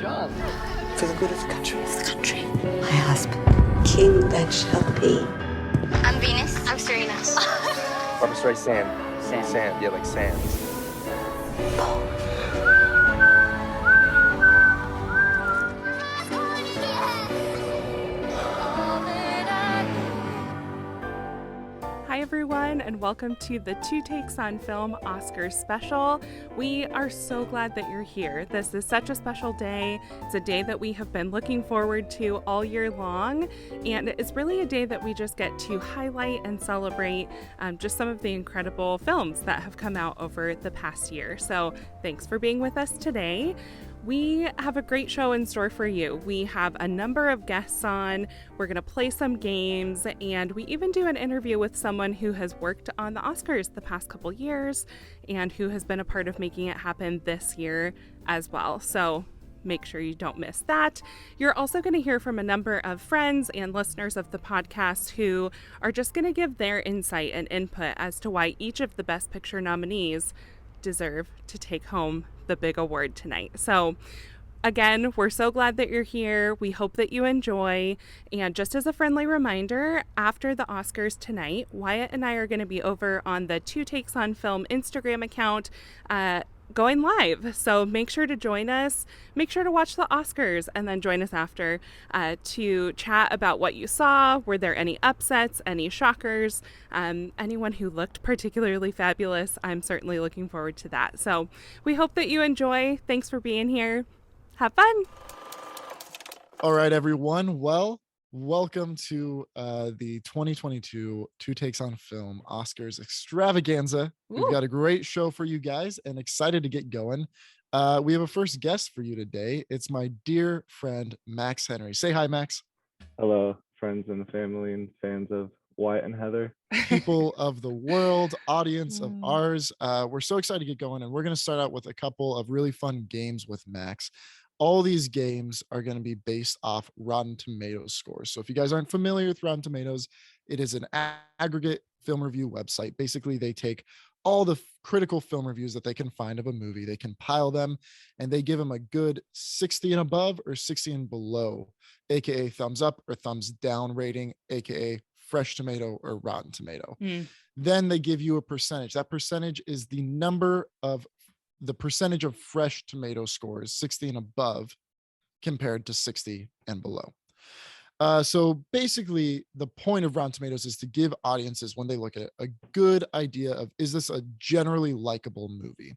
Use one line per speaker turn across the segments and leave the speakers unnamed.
job.
For the good of the country.
My husband.
King that shall be.
I'm Venus. I'm Serena.
Barbara Streisand.
Sam.
Yeah, like Sands.
Hi everyone, and welcome to the Two Takes on Film Oscars special. We are so glad that you're here. This is such a special day. It's a day that we have been looking forward to all year long, and it's really a day that we just get to highlight and celebrate just some of the incredible films that have come out over the past year. So thanks for being with us today. We have a great show in store for you. We have a number of guests on. We're going to play some games, and we even do an interview with someone who has worked on the Oscars the past couple years and who has been a part of making it happen this year as well. So make sure you don't miss that. You're also going to hear from a number of friends and listeners of the podcast who are just going to give their insight and input as to why each of the Best Picture nominees deserve to take home the big award tonight. So again, we're so glad that you're here. We hope that you enjoy. And just as a friendly reminder, after the Oscars tonight, Wyatt and I are going to be over on the Two Takes on Film Instagram account going live. So make sure to join us. Make sure to watch the Oscars and then join us after to chat about what you saw. Were there any upsets, any shockers, anyone who looked particularly fabulous? I'm certainly looking forward to that. So we hope that you enjoy. Thanks for being here. Have fun.
All right, everyone. Well, welcome to the 2022 Two Takes on Film Oscars extravaganza. We've got a great show for you guys and excited to get going. We have a first guest for you today. It's my dear friend, Max Henry. Say hi, Max.
Hello, friends and family and fans of Wyatt and Heather.
People of the world, audience of ours. We're so excited to get going, and we're going to start out with a couple of really fun games with Max. All these games are going to be based off Rotten Tomatoes scores. So if you guys aren't familiar with Rotten Tomatoes, it is an aggregate film review website. Basically, they take all the critical film reviews that they can find of a movie, they compile them, and they give them a good 60 and above or 60 and below, aka thumbs up or thumbs down rating, aka fresh tomato or rotten tomato. Then they give you a percentage. That percentage is the percentage of fresh tomato scores, 60 and above, compared to 60 and below. So basically, the point of Rotten Tomatoes is to give audiences, when they look at it, a good idea of, is this a generally likable movie?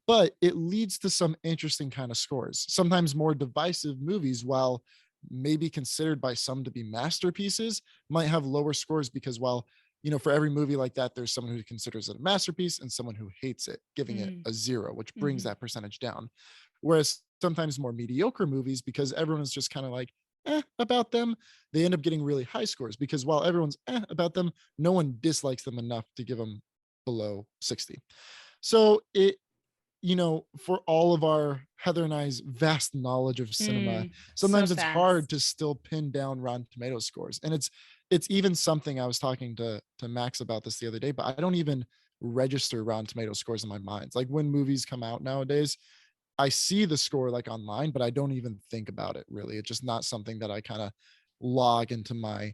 But it leads to some interesting kind of scores. Sometimes more divisive movies, while maybe considered by some to be masterpieces, might have lower scores because, while for every movie like that, there's someone who considers it a masterpiece and someone who hates it, giving it a 0, which brings that percentage down. Whereas sometimes more mediocre movies, because everyone is just kind of like, about them, they end up getting really high scores because while everyone's about them, no one dislikes them enough to give them below 60. So it, for all of our Heather and I's vast knowledge of cinema, sometimes it's hard to still pin down Rotten Tomatoes scores. And it's even something I was talking to Max about this the other day, but I don't even register Rotten Tomatoes scores in my mind. Like when movies come out nowadays, I see the score like online, but I don't even think about it really. It's just not something that I kind of log into my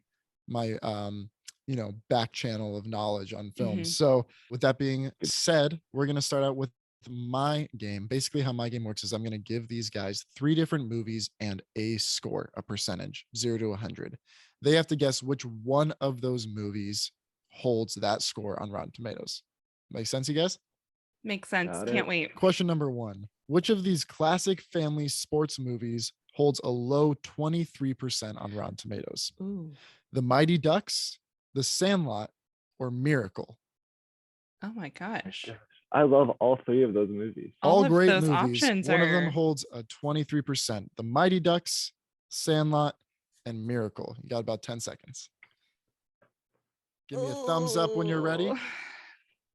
back channel of knowledge on film. So with that being said, we're going to start out with my game. Basically how my game works is I'm going to give these guys 3 different movies and a score, a percentage, 0 to 100. They have to guess which one of those movies holds that score on Rotten Tomatoes. Make sense, you guys?
Makes sense. Can't wait.
Question number 1. Which of these classic family sports movies holds a low 23% on Rotten Tomatoes? The Mighty Ducks, The Sandlot, or Miracle?
Oh my gosh.
I love all 3 of those movies.
All great
those
movies.
Options
One
are...
of them holds a 23%. The Mighty Ducks, Sandlot, and Miracle. You got about 10 seconds. Give me a thumbs up when you're ready.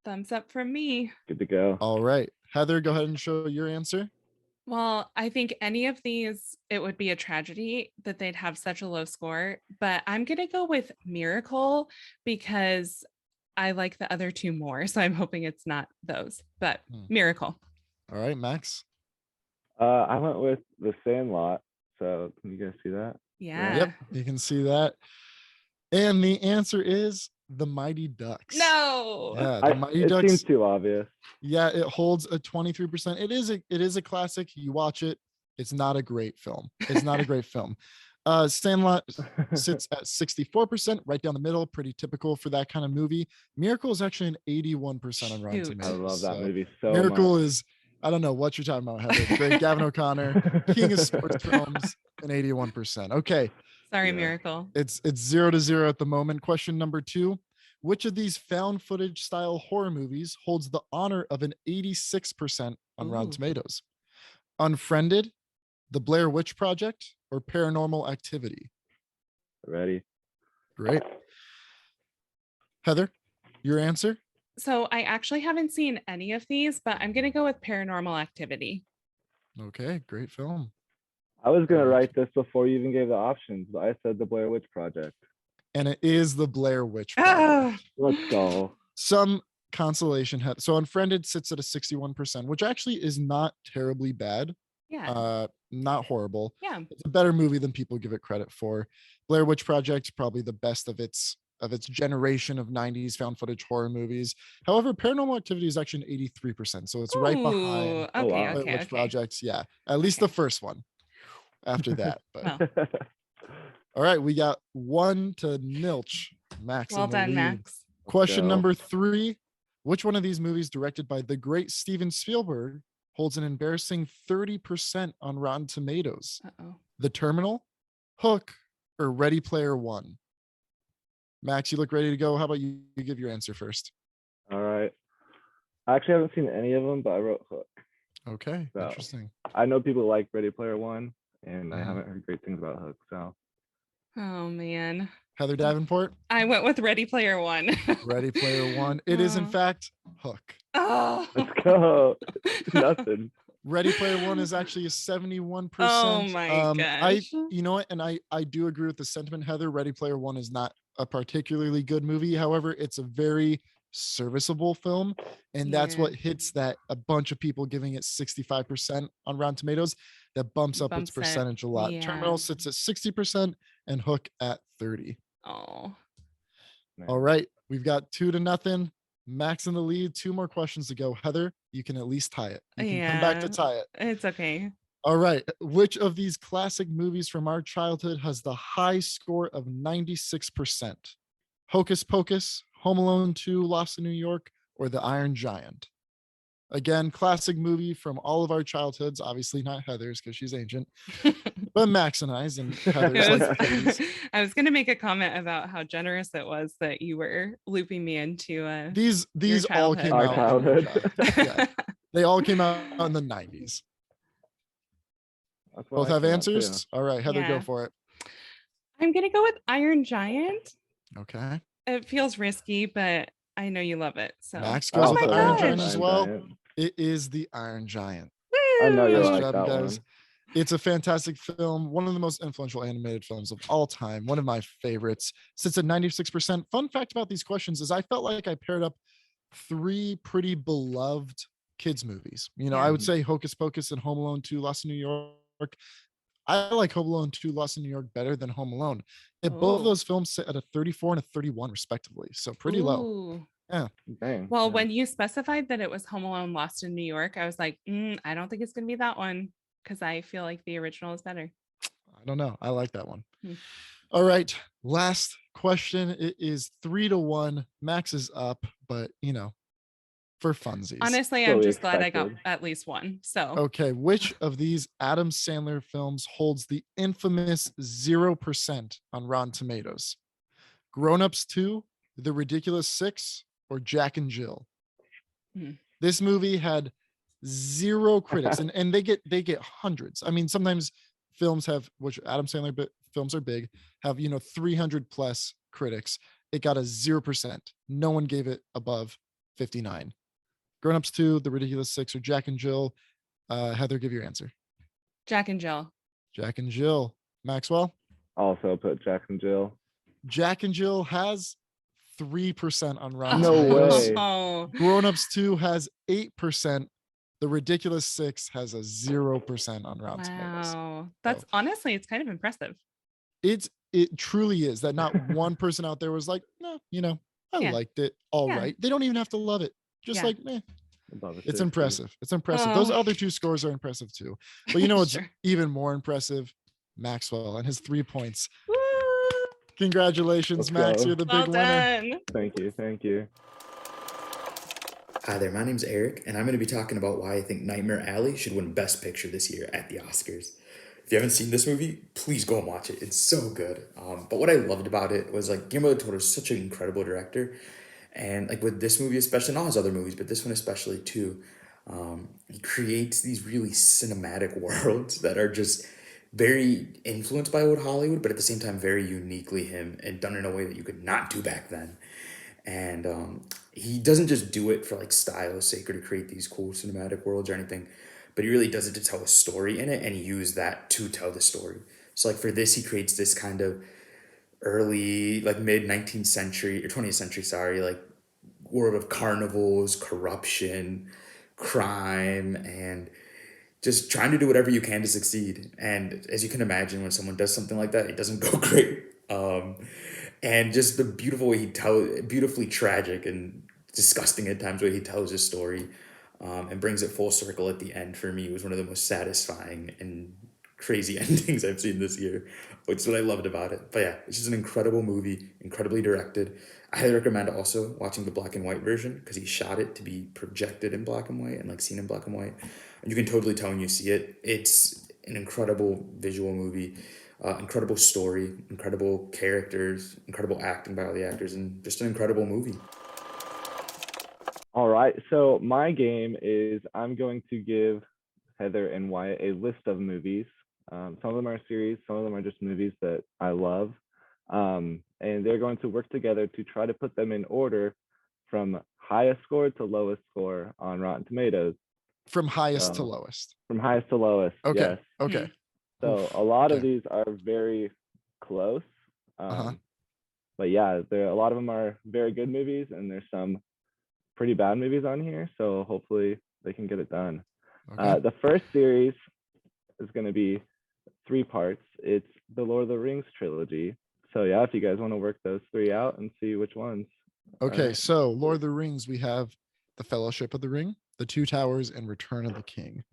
Thumbs up from me.
Good to go.
All right. Heather, go ahead and show your answer.
Well, I think any of these, it would be a tragedy that they'd have such a low score, but I'm going to go with Miracle because I like the other 2 more. So I'm hoping it's not those, but Miracle.
All right, Max.
I went with The Sandlot. So can you guys see that?
Yeah.
Yep, you can see that. And the answer is The Mighty Ducks.
No.
Yeah, The Mighty
It
Ducks.
seems too obvious.
Yeah, it holds a 23%. It is a classic. You watch it. It's not a great film. It's not a great film. Sandlot sits at 64%, right down the middle, pretty typical for that kind of movie. Miracle is actually an 81% on Rotten
Shoot.
I
Tomatoes.
love that
so
movie so
Miracle
much.
is, I don't know what you're talking about, Heather. Great. Gavin O'Connor, king of sports films, an 81%. Okay,
Sorry,
Yeah.
Miracle.
it's 0-0 at the moment. Question number 2. Which of these found footage style horror movies holds the honor of an 86% on Rotten
Ooh.
Tomatoes? Unfriended, The Blair Witch Project, or Paranormal Activity?
Ready?
Great. Heather, your answer?
So I actually haven't seen any of these, but I'm going to go with Paranormal Activity.
Okay, great film.
I was gonna write this before you even gave the options, but I said The Blair Witch Project.
And it is The Blair Witch
Ah.
Project.
Let's go.
Some consolation. So Unfriended sits at a 61%, which actually is not terribly bad.
Yeah.
Not horrible.
Yeah.
It's a better movie than people give it credit for. Blair Witch Project, probably the best of its generation of 90s found footage horror movies. However, Paranormal Activity is actually an 83%, so it's right
Ooh,
behind
Okay.
Oh, wow.
Blair
Okay.
Witch
Okay.
Project. Yeah, at least
Okay.
the first one. After that, but
Well,
all right, we got 1-0. Max.
well
in the
done,
lead.
Max.
Question
go.
number 3. Which one of these movies, directed by the great Steven Spielberg, holds an embarrassing 30% on Rotten Tomatoes?
Uh-oh.
The Terminal, Hook, or Ready Player One? Max, you look ready to go. How about you give your answer first?
All right. I actually haven't seen any of them, but I wrote Hook.
Okay,
So.
interesting.
I know people like Ready Player One, and I
Mhm.
haven't heard great things about Hook. So
Oh, man.
Heather Davenport,
I went with Ready Player One.
Ready Player One. It is in
Oh.
fact Hook.
Oh.
let's go. Nothing.
Ready Player One is actually a 71%.
Oh my gosh.
You know what? And I do agree with the sentiment, Heather. Ready Player One is not a particularly good movie. However, it's a very serviceable film. And that's
Yeah.
what hits that a bunch of people giving it 65% on Rotten Tomatoes. That bumps up its
Bumps it.
percentage a lot.
Yeah.
Terminal sits at 60% and Hook at 30.
Oh.
Man.
All right. We've got 2-0. Max in the lead. 2 more questions to go. Heather, you can at least tie it. You can come back to
Yeah.
tie it.
It's okay.
All right. Which of these classic movies from our childhood has the high score of 96%? Hocus Pocus, Home Alone 2, Lost in New York, or The Iron Giant? Again, classic movie from all of our childhoods. Obviously not Heather's because she's ancient, but Max and I's and Heather's
It
like
was-
30s.
I was going to make a comment about how generous it was that you were looping me into
These all came
Our
out. in
childhood.
Yeah. They all came out in the 90s.
That's what
Both
I
have
came up to.
answers? All right, Heather, go
Yeah.
for it.
I'm going to go with Iron Giant.
Okay.
It feels risky, but I know you love it. So
Max
I
goes
Oh
with
my
the Iron
gosh.
Giant
Iron
as well.
Giant.
It is the Iron Giant.
I know you
Nice
like
job,
that
you guys.
one.
It's a fantastic film, one of the most influential animated films of all time, one of my favorites. Sits at 96%. Fun fact about these questions is I felt like I paired up 3 pretty beloved kids movies. You know,
Yeah.
I would say Hocus Pocus and Home Alone 2, Lost in New York. I like Home Alone 2, Lost in New York better than Home Alone. And both of
Ooh.
those films sit at a 34 and a 31 respectively. So pretty low.
Ooh.
Dang.
Well,
yeah.
when you specified that it was Home Alone Lost in New York, I was like, I don't think it's going to be that one because I feel like the original is better.
I don't know. I like that one.
Hmm.
All right. Last question. It is 3-1. Max is up, but you know, for funsies.
Honestly, I'm
Fully
just glad I got
expected.
at least one. So
Okay. Which of these Adam Sandler films holds the infamous 0% on Rotten Tomatoes? Grown Ups 2, The Ridiculous 6, or Jack and Jill?
Hmm.
This movie had 0 critics, and they get hundreds. I mean, sometimes films have, which Adam Sandler films are big, have 300 plus critics. It got a 0%. No one gave it above 59. Grown Ups 2, The Ridiculous 6, or Jack and Jill. Heather, give your answer.
Jack and Jill.
Jack and Jill. Maxwell?
Also put Jack and Jill.
Jack and Jill has 3% on Rotten
No
Tomatoes.
way.
Oh,
Grown Ups 2 has 8%. The Ridiculous Six has a 0% on Rotten Tomatoes.
Wow. That's honestly, it's kind of impressive.
It truly is that not one person out there was like, no, I
Yeah.
liked it. All
Yeah.
right. They don't even have to love it. Just
Yeah.
like,
Above a
it's
60.
impressive. It's impressive. Those
Oh.
other two scores are impressive too. But you know what's
Sure.
even more impressive? Maxwell and his 3 points.
Woo!
Congratulations,
Let's
Max.
go.
You're the
Well
big winner.
done.
Thank you. Thank you.
Hi there, my name's Eric, and I'm going to be talking about why I think Nightmare Alley should win Best Picture this year at the Oscars. If you haven't seen this movie, please go and watch it. It's so good. But what I loved about it was like Guillermo del Toro is such an incredible director, and like with this movie, especially, and all his other movies, but this one especially too, he creates these really cinematic worlds that are just very influenced by old Hollywood, but at the same time very uniquely him and done in a way that you could not do back then. And he doesn't just do it for like style's sake or to create these cool cinematic worlds or anything, but he really does it to tell a story in it, and he used that to tell the story. So like for this, he creates this kind of early, like mid 19th century or 20th century, sorry, like world of carnivals, corruption, crime, and just trying to do whatever you can to succeed. And as you can imagine, when someone does something like that, it doesn't go great. And just the beautiful way beautifully tragic and disgusting at times way he tells his story, and brings it full circle at the end, for me was one of the most satisfying and crazy endings I've seen this year, which is what I loved about it. But yeah, it's just an incredible movie, incredibly directed. I highly recommend also watching the black and white version because he shot it to be projected in black and white and like seen in black and white. And you can totally tell when you see it. It's an incredible visual movie, incredible story, incredible characters, incredible acting by all the actors, and just an incredible movie.
All right. So my game is I'm going to give Heather and Wyatt a list of movies. Some of them are series, some of them are just movies that I love. And they're going to work together to try to put them in order from highest score to lowest score on Rotten Tomatoes.
From highest to lowest.
From highest to lowest.
Okay.
Yes.
Okay.
So a lot of these are very close. But yeah, a lot of them are very good movies, and there's some pretty bad movies on here. So hopefully they can get it done.
Okay.
The first series is going to be 3 parts. It's the Lord of the Rings trilogy. So yeah, if you guys want to work those 3 out and see which ones.
Okay, so Lord of the Rings, we have The Fellowship of the Ring, The Two Towers, and Return of the King.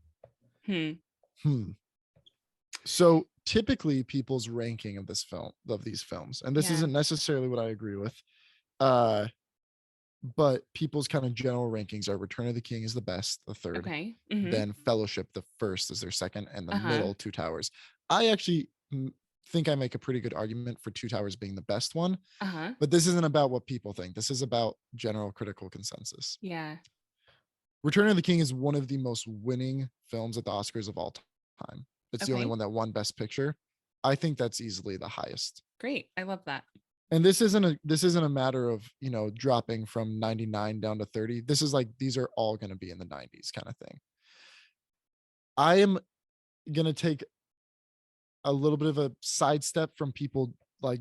So typically people's ranking of these films, and this isn't necessarily what I agree with, but people's kind of general rankings are Return of the King is the best, the third.
Okay.
Then Fellowship, the first, is their second, and the middle, Two Towers. I actually think I make a pretty good argument for Two Towers being the best one, but this isn't about what people think. This is about general critical consensus.
Yeah.
Return of the King is one of the most winning films at the Oscars of all time. It's the only one that won Best Picture. I think that's easily the highest.
Great. I love that.
And this isn't a matter of, dropping from 99 down to 30. This is like, these are all going to be in the 90s kind of thing. I am going to take a little bit of a sidestep from people like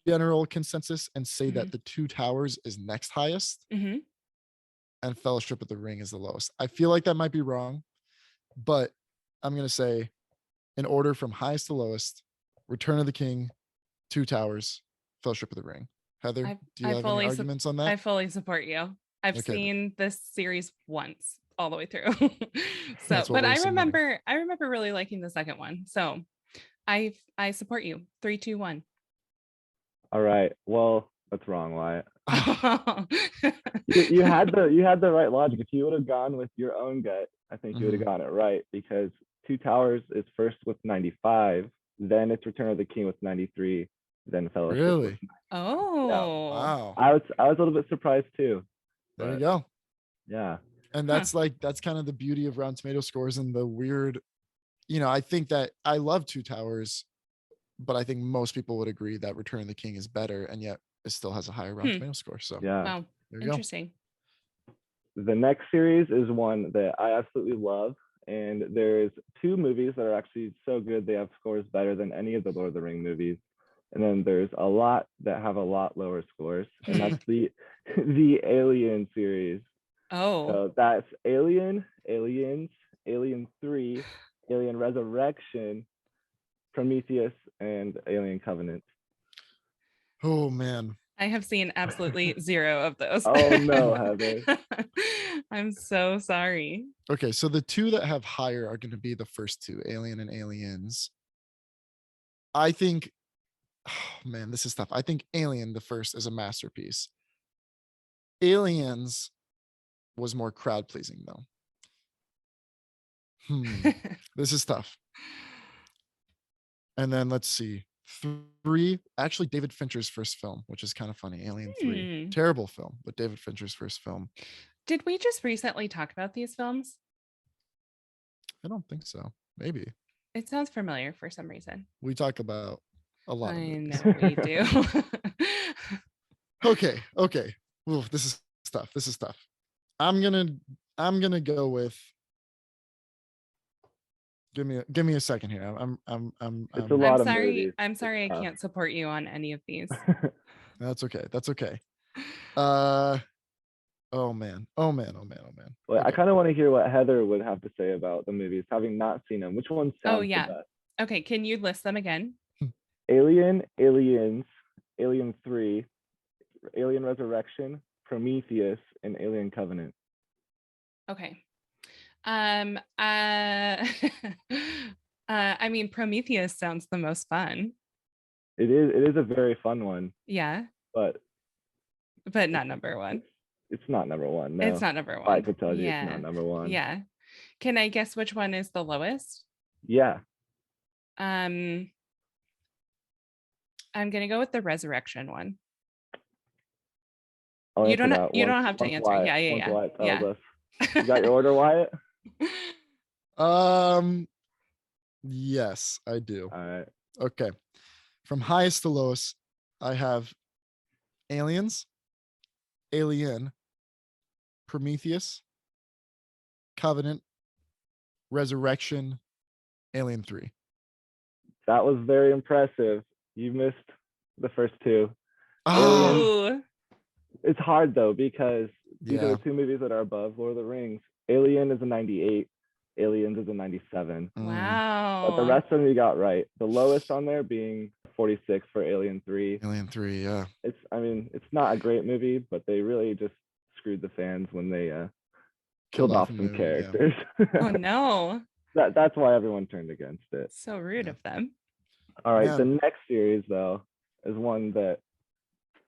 general consensus and say that the Two Towers is next highest and Fellowship of the Ring is the lowest. I feel like that might be wrong, but I'm going to say in order from highest to lowest: Return of the King, Two Towers, Fellowship of the Ring. Heather, do you have any arguments on that?
I fully support you. I've seen this series once all the way through. So, but I remember really liking the second one. So I support you. 3, 2, 1.
All right. Well, that's wrong, Wyatt. you had the right logic. If you would have gone with your own gut, I think you would have gotten it right, because Two Towers is first with 95, then it's Return of the King with 93, then Fellowship.
Really?
Oh,
yeah. Wow.
I was a little bit surprised too.
There you go.
Yeah.
And that's that's kind of the beauty of Rotten Tomato scores and the weird, I think that I love Two Towers, but I think most people would agree that Return of the King is better, and yet it still has a higher Rotten Tomato score. So
yeah.
Wow.
There you
Interesting.
Go. The next series is one that I absolutely love. And there's 2 movies that are actually so good they have scores better than any of the Lord of the Rings movies. And then there's a lot that have a lot lower scores. And that's the Alien series.
Oh.
So that's Alien Aliens, Alien 3, Alien Resurrection, Prometheus, and Alien Covenant.
Oh man.
I have seen absolutely zero of those.
Oh no, Heather.
I'm so sorry.
Okay, so the two that have higher are going to be the first two, Alien and Aliens. I think, oh man, this is tough. I think Alien, the first, is a masterpiece. Aliens was more crowd pleasing though. This is tough. And then let's see. 3, actually David Fincher's first film, which is kind of funny. Alien 3. Terrible film, but David Fincher's first film.
Did we just recently talk about these films?
I don't think so. Maybe.
It sounds familiar for some reason.
We talk about a lot of movies.
I know we do.
Okay. Oof, this is tough. I'm gonna go with. Give me a second here.
It's a lot of
sorry.
movies.
I'm sorry I can't support you on any of these.
That's okay. Oh man.
Well,
Okay.
I kind of want to hear what Heather would have to say about the movies, having not seen them. Which ones sound the best?
Okay, can you list them again?
Alien, Aliens, Alien 3, Alien Resurrection, Prometheus, and Alien Covenant.
Okay. I mean, Prometheus sounds the most fun.
It is a very fun one.
Yeah.
But
not number one.
It's not number one. No.
It's not number one.
I could tell you it's not number one.
Yeah. Can I guess which one is the lowest?
Yeah.
I'm gonna go with the Resurrection one. You don't have to answer.
Wyatt tells
Yeah.
us. You got your order, Wyatt?
Yes, I do.
All right.
Okay. From highest to lowest, I have Aliens, Alien, Prometheus, Covenant, Resurrection, Alien 3.
That was very impressive. You missed the first two.
Oh.
It's hard though, because these are
Yeah.
the two movies that are above Lord of the Rings. Alien is a 98. Aliens is a 97.
Wow.
But the rest of them you got right. The lowest on there being 46 for Alien 3.
Alien 3, yeah.
It's not a great movie, but they really just screwed the fans when they killed off some characters.
Yeah.
Oh no.
That's why everyone turned against it.
So rude of them.
All right,
Yeah.
the next series though is one that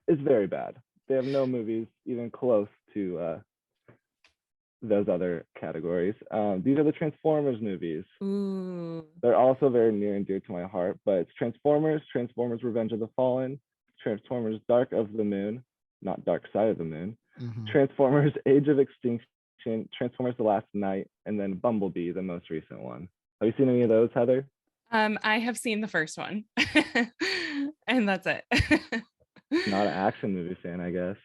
is very bad. They have no movies even close to those other categories. These are the Transformers movies.
Ooh.
They're also very near and dear to my heart, but it's Transformers Revenge of the Fallen, Transformers Dark of the Moon, not Dark Side of the Moon, Transformers Age of Extinction, Transformers The Last Night, and then Bumblebee, the most recent one. Have you seen any of those, Heather?
I have seen the first one. And that's it.
Not an action movie fan, I guess.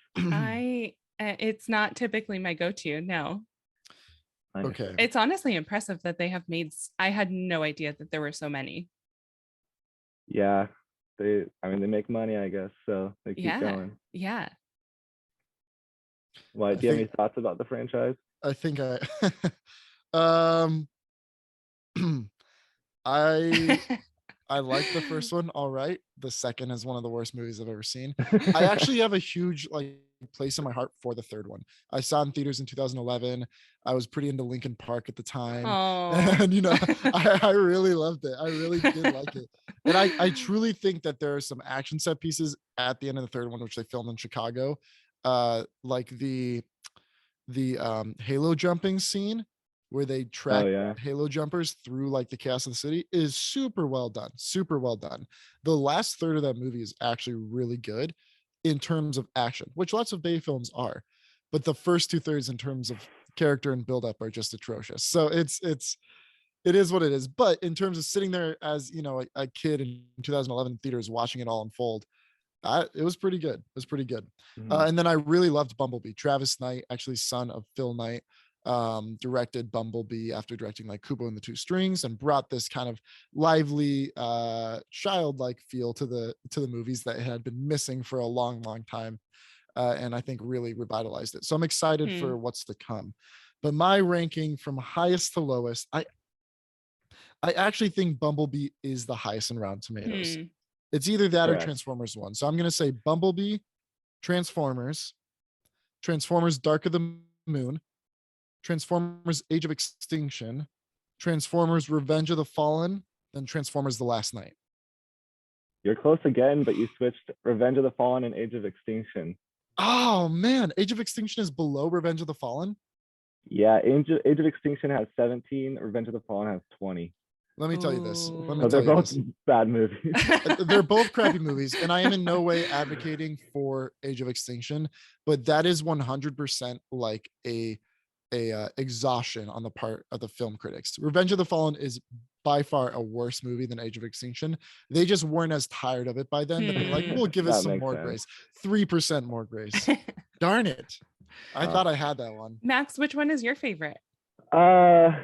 It's not typically my go-to. No.
Okay.
It's honestly impressive that they have made. I had no idea that there were so many.
Yeah, they make money, I guess, so they keep going.
Yeah.
Why? Do you have any thoughts about the franchise?
I think I like the first one all right. The second is one of the worst movies I've ever seen. I actually have a huge place in my heart for the third one. I saw it in theaters in 2011. I was pretty into Linkin Park at the time.
Oh.
And I really loved it. I really did like it. And I truly think that there are some action set pieces at the end of the third one, which they filmed in Chicago. Like the Halo jumping scene where they track Halo jumpers through the chaos of the city is super well done. The last third of that movie is actually really good in terms of action, which lots of Bay films are, but the first 2/3 in terms of character and buildup are just atrocious. So it is what it is. But in terms of sitting there as a kid in 2011 theaters watching it all unfold, it was pretty good. And then I really loved Bumblebee. Travis Knight, actually son of Phil Knight, directed Bumblebee after directing Kubo and the Two Strings, and brought this kind of lively, childlike feel to the movies that had been missing for a long time, and I think really revitalized it. So I'm excited for what's to come. But my ranking from highest to lowest, I actually think Bumblebee is the highest in Rotten Tomatoes. It's either that or Transformers 1. So I'm going to say Bumblebee, Transformers, Transformers Dark of the Moon, Transformers Age of Extinction, Transformers Revenge of the Fallen, then Transformers The Last Night.
You're close again, but you switched Revenge of the Fallen and Age of Extinction.
Oh man, Age of Extinction is below Revenge of the Fallen?
Yeah, Age of Extinction has 17, Revenge of the Fallen has 20.
Let me tell you this.
So they're both bad movies.
They're both crappy movies, and I am in no way advocating for Age of Extinction, but that is 100% like a exhaustion on the part of the film critics. Revenge of the Fallen is by far a worse movie than Age of Extinction. They just weren't as tired of it by then. They're like, we'll give us some more grace. 3% more grace. Darn it. I thought I had that one.
Max, which one is your favorite?
Age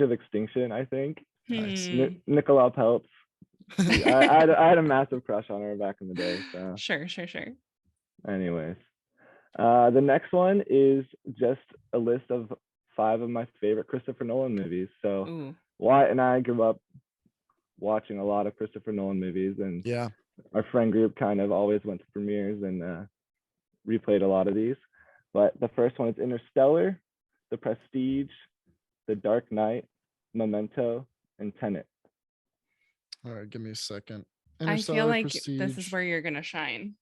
of Extinction, I think.
Nice.
Nicola Peltz. I had a massive crush on her back in the day. So.
Sure.
Anyways, the next one is just a list of 5 of my favorite Christopher Nolan movies. So Wyatt and I grew up watching a lot of Christopher Nolan movies, and our friend group kind of always went to premieres and replayed a lot of these. But the first one is Interstellar, The Prestige, The Dark Knight, Memento, and Tenet.
All right, give me a second.
I feel like this is where you're gonna shine.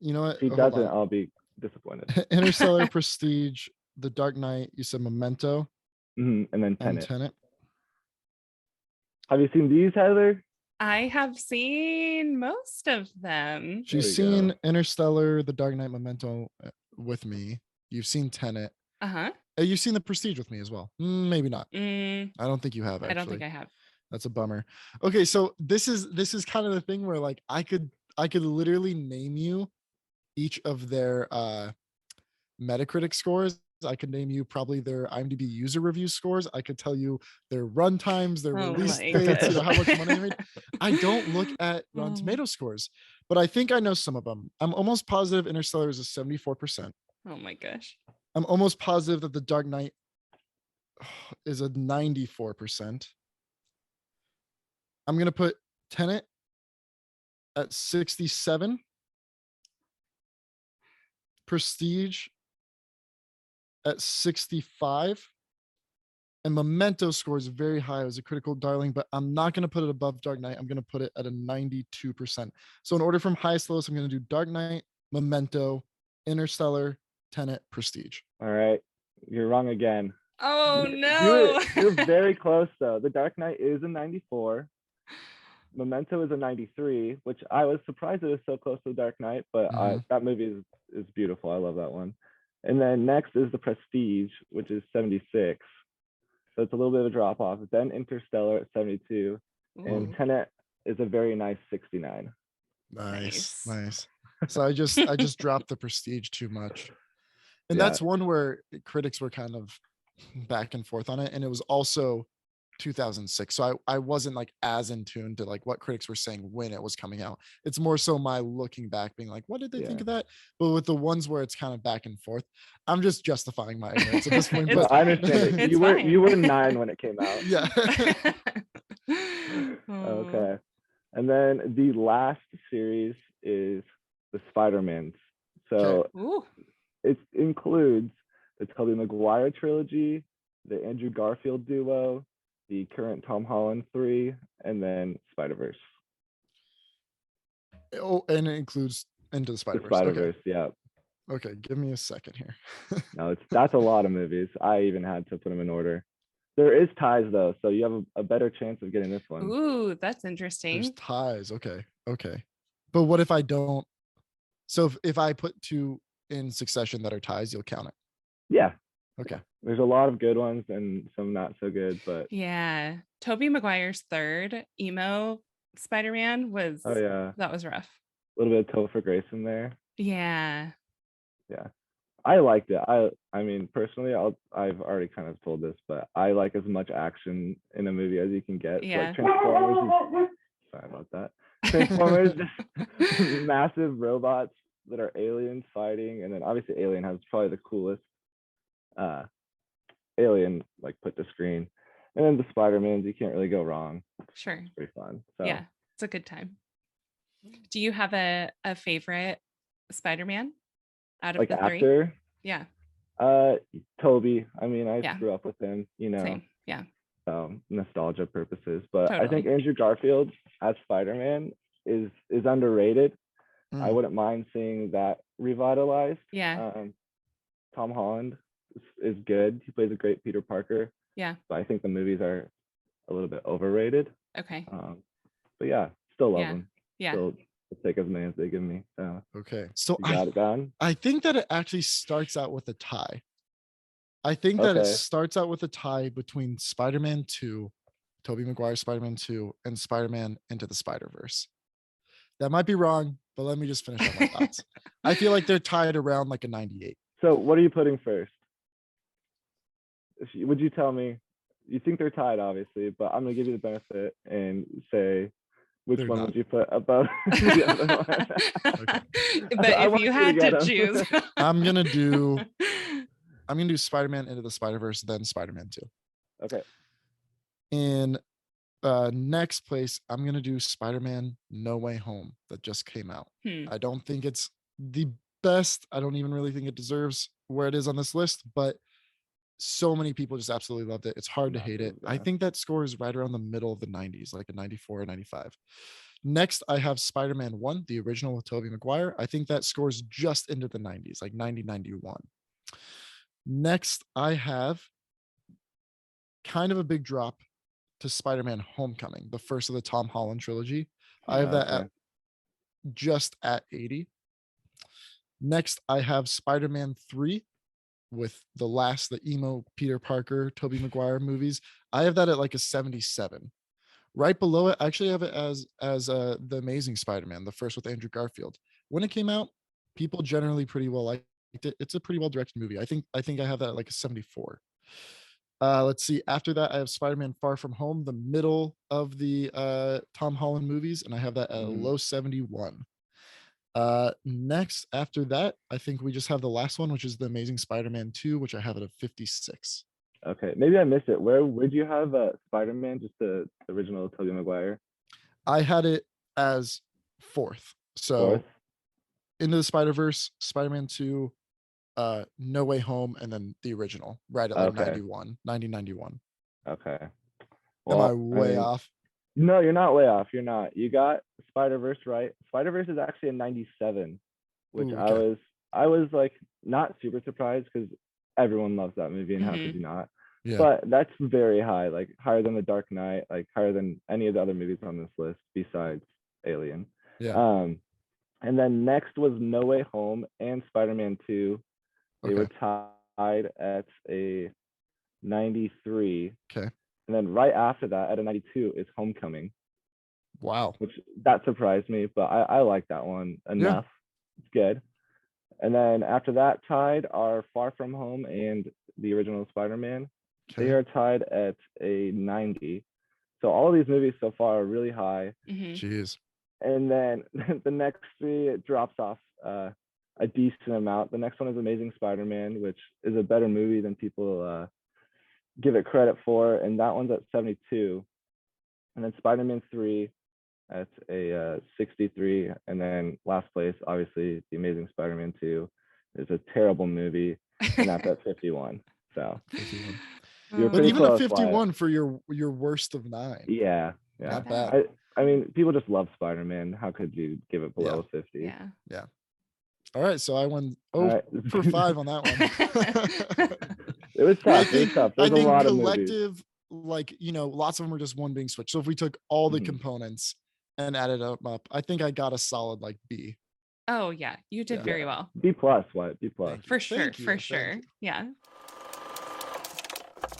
You know what?
If he doesn't, I'll be disappointed.
Interstellar, Prestige, The Dark Knight. You said Memento,
and then Tenet.
And Tenet.
Have you seen these, Heather?
I have seen most of them.
She's seen Interstellar, The Dark Knight, Memento with me. You've seen Tenet. You've seen The Prestige with me as well. Maybe not. I don't think you have. Actually,
I don't think I have.
That's a bummer. Okay, so this is kind of the thing where like I could literally name you each of their Metacritic scores. I could name you probably their IMDb user review scores. I could tell you their run times, their release dates, how much money they made. I don't look at Rotten Tomato scores, but I think I know some of them. I'm almost positive Interstellar is a 74%.
Oh my gosh.
I'm almost positive that The Dark Knight is a 94%. I'm going to put Tenet at 67. Prestige at 65. And Memento scores very high. It was a critical darling, but I'm not going to put it above Dark Knight. I'm going to put it at a 92%. So in order from highest to lowest, I'm going to do Dark Knight, Memento, Interstellar, Tenet, Prestige.
All right. You're wrong again.
Oh, no.
You're very close, though. The Dark Knight is a 94. Memento is a 93, which I was surprised it was so close to The Dark Knight, but that movie is beautiful. I love that one. And then next is The Prestige, which is 76. So it's a little bit of a drop off. Then Interstellar at 72. And Tenet is a very nice 69.
Nice. So I just dropped The Prestige too much. And that's one where critics were kind of back and forth on it. And it was also 2006. So I wasn't like as in tune to like what critics were saying when it was coming out. It's more so my looking back being like, what did they think of that? But with the ones where it's kind of back and forth, I'm just justifying my ignorance at this point. But
I understand it. You were 9 when it came out.
Yeah.
Okay. And then the last series is the Spider-Mans. So it includes the Tobey Maguire trilogy, the Andrew Garfield duo, the current Tom Holland 3, and then Spider-Verse.
Oh, and it includes Into the Spider-Verse.
Spider-Verse, yeah.
Okay, give me a second here.
No, that's a lot of movies. I even had to put them in order. There is ties though, so you have a better chance of getting this one.
Ooh, that's interesting.
There's ties. Okay. But what if I don't? So if I put 2 in succession that are ties, you'll count it.
Yeah.
Okay.
There's a lot of good ones and some not so good, but
yeah. Tobey Maguire's third emo Spider-Man was that was rough.
A little bit of Topher Grace in there.
Yeah.
I liked it. I mean, personally, I've already kind of told this, but I like as much action in a movie as you can get.
Yeah.
So like Transformers. Sorry about that. Transformers, just massive robots that are aliens fighting, and then obviously Alien has probably the coolest Alien like put to screen. And then the Spider-Mans, you can't really go wrong.
Sure.
It's pretty fun. So
Yeah, it's a good time. Do you have a favorite Spider-Man out of
like
the three?
actor,
Yeah,
Toby. I mean, I
Yeah.
grew up with him, you know,
same. Yeah.
nostalgia purposes. But I think
Totally.
Andrew Garfield as Spider-Man is underrated. I
Mm.
wouldn't mind seeing that revitalized.
Yeah.
Tom Holland is good. He plays a great Peter Parker.
Yeah.
But I think the movies are a little bit overrated.
Okay.
But yeah, still love
Yeah.
them.
Yeah.
Still will take as many as they give me. So
Okay. So
you got it down.
I think that it actually starts out with a tie. I think that it
Okay.
starts out with a tie between Spider-Man 2, Tobey Maguire's Spider-Man 2, and Spider-Man Into the Spider-Verse. That might be wrong, but let me just finish up my thoughts. I feel like they're tied around like a 98.
So what are you putting first? Would you tell me? You think they're tied, obviously, but I'm gonna give you the benefit and say which
They're
one
not.
would you put above the other one?
But
I
if
want
you
to
had
get
to
'em.
choose,
I'm gonna do Spider-Man Into the Spider-Verse, then Spider-Man 2.
Okay.
In next place, I'm gonna do Spider-Man No Way Home that just came out. I don't think it's the best. I don't even really think it deserves where it is on this list, but so many people just absolutely loved it. It's hard to hate it. I think that score is right around the middle of the 90s, like a 94 or 95. Next, I have Spider-Man 1, the original with Tobey Maguire. I think that scores just into the 90s, like 90, 91. Next, I have kind of a big drop to Spider-Man Homecoming, the first of the Tom Holland trilogy. I have that at just at 80. Next, I have Spider-Man 3 with the emo Peter Parker, Tobey Maguire movies. I have that at like a 77. Right below it, I actually have it as the Amazing Spider-Man, the first with Andrew Garfield. When it came out, people generally pretty well liked it. It's a pretty well directed movie. I think I have that at like a 74. Let's see. After that, I have Spider-Man Far From Home, the middle of the Tom Holland movies, and I have that at a low 71. Next, after that, I think we just have the last one, which is the Amazing Spider-Man 2, which I have at a 56.
Okay, maybe I missed it. Where would you have Spider-Man, just the original Tobey Maguire?
I had it as fourth. So
Fourth?
Into the Spider-Verse, Spider-Man 2, No Way Home, and then the original, right at like 91.
Okay.
Am I way off?
No, you're not way off. You're not. You got Spider-Verse right. Spider-Verse is actually a 97, which
Ooh, okay.
I was like not super surprised because everyone loves that movie and how could you not?
Yeah.
But that's very high, like higher than The Dark Knight, like higher than any of the other movies on this list besides Alien.
Yeah.
And then next was No Way Home and Spider-Man 2. They were tied at a 93.
Okay.
And then right after that, at a 92, is Homecoming.
Wow.
Which that surprised me, but I like that one enough. Yeah. It's good. And then after that, tied are Far From Home and the original Spider-Man. Okay. They are tied at a 90. So all of these movies so far are really high.
Jeez.
And then the next three, it drops off a decent amount. The next one is Amazing Spider-Man, which is a better movie than people give it credit for, and that one's at 72. And then Spider-Man 3 at a 63. And then last place, obviously, The Amazing Spider-Man 2 is a terrible movie, and that's at 51. So
51.
You're
but even
close,
a 51
Wyatt.
for your worst of 9.
Yeah.
Not bad.
I mean, people just love Spider-Man. How could you give it below 50?
Yeah.
All right, so I went for 5 on that one.
It was tough. There's
I think
a lot
collective,
of
like, lots of them were just one being switched. So if we took all the components and added them up, I think I got a solid like B.
Oh yeah, you did very well.
B+, what? B+.
For sure. Yeah.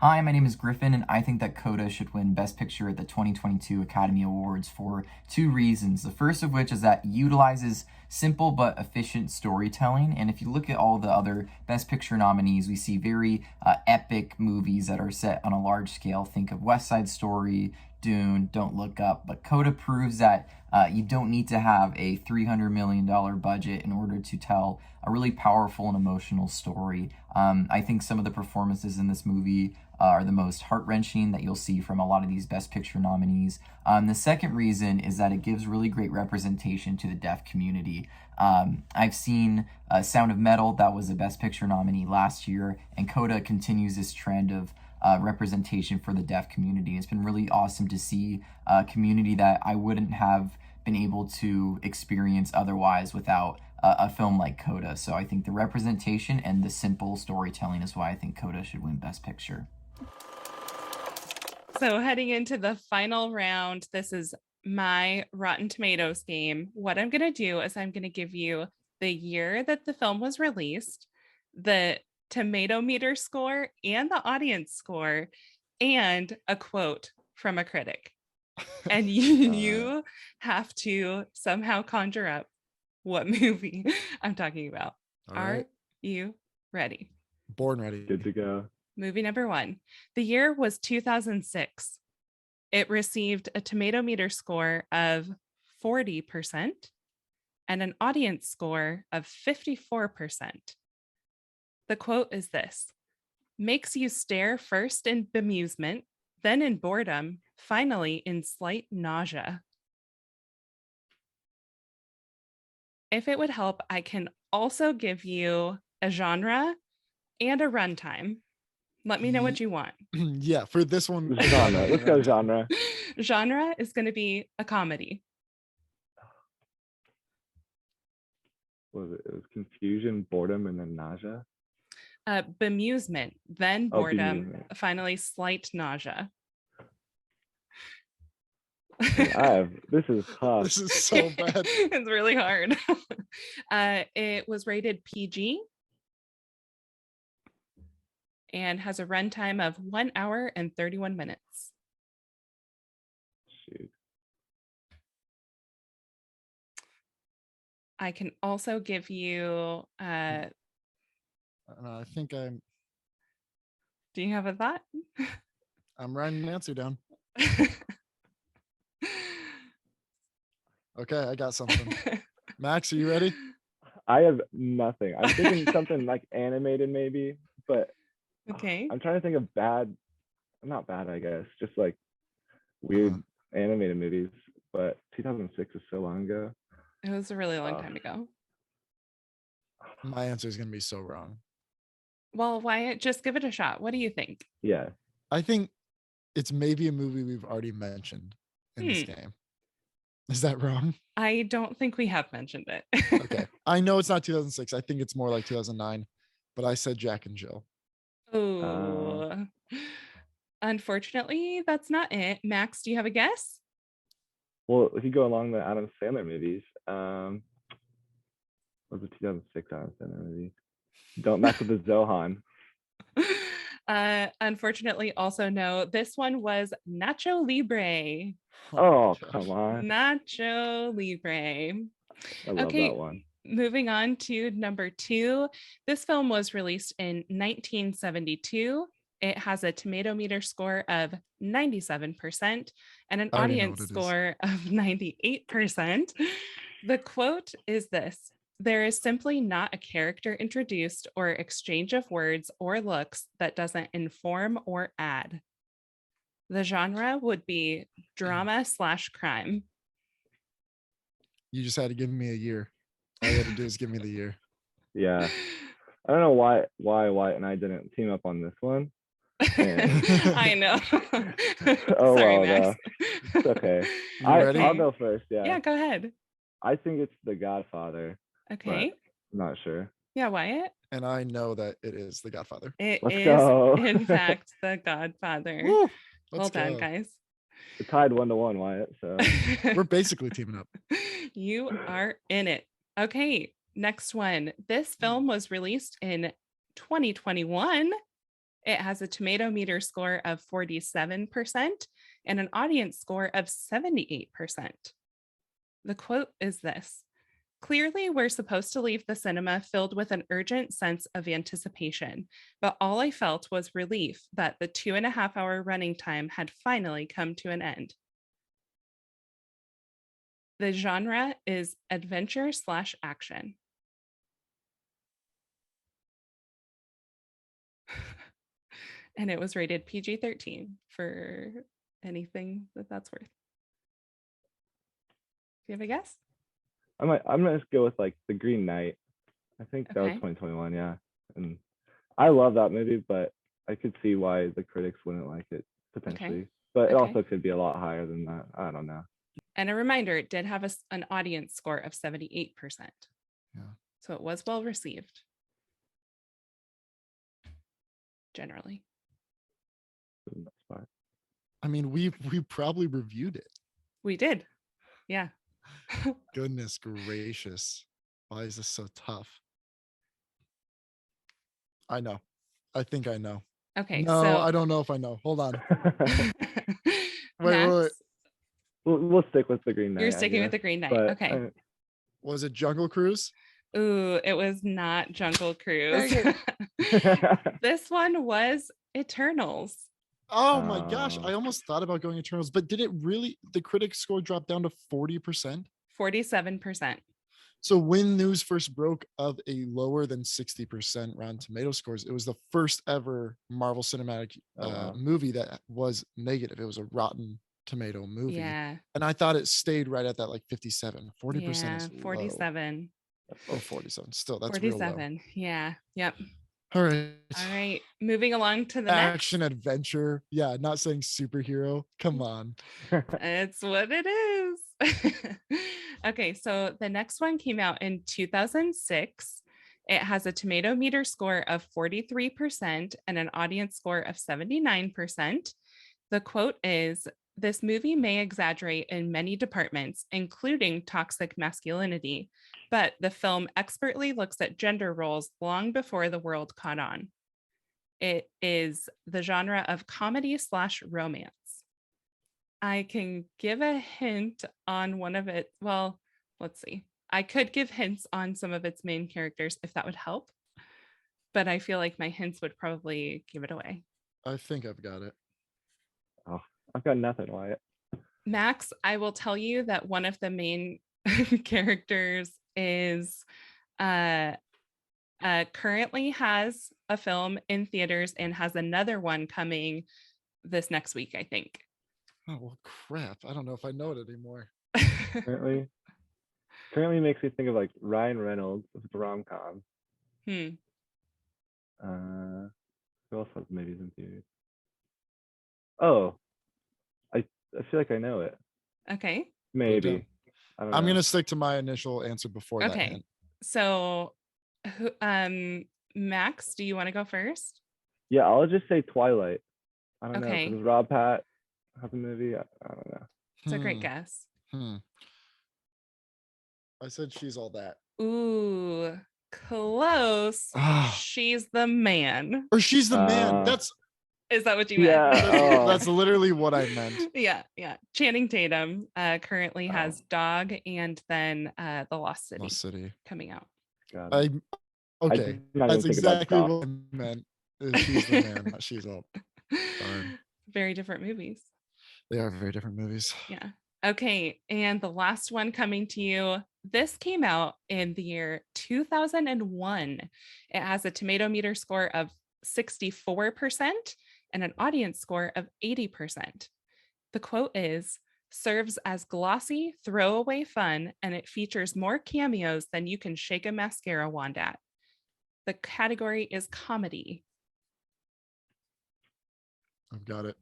Hi, my name is Griffin, and I think that Coda should win Best Picture at the 2022 Academy Awards for 2 reasons. The first of which is that it utilizes simple but efficient storytelling, and if you look at all the other Best Picture nominees, we see very epic movies that are set on a large scale. Think of West Side Story, Dune, Don't Look Up. But Coda proves that you don't need to have a $300 million budget in order to tell a really powerful and emotional story. I think some of the performances in this movie are the most heart-wrenching that you'll see from a lot of these Best Picture nominees. The second reason is that it gives really great representation to the deaf community. I've seen Sound of Metal, that was a Best Picture nominee last year, and Coda continues this trend of representation for the deaf community. It's been really awesome to see a community that I wouldn't have been able to experience otherwise without a film like Coda. So I think the representation and the simple storytelling is why I think Coda should win Best Picture.
So heading into the final round, this is my Rotten Tomatoes game. What I'm going to do is I'm going to give you the year that the film was released, the tomato meter score and the audience score, and a quote from a critic. And you have to somehow conjure up what movie I'm talking about. Are you ready?
Born ready.
Good to go.
Movie number 1. The year was 2006. It received a tomato meter score of 40% and an audience score of 54%. The quote is this: makes you stare first in bemusement, then in boredom, finally in slight nausea. If it would help, I can also give you a genre and a runtime. Let me know what you want.
Yeah, for this one.
Genre. Let's go genre.
Genre is going to be a comedy.
What was it? It was confusion, boredom, and then nausea.
Bemusement, then boredom,
bemusement.
finally slight nausea.
This is tough.
This is so bad.
It's really hard. It was rated PG and has a runtime of 1 hour and 31 minutes.
Shoot.
I can also give you
I think I'm
do you have a thought?
writing an answer down. Okay, I got something. Max, are you ready?
I have nothing. I'm thinking something like animated maybe, but
Okay.
I'm trying to think of not bad, I guess, just like weird animated movies. But 2006 is so long ago.
It was a really long time ago.
My answer is going to be so wrong.
Well, Wyatt, just give it a shot. What do you think?
Yeah.
I think it's maybe a movie we've already mentioned in this game. Is that wrong?
I don't think we have mentioned it.
Okay. I know it's not 2006. I think it's more like 2009, but I said Jack and Jill.
Oh, unfortunately, that's not it. Max, do you have a guess?
Well, if you go along the Adam Sandler movies, what was the 2006 Adam Sandler movie? Don't Mess with the Zohan.
Unfortunately, also no. This one was Nacho Libre.
Oh, come on.
Nacho Libre.
I love that one.
Moving on to number 2. This film was released in 1972. It has a tomato meter score of 97% and an audience score of 98%. The quote is this: there is simply not a character introduced or exchange of words or looks that doesn't inform or add. The genre would be drama/crime.
You just had to give me a year. All you had to do is give me the year.
Yeah. I don't know why Wyatt and I didn't team up on this one.
I know.
Oh,
sorry,
well,
Max.
It's okay.
ready?
I'll go first.
Yeah, go ahead.
I think it's The Godfather.
Okay.
I'm not sure.
Yeah, Wyatt.
And I know that it is The Godfather.
It
Let's
is,
go.
in fact, The Godfather.
Woo,
Well done, guys.
It tied 1-1, Wyatt. So
We're basically teaming up.
You are in it. Okay, next one. This film was released in 2021. It has a tomato meter score of 47% and an audience score of 78%. The quote is this: Clearly, we're supposed to leave the cinema filled with an urgent sense of anticipation, but all I felt was relief that the 2.5 hour running time had finally come to an end. The genre is adventure/action. And it was rated PG-13 for anything that's worth. Do you have a guess?
I'm gonna just go with like The Green Knight. I think that was
Okay.
2021, yeah. And I love that movie, but I could see why the critics wouldn't like it potentially. But it
Okay.
also could be a lot higher than that. I don't know.
And a reminder, it did have an audience score of 78%.
Yeah.
So it was well received. Generally.
For the most part.
I mean, we probably reviewed it.
We did. Yeah.
Goodness gracious. Why is this so tough? I know. I think I know.
Okay.
No,
so
I don't know if I know. Hold on. Wait.
Max,
We'll stick with The Green Knight.
you're sticking with The Green Knight.
But,
Okay.
Was it Jungle Cruise?
Ooh, it was not Jungle Cruise.
I-
This one was Eternals.
Oh my gosh.
Oh.
I almost thought about going Eternals, but did it really, the critic score dropped down to 40%?
47%.
So when news first broke of a lower than 60% Rotten Tomato scores, it was the first ever Marvel Cinematic
wow.
movie that was negative. It was a Rotten Tomato movie.
Yeah.
And I thought it stayed right at that like 57. 40%
Yeah.
is low.
47.
Oh, 47. Still, that's real low.
47. Yeah. Yep.
All right.
All right. Moving along to the
Action adventure. Yeah, not saying superhero. Come on.
It's what it is. Okay, so the next one came out in 2006. It has a tomato meter score of 43% and an audience score of 79%. The quote is, "This movie may exaggerate in many departments, including toxic masculinity, but the film expertly looks at gender roles long before the world caught on." It is the genre of comedy/romance. I can give a hint on one of it. Well, let's see. I could give hints on some of its main characters if that would help, but I feel like my hints would probably give it away.
I think I've got it.
Oh, I've got nothing, Wyatt.
Max, I will tell you that one of the main characters is currently has a film in theaters and has another one coming this next week, I think.
Oh, well, crap. I don't know if I know it anymore.
Currently makes me think of like Ryan Reynolds with the rom-com.
Hmm.
Who else has movies in theaters? Oh, I feel like I know it.
Okay.
Maybe.
Okay.
I don't know.
I'm going to stick to my initial answer before that.
Okay.
hint.
So, Max, do you want to go first?
Yeah, I'll just say Twilight. I don't know,
Okay.
because Rob Pat has a movie. I don't know.
It's a great guess.
I said She's All That.
Ooh, close.
Ah.
She's the Man.
Or She's the Man.
Is that what you meant?
Yeah. Oh.
That's literally what I meant.
Yeah. Channing Tatum currently has Dog and then The Lost City,
Lost City
coming out.
Got it.
Okay.
not
That's
even think about
exactly
Dog.
what I meant. She's the Man, not She's All. Darn.
Very different movies.
They are very different movies.
Yeah. Okay. And the last one coming to you. This came out in the year 2001. It has a tomato meter score of 64% and an audience score of 80%. The quote is, "Serves as glossy, throwaway fun, and it features more cameos than you can shake a mascara wand at." The category is comedy.
I've got it.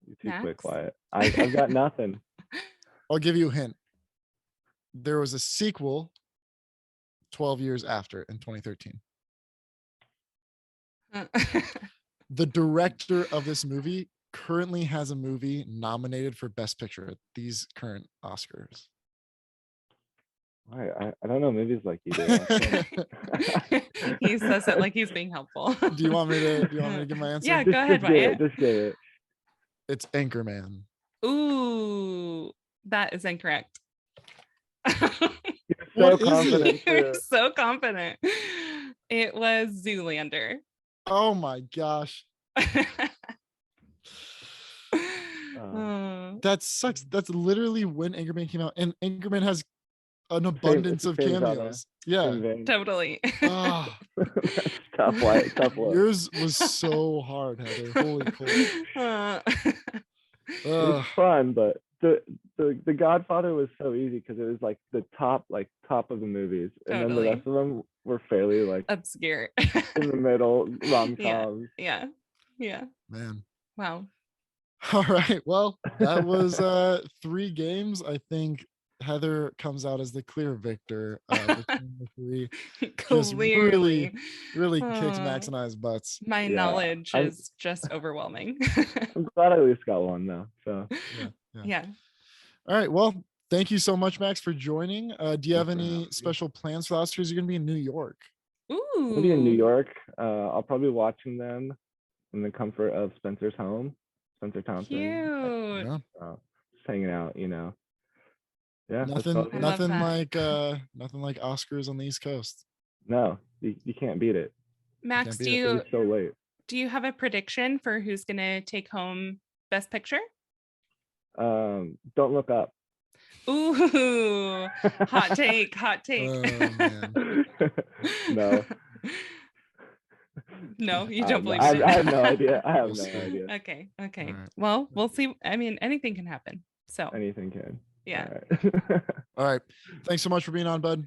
You're too
Max?
quick, Wyatt. I've got nothing.
I'll give you a hint. There was a sequel 12 years after in 2013. The director of this movie currently has a movie nominated for Best Picture at these current Oscars.
I don't know movies like you do.
He says it like he's being helpful.
Do you want me to give my answer?
Yeah, go ahead, Wyatt.
Just give it.
It's Anchorman.
Ooh, that is incorrect.
You're so
What is
confident.
You're
too.
so confident. It was Zoolander.
Oh my gosh. That sucks. That's literally when Anchorman came out, and Anchorman has an abundance of
same genre.
cameos. Yeah.
Same vein.
Totally.
Ah,
That's tough. Tough one.
yours was so hard, Heather. Holy cow.
It was fun, but the Godfather was so easy because it was like the top of the movies, and then the
Totally.
rest of them were fairly like
Obscure.
in the middle rom-coms.
Yeah.
Man.
Wow.
All right. Well, that was 3 games. I think Heather comes out as the clear victor between the 3. Just
Clearly.
really kicked Max and I's butts.
My knowledge is just overwhelming.
I'm glad I at least got one though. So
Yeah.
All right. Well, thank you so much, Max, for joining. Do you have
Thanks for
any
having me.
special plans for the Oscars? You're going to be in New York.
Ooh.
I'll be in New York. I'll probably be watching them in the comfort of Spencer's home, Spencer Thompson.
Cute.
Yeah.
Just hanging out, you know. Yeah. that's
Nothing,
about it.
love
nothing like Oscars on the East Coast.
No, you can't beat it.
Max,
Can't be
do
It's so late.
you have a prediction for who's gonna take home Best Picture?
Don't Look Up.
Ooh, hot take.
Oh, man.
No.
No, you don't believe
I
it.
have no idea. I have
We'll
no
see.
idea.
Okay.
All right.
Well, we'll see. I mean, anything can happen. So
Anything can.
yeah.
All right.
All right. Thanks so much for being on, bud.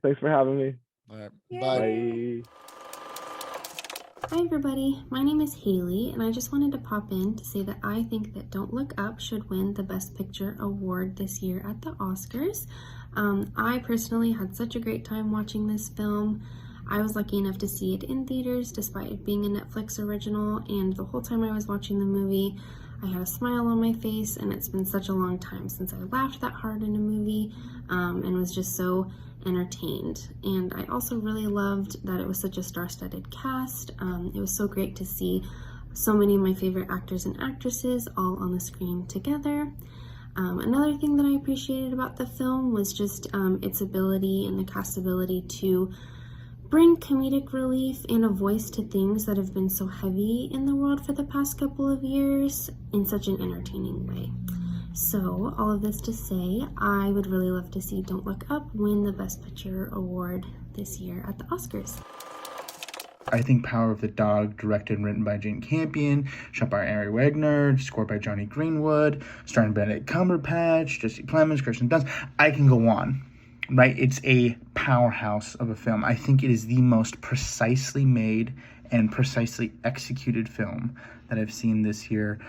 Thanks for having me.
All right.
Yay.
Bye.
Bye.
Hi everybody, my name is Hayley and I just wanted to pop in to say that I think that Don't Look Up should win the Best Picture award this year at the Oscars. I personally had such a great time watching this film. I was lucky enough to see it in theaters despite it being a Netflix original, and the whole time I was watching the movie I had a smile on my face, and it's been such a long time since I laughed that hard in a movie and was just so entertained. And I also really loved that it was such a star-studded cast. It was so great to see so many of my favorite actors and actresses all on the screen together. Another thing that I appreciated about the film was just its ability and the cast's ability to bring comedic relief and a voice to things that have been so heavy in the world for the past couple of years in such an entertaining way. So, all of this to say, I would really love to see Don't Look Up win the Best Picture award this year at the Oscars.
I think Power of the Dog, directed and written by Jane Campion, shot by Ari Wegner, scored by Johnny Greenwood, starring Benedict Cumberbatch, Jesse Plemons, Kirsten Dunst. I can go on, right? It's a powerhouse of a film. I think it is the most precisely made and precisely executed film that I've seen this year.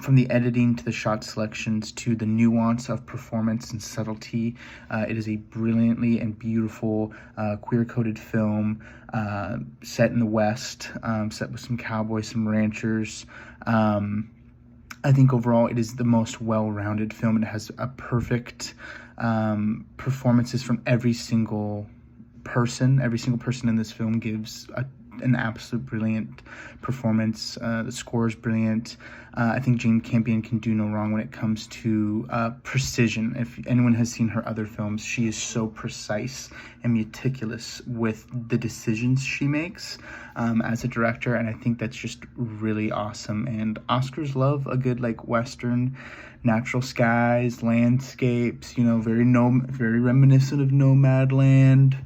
From the editing to the shot selections to the nuance of performance and subtlety, it is a brilliantly and beautiful queer-coded film set in the West, set with some cowboys, some ranchers. I think overall it is the most well-rounded film. It has a perfect performances from every single person. Every single person in this film gives an absolute brilliant performance. The score is brilliant. I think Jane Campion can do no wrong when it comes to precision. If anyone has seen her other films, she is so precise and meticulous with the decisions she makes as a director, and I think that's just really awesome. And Oscars love a good like Western, natural skies, landscapes. Very reminiscent of Nomadland.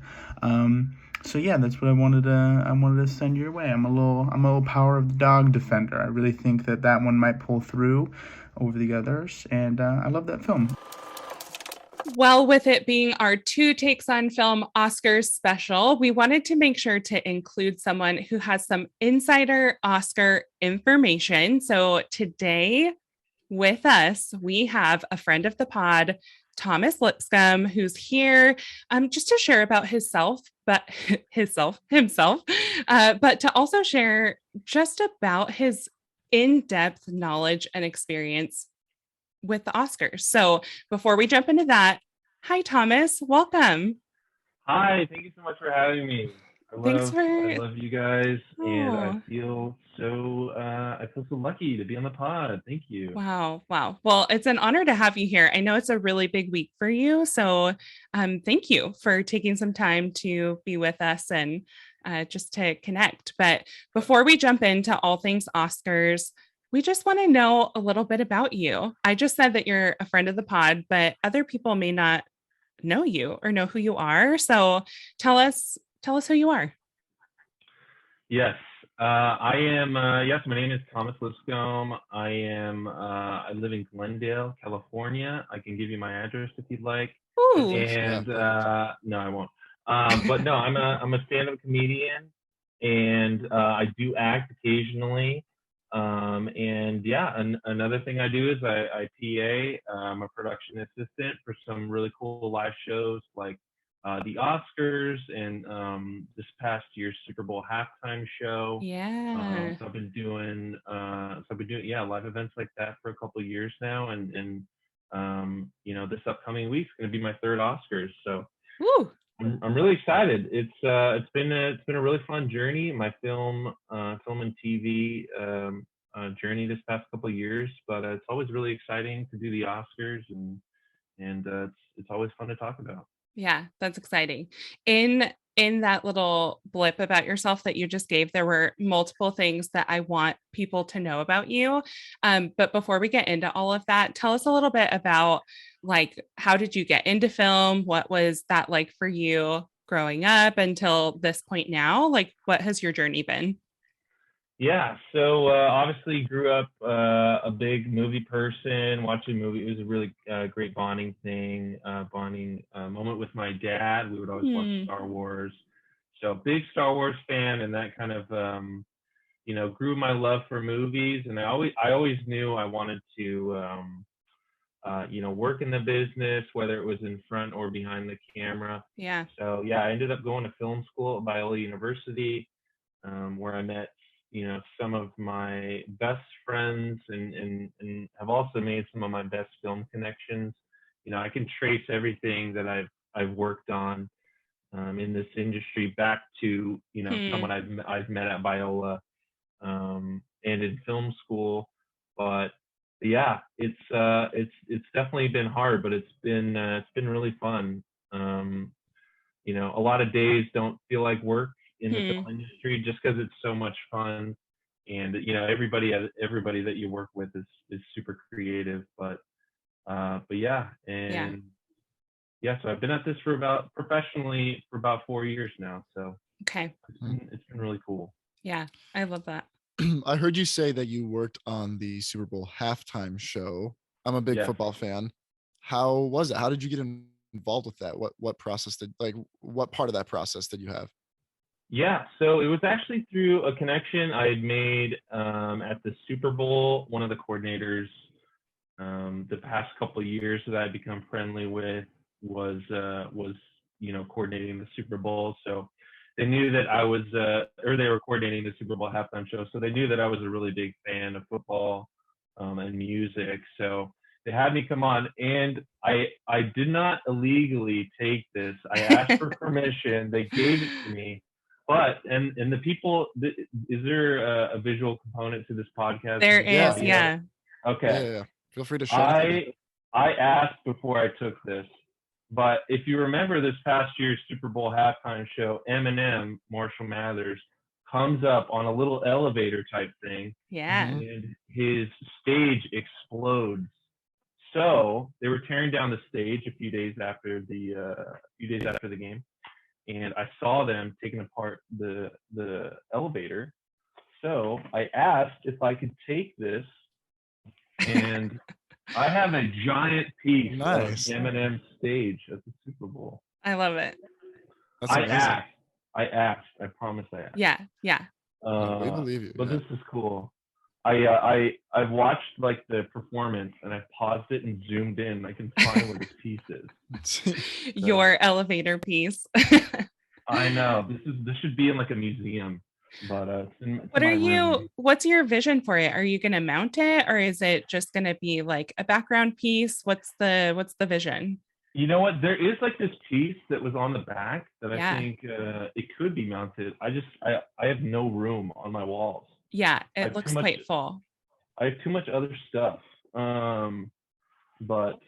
So yeah, that's what I wanted to send your way. I'm a little Power of the Dog defender. I really think that one might pull through over the others, and I love that film.
Well, with it being our Two Takes on Film Oscars special, we wanted to make sure to include someone who has some insider Oscar information. So today with us, we have a friend of the pod, Thomas Lipscomb, who's here just to share about himself, but to also share just about his in-depth knowledge and experience with the Oscars. So before we jump into that, hi, Thomas, welcome.
Hi, thank you so much for having me. I love you guys, and I feel so I feel so lucky to be on the pod. Thank you.
Wow. Wow. Well, it's an honor to have you here. I know it's a really big week for you. So thank you for taking some time to be with us and just to connect. But before we jump into all things Oscars, we just want to know a little bit about you. I just said that you're a friend of the pod, but other people may not know you or know who you are. So tell us who you are.
Yes, I am. Yes, my name is Thomas Lipscomb. I live in Glendale, California. I can give you my address if you'd like.
Ooh.
And no, I won't. But no, I'm a stand-up comedian, and I do act occasionally. And yeah, another thing I do is I PA. I'm a production assistant for some really cool live shows like the Oscars and this past year's Super Bowl halftime show.
Yeah.
So I've been doing live events like that for a couple of years now, and this upcoming week's going to be my third Oscars. So
Woo.
I'm really excited. It's been a really fun journey. My film and TV journey this past couple of years, but it's always really exciting to do the Oscars, and it's always fun to talk about.
Yeah, that's exciting. In that little blip about yourself that you just gave, there were multiple things that I want people to know about you. But before we get into all of that, tell us a little bit about how did you get into film? What was that like for you growing up until this point now? What has your journey been?
Yeah, so obviously grew up a big movie person, watching movies. It was a really great bonding moment with my dad. We would always watch Star Wars. So big Star Wars fan, and that kind of grew my love for movies. And I always knew I wanted to work in the business, whether it was in front or behind the camera.
Yeah.
So yeah, I ended up going to film school at Biola University, where I met some of my best friends and have also made some of my best film connections. I can trace everything that I've worked on in this industry back to someone I've met at Biola and in film school. But yeah, it's definitely been hard, but it's been really fun. A lot of days don't feel like work in the film industry just because it's so much fun, and everybody that you work with is super creative, but yeah, and so I've been at this professionally for about 4 years now, so
okay,
it's been really cool.
Yeah, I love that.
I heard you say that you worked on the Super Bowl halftime show. I'm a big football fan. How was it? How did you get involved with that? What process what part of that process did you have?
Yeah, so it was actually through a connection I had made at the Super Bowl. One of the coordinators the past couple of years that I'd become friendly with was coordinating the Super Bowl. So they knew that I was, or they were coordinating the Super Bowl halftime show. So they knew that I was a really big fan of football and music. So they had me come on, and I did not illegally take this. I asked for permission. They gave it to me. But and the people, is there a visual component to this podcast?
There is, yeah.
Okay.
Yeah. Feel free to share.
I asked before I took this, but if you remember this past year's Super Bowl halftime show, Eminem, Marshall Mathers, comes up on a little elevator type thing.
Yeah.
And his stage explodes. So they were tearing down the stage a few days after the game. And I saw them taking apart the elevator. So I asked if I could take this, and I have a giant piece of Eminem's stage at the Super Bowl.
I love it.
That's amazing.
I asked. I promise I asked.
Yeah.
We believe you.
But this is cool. I've watched the performance, and I paused it and zoomed in. I can find where this piece is.
Your elevator piece.
I know. This should be in a museum. But
what's your vision for it? Are you going to mount it, or is it just going to be a background piece? What's the vision?
You know what? There is this piece that was on the back that I think it could be mounted. I have no room on my walls.
Yeah,
I
it
have
looks
too much.
quite full.
I have too much other stuff. But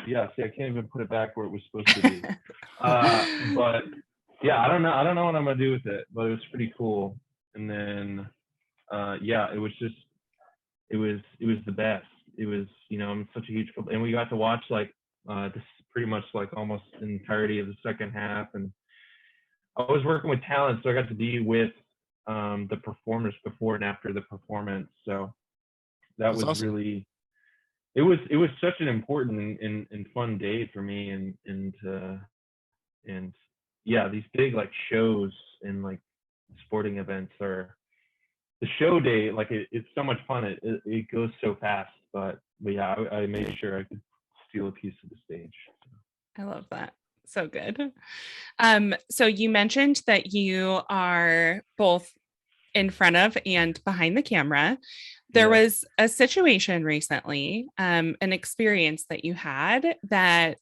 yeah, see, I can't even put it back where it was supposed to be. But yeah, I don't know what I'm gonna do with it, but it was pretty cool. And then yeah, it was the best. It was, I'm such a huge fan, and we got to watch like this pretty much like almost the entirety of the second half. And I was working with talent, so I got to be with the performers before and after the performance. So that was
awesome.
really, it was such an important and fun day for me. And yeah, these big like shows and like sporting events are, the show day, like it's so much fun. It goes so fast, but yeah, I made sure I could steal a piece of the stage.
I love that. So good. So you mentioned that you are both in front of and behind the camera. There was a situation recently, an experience that you had that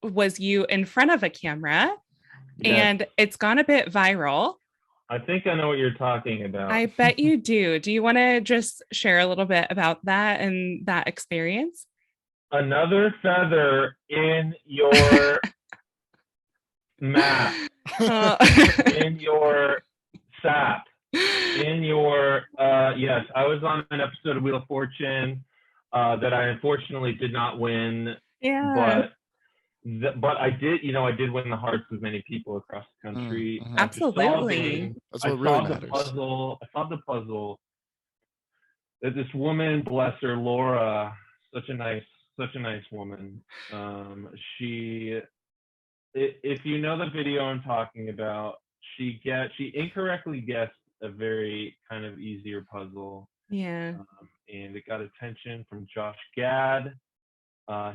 was you in front of a camera, and it's gone a bit viral.
I think I know what you're talking about.
I bet you do. Do you want to just share a little bit about that and that experience?
Another feather in your map, in your sap, in your yes, I was on an episode of Wheel of Fortune that I unfortunately did not win.
Yeah.
But I did, I did win the hearts of many people across the country.
Absolutely.
That's what really matters.
I solved the puzzle that this woman, bless her, Laura, such a nice woman. If you know the video I'm talking about, she incorrectly guessed a very kind of easier puzzle.
Yeah.
And it got attention from Josh Gad.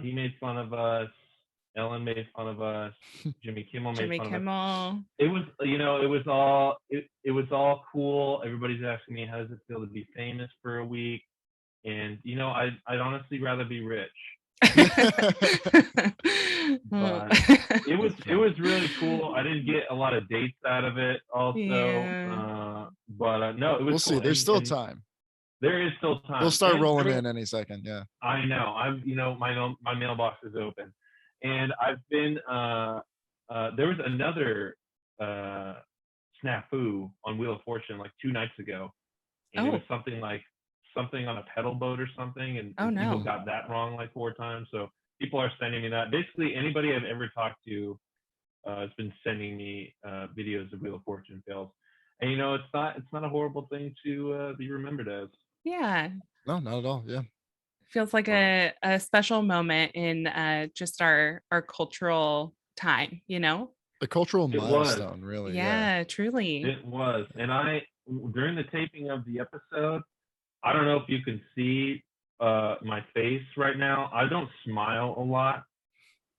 He made fun of us. Ellen made fun of us. Jimmy Kimmel made fun of us. It was, it was all cool. Everybody's asking me, how does it feel to be famous for a week? And I'd honestly rather be rich. But it was really cool. I didn't get a lot of dates out of it also. But no, it was
We'll see.
cool.
There's still time.
There is still time.
They'll start rolling in any second. Yeah.
I know. My mailbox is open. And I've been there was another snafu on Wheel of Fortune like 2 nights ago. And it was something on a pedal boat or something, and people got that wrong like 4 times. So people are sending me that. Basically anybody I've ever talked to has been sending me videos of Wheel of Fortune fails. And it's not a horrible thing to be remembered as.
Yeah.
No, not at all. Yeah.
Feels like a special moment in just our cultural time,
A cultural milestone, really.
Yeah, truly.
It was. And during the taping of the episode, I don't know if you can see my face right now. I don't smile a lot,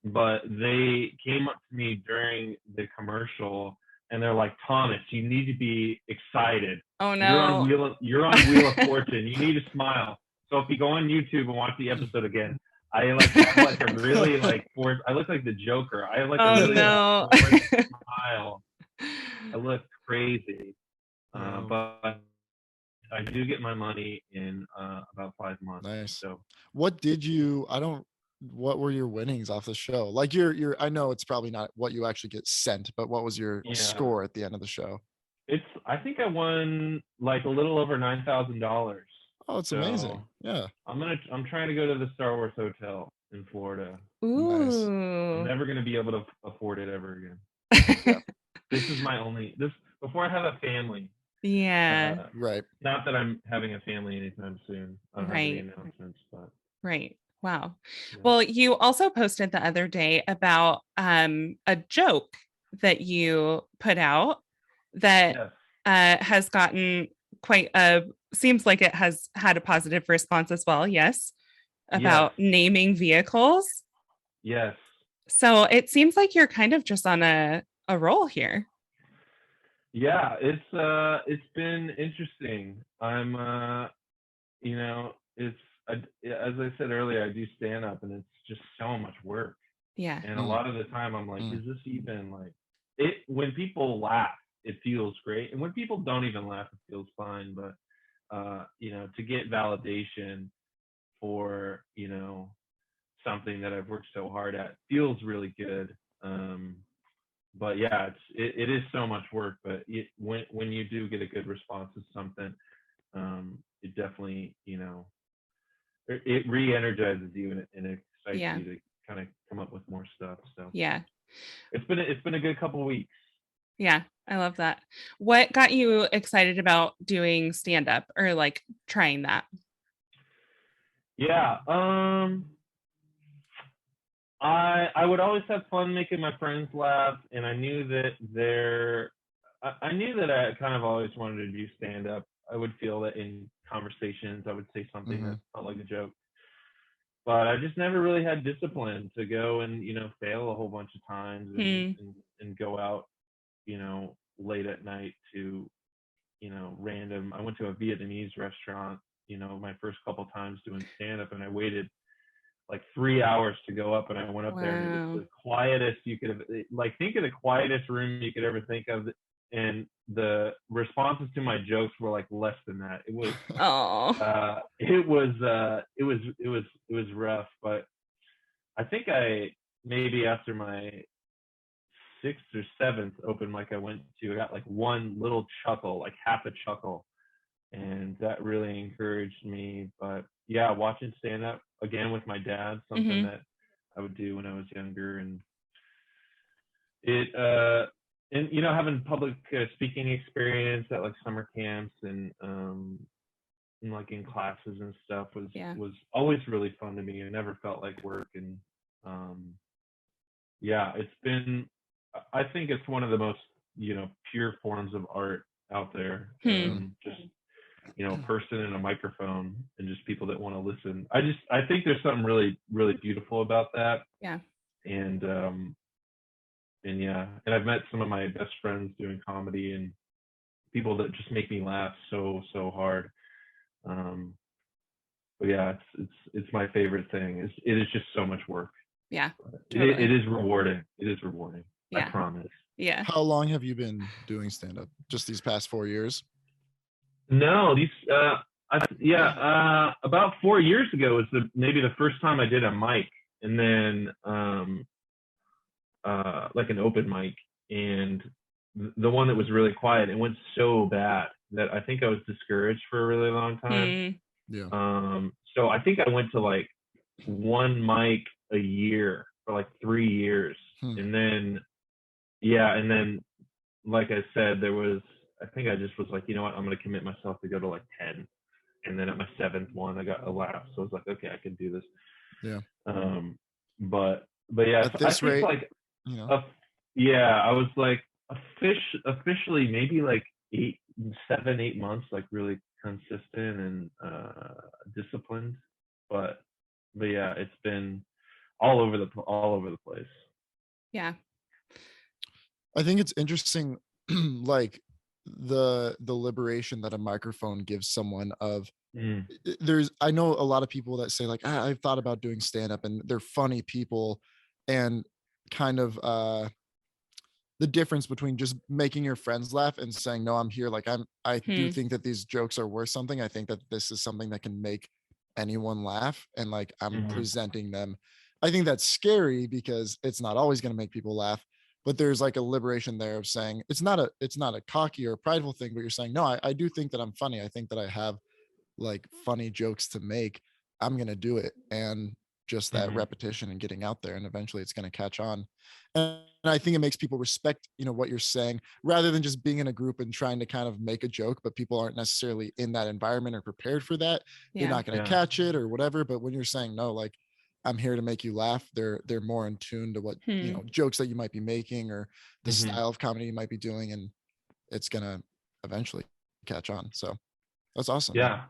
but they came up to me during the commercial and they're like, Thomas, you need to be excited.
Oh no.
You're on Wheel of Fortune. You need to smile. So if you go on YouTube and watch the episode again, I have like a really I look like the Joker. I have like a really smile. I look crazy. But I do get my money in about 5 months.
Nice.
So
what were your winnings off the show? Like I know it's probably not what you actually get sent, but what was your score at the end of the show?
I think I won like a little over $9,000.
Oh, it's amazing. Yeah.
I'm trying to go to the Star Wars Hotel in Florida.
Ooh.
Nice.
I'm never going to be able to afford it ever again. This is before I have a family.
Yeah.
Right.
Not that I'm having a family anytime soon. I don't have any announcements, but.
Right. Wow. Yeah. Well, you also posted the other day about a joke that you put out that has gotten seems like it has had a positive response as well. Yes. About naming vehicles.
Yes.
So it seems like you're kind of just on a roll here.
Yeah, it's been interesting. I'm as I said earlier, I do stand up and it's just so much work.
Yeah.
And a lot of the time I'm like, is this even like it? When people laugh, it feels great. And when people don't even laugh, it feels fine. But to get validation for, something that I've worked so hard at feels really good. But yeah, it is so much work, but when you do get a good response to something, it definitely, it re-energizes you and it excites you to kind of come up with more stuff. So
Yeah.
It's been a good couple of weeks.
Yeah, I love that. What got you excited about doing stand-up or like trying that?
Yeah. I would always have fun making my friends laugh, and I knew that I knew that I kind of always wanted to do stand-up. I would feel that in conversations I would say something that felt like a joke, but I just never really had discipline to go and fail a whole bunch of times and go out late at night to random. I went to a Vietnamese restaurant my first couple times doing stand-up, and I waited like 3 hours to go up, and I went up there, and it was the quietest you could have, like, think of the quietest room you could ever think of, and the responses to my jokes were like less than that. It was it was rough, but I think maybe after my 6th or 7th open mic I went to, I got like one little chuckle, like half a chuckle, and that really encouraged me. But yeah, watching stand up again with my dad, something that I would do when I was younger, and it and having public speaking experience at like summer camps and like in classes and stuff was always really fun to me. It never felt like work, and it's been, I think it's one of the most pure forms of art out there. Just a person and a microphone and just people that want to listen. I think there's something really, really beautiful about that.
Yeah.
And I've met some of my best friends doing comedy and people that just make me laugh so hard. But yeah, it's my favorite thing. It is just so much work.
Yeah. Totally.
It is rewarding. It is rewarding.
Yeah.
I promise.
Yeah.
How long have you been doing stand-up? Just these past 4 years?
No, these about 4 years ago was maybe the first time I did a mic, and then like an open mic, and the one that was really quiet, it went so bad that I think I was discouraged for a really long time. So I think I went to like one mic a year for like 3 years, and then like I said, I think I just was like, you know what, I'm going to commit myself to go to like 10. And then at my 7th one, I got a laugh. So I was like, okay, I can do this.
Yeah.
But yeah,
at this rate,
like, I was like officially maybe like 7-8 months, like really consistent and disciplined. But yeah, it's been all over the place.
Yeah.
I think it's interesting, like the liberation that a microphone gives someone of I know a lot of people that say like, I've thought about doing stand-up, and they're funny people, and kind of the difference between just making your friends laugh and saying, no, I'm here, like I do think that these jokes are worth something. I think that this is something that can make anyone laugh, and like I'm presenting them. I think that's scary because it's not always going to make people laugh, but there's like a liberation there of saying it's not a cocky or prideful thing, but you're saying, no, I do think that I'm funny. I think that I have like funny jokes to make. I'm going to do it. And just that repetition and getting out there, and eventually it's going to catch on. And I think it makes people respect, what you're saying, rather than just being in a group and trying to kind of make a joke, but people aren't necessarily in that environment or prepared for that. They're not going to catch it or whatever. But when you're saying, no, like, I'm here to make you laugh, they're more in tune to what jokes that you might be making or the style of comedy you might be doing, and it's gonna eventually catch on. So that's awesome.
Yeah,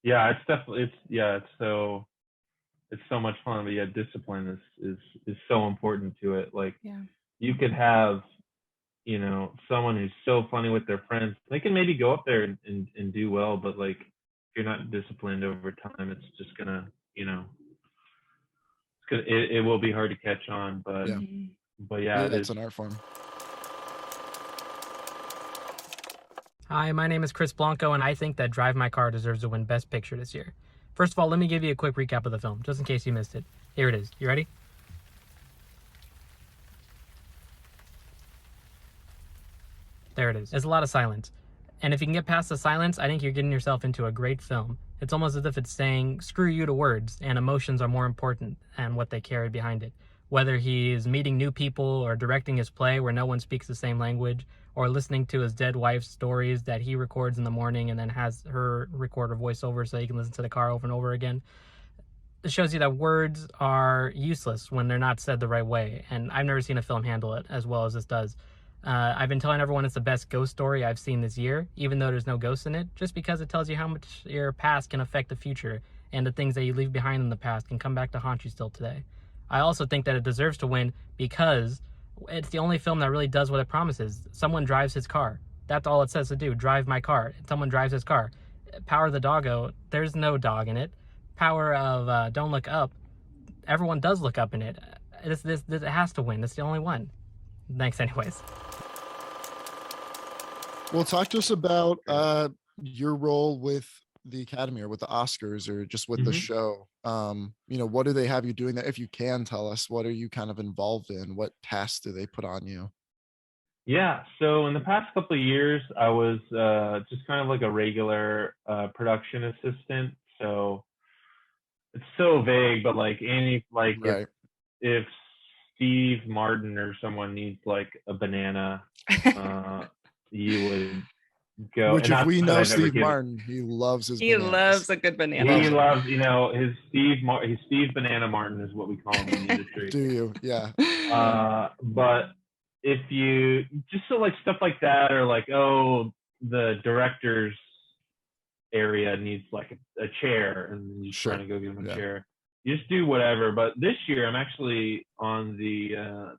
it's definitely it's so much fun. But yeah, discipline is so important to it. Like you could have someone who's so funny with their friends, they can maybe go up there and do well, but like if you're not disciplined over time, it's just gonna it will be hard to catch on, but yeah,
it's an art form.
Hi, my name is Chris Blanco, and I think that Drive My Car deserves to win Best Picture this year. First of all, let me give you a quick recap of the film, just in case you missed it. Here it is. You ready? There it is. There's a lot of silence. And if you can get past the silence, I think you're getting yourself into a great film. It's almost as if it's saying, screw you to words, and emotions are more important than what they carry behind it. Whether he is meeting new people or directing his play where no one speaks the same language, or listening to his dead wife's stories that he records in the morning and then has her record her voiceover so he can listen to the car over and over again. It shows you that words are useless when they're not said the right way, and I've never seen a film handle it as well as this does. I've been telling everyone it's the best ghost story I've seen this year, even though there's no ghosts in it, just because it tells you how much your past can affect the future, and the things that you leave behind in the past can come back to haunt you still today. I also think that it deserves to win because it's the only film that really does what it promises. Someone drives his car. That's all it says to do. Drive my car. Someone drives his car. Power of the Doggo, there's no dog in it. Power of Don't Look Up, everyone does look up in it. This it has to win. It's the only one. Thanks anyways.
Well, talk to us about your role with the Academy or with the Oscars or just with the show. What do they have you doing there? If you can tell us, what are you kind of involved in? What tasks do they put on you?
Yeah, so in the past couple of years, I was just kind of like a regular production assistant. So it's so vague, but like
Right.
if Steve Martin or someone needs like a banana, you would go.
Which,
and
if
not
we
that
know
I've ever
Steve
given-
Martin, he loves his
He
bananas.
loves a good banana.
He loves, his Steve Banana Martin is what we call him in the industry.
Do you? Yeah.
But if you just so like stuff like that, or like, oh, the director's area needs like a chair, and you're just trying to go give him a chair. You just do whatever. But this year, I'm actually on the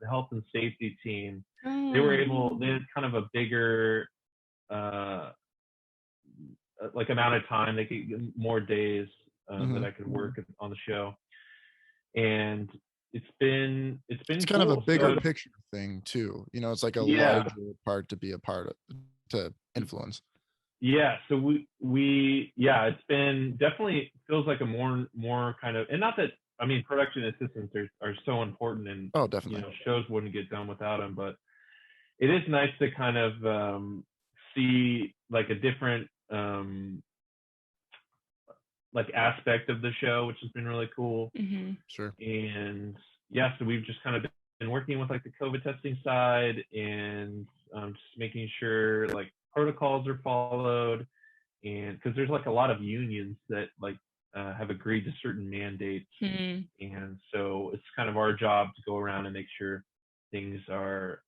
health and safety team. They had kind of a bigger like amount of time. They could get more days that I could work on the show, and it's
It's kind of a bigger picture thing too. It's like a larger part to be a part of, to influence.
Yeah, so it's been definitely feels like a more kind of, and not that, I mean, production assistants are so important, and
definitely,
shows wouldn't get done without them, but it is nice to kind of see like a different like aspect of the show, which has been really cool.
Sure.
And so we've just kind of been working with like the COVID testing side, and just making sure like protocols are followed, and because there's like a lot of unions that like have agreed to certain mandates, and so it's kind of our job to go around and make sure things are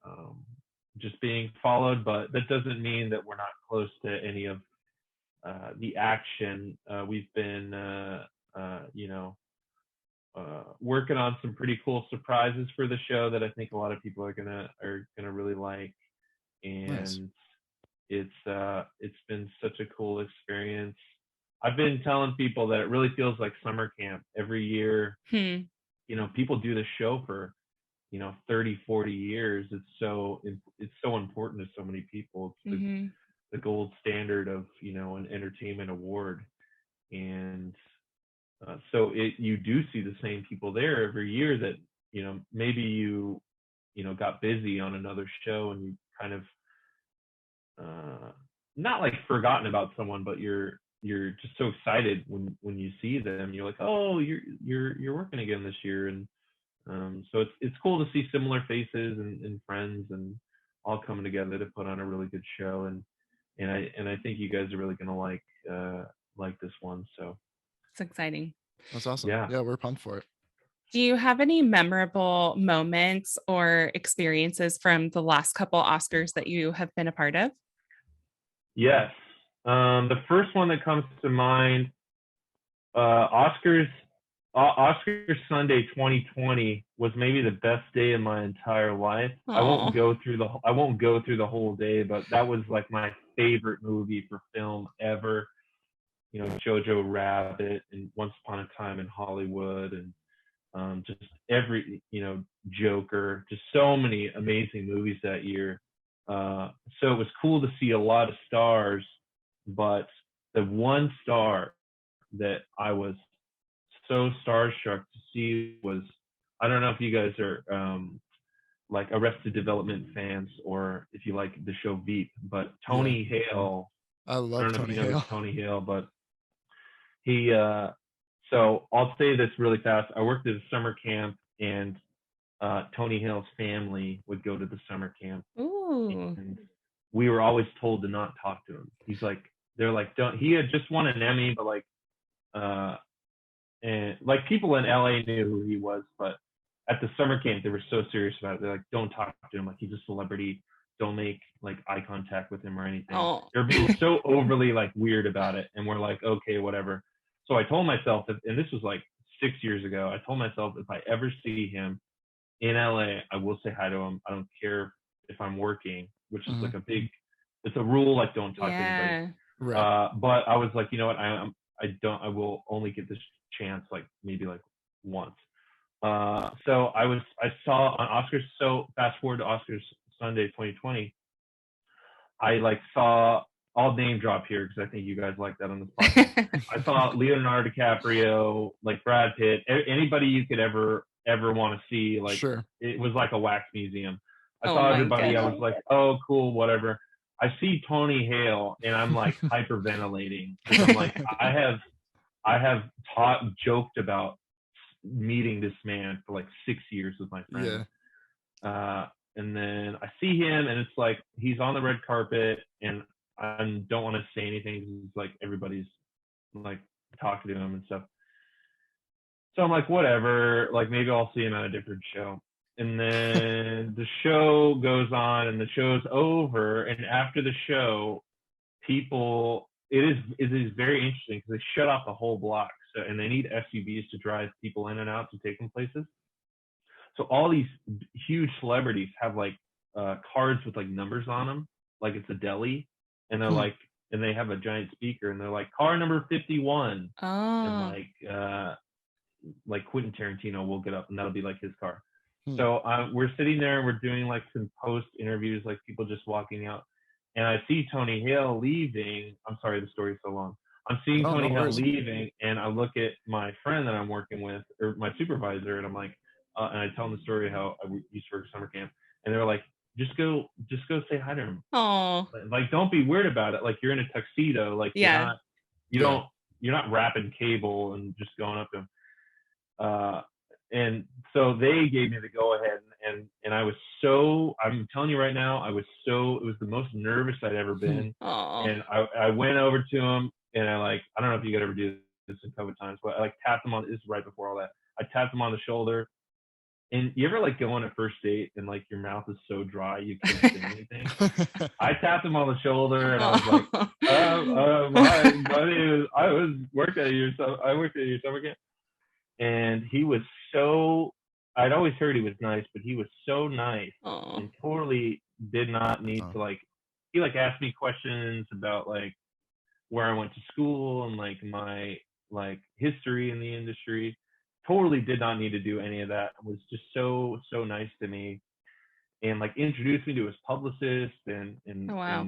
just being followed. But that doesn't mean that we're not close to any of the action. We've been working on some pretty cool surprises for the show that I think a lot of people are gonna really like, and
nice.
It's been such a cool experience. I've been telling people that it really feels like summer camp every year. People do this show for 30, 40 years. It's so important to so many people. It's the gold standard of an entertainment award, and so you do see the same people there every year that maybe you got busy on another show, and you kind of not like forgotten about someone, but you're just so excited when you see them. You're like, oh, you're working again this year, and so it's cool to see similar faces and friends and all coming together to put on a really good show, and I think you guys are really gonna like this one. So
it's exciting.
That's awesome.
Yeah,
we're pumped for it.
Do you have any memorable moments or experiences from the last couple Oscars that you have been a part of?
Yes. The first one that comes to mind, Oscars Sunday 2020 was maybe the best day of my entire life. I won't go through the whole day, but that was like my favorite movie for film ever. Jojo Rabbit and Once Upon a Time in Hollywood, and just every Joker, just so many amazing movies that year. So it was cool to see a lot of stars, but the one star that I was so starstruck to see was, I don't know if you guys are like Arrested Development fans or if you like the show Veep, but Tony Hale.
I love
I don't know
Tony
if you know
Hale.
Tony Hale, but he so I'll say this really fast. I worked at a summer camp, and Tony Hale's family would go to the summer camp.
Ooh.
And we were always told to not talk to him. They're like, don't. He had just won an Emmy, but like, and like people in LA knew who he was, but at the summer camp they were so serious about it. They're like, don't talk to him, like he's a celebrity. Don't make like eye contact with him or anything.
Oh.
They're being so overly like weird about it, and we're like, okay, whatever. So I told myself, and this was like 6 years ago, I told myself if I ever see him in LA, I will say hi to him. I don't care if I'm working, which is like it's a rule, like don't talk to anybody.
Right.
But I was like, you know what, I will only get this chance like maybe like once. So I saw on Oscars, so fast forward to Oscars Sunday 2020, I like saw, I'll name drop here because I think you guys like that on this podcast. I saw Leonardo DiCaprio, like Brad Pitt, anybody you could ever want to see. Like it was like a wax museum. I saw everybody. I was like, oh, cool, whatever. I see Tony Hale, and I'm like hyperventilating. I'm like, I have joked about meeting this man for like 6 years with my friends. And then I see him, and it's like he's on the red carpet, and I don't want to say anything because it's like everybody's like talking to him and stuff. So I'm like, whatever, like maybe I'll see him at a different show. And then the show goes on, and the show's over. And after the show, it is very interesting because they shut off the whole block. So, and they need SUVs to drive people in and out to take them places. So all these huge celebrities have like cards with like numbers on them, like it's a deli, and they're like, and they have a giant speaker, and they're like, car number 51, and like Quentin Tarantino will get up, and that'll be like his car. So we're sitting there, and we're doing like some post interviews, like people just walking out, and I see Tony Hale leaving. I'm sorry, the story's so long. I'm seeing Tony Hale leaving, and I look at my friend that I'm working with, or my supervisor, and I'm like, and I tell them the story how I used to work at summer camp, and they're like, just go say hi to him.
Oh,
like don't be weird about it. Like you're in a tuxedo, like you're not wrapping cable and just going up to him. And so they gave me the go ahead, and I was I'm telling you right now, it was the most nervous I'd ever been. And I went over to him, and I don't know if you could ever do this in COVID times, but I like tapped him on, this is right before all that. I tapped him on the shoulder. And you ever like go on a first date and like your mouth is so dry you can't say anything? I tapped him on the shoulder, and I was like, my name is, I worked at your summer camp. And he was I'd always heard he was nice, but he was so nice and totally did not need to like, he like asked me questions about like where I went to school and like my like history in the industry. Totally did not need to do any of that. It was just so nice to me, and like introduced me to his publicist, and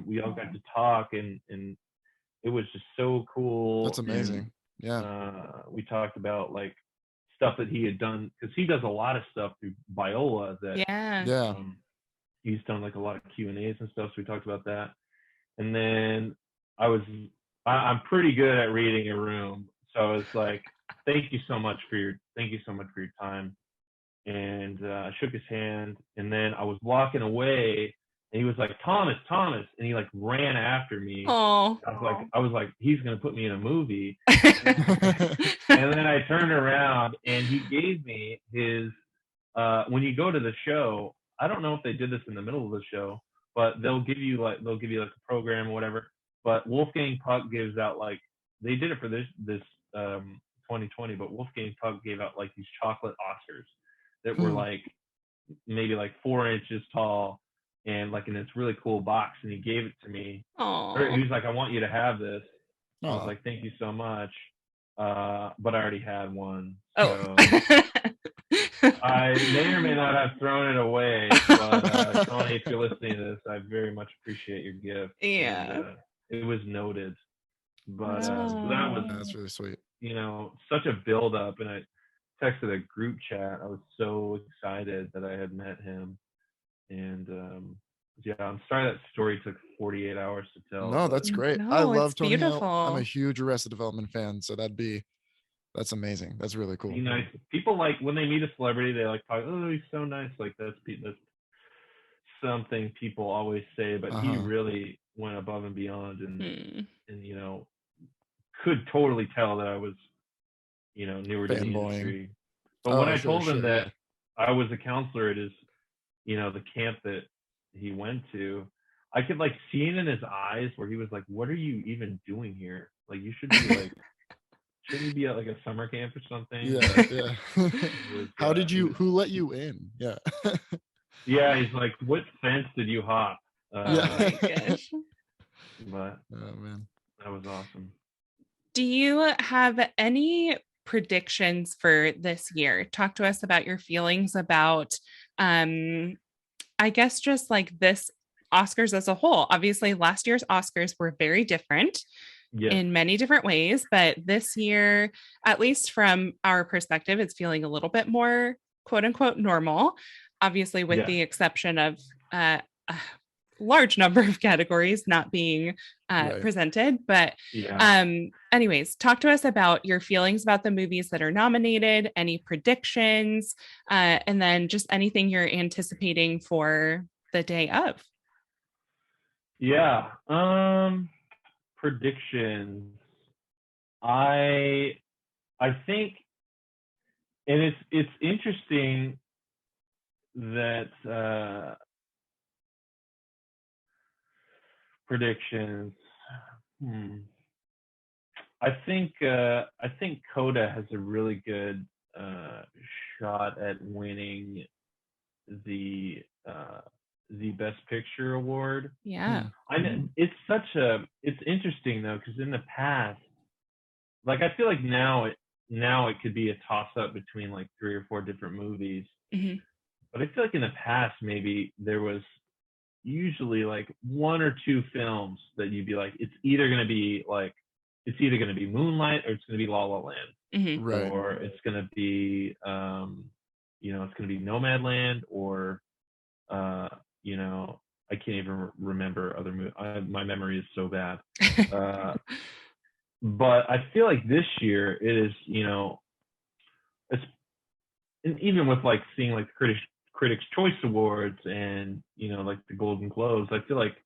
we all got to talk, and it was just so cool.
That's amazing.
We talked about like stuff that he had done, because he does a lot of stuff through Viola that he's done like a lot of Q&As and stuff, so we talked about that. And then I'm pretty good at reading a room, so I was like, thank you so much for your time. And I shook his hand, and then I was walking away, and he was like, Thomas, and he like ran after me. I was like, he's gonna put me in a movie. And then I turned around, and he gave me his when you go to the show, I don't know if they did this in the middle of the show, but they'll give you like a program or whatever. But Wolfgang Puck gives out, like, they did it for this 2020, but Wolfgang Puck gave out like these chocolate Oscars that were like maybe like 4 inches tall, and like in this really cool box, and he gave it to me. He was like, I want you to have this. I was like, thank you so much, but I already had one. So I may or may not have thrown it away, but Tony, if you're listening to this, I very much appreciate your gift.
Yeah.
And, it was noted. But
that's really sweet.
You know, such a build up, and I texted a group chat. I was so excited that I had met him, and yeah, I'm sorry that story took 48 hours to tell.
No, that's great.
No,
I love
it's
Tony Hill.
beautiful.
I'm a huge Arrested Development fan, so that's amazing. That's really cool.
You know, people like when they meet a celebrity, they like talk, oh, he's so nice. Like that's something people always say, but he really went above and beyond, and you know, could totally tell that I was, you know, newer to the industry. But when I told him that I was a counselor at his, you know, the camp that he went to, I could like see it in his eyes where he was like, "What are you even doing here? Like, you should be like." Shouldn't you be at like a summer camp or something?
Yeah. Who let you in? Yeah.
Yeah, he's like, what fence did you hop?
Oh my gosh.
But
oh man,
that was awesome.
Do you have any predictions for this year? Talk to us about your feelings about, I guess, just like this Oscars as a whole. Obviously, last year's Oscars were very different. Yes. In many different ways, but this year, at least from our perspective, it's feeling a little bit more quote unquote normal, obviously with the exception of a large number of categories not being presented. But anyways, talk to us about your feelings about the movies that are nominated, any predictions, and then just anything you're anticipating for the day of.
Yeah. Predictions. I think, and it's interesting that predictions. I think Coda has a really good shot at winning the Best Picture award.
Yeah.
It's interesting though, because in the past, like I feel like now it could be a toss up between like 3 or 4 different movies. But I feel like in the past maybe there was usually like 1 or 2 films that you'd be like, it's either going to be Moonlight or it's going to be La La Land.
Right.
Or it's going to be it's going to be Nomadland, or you know, I can't even remember other movies. My memory is so bad. But I feel like this year it is, you know, and even with like seeing like the Critics' Choice Awards and, you know, like the Golden Globes, I feel like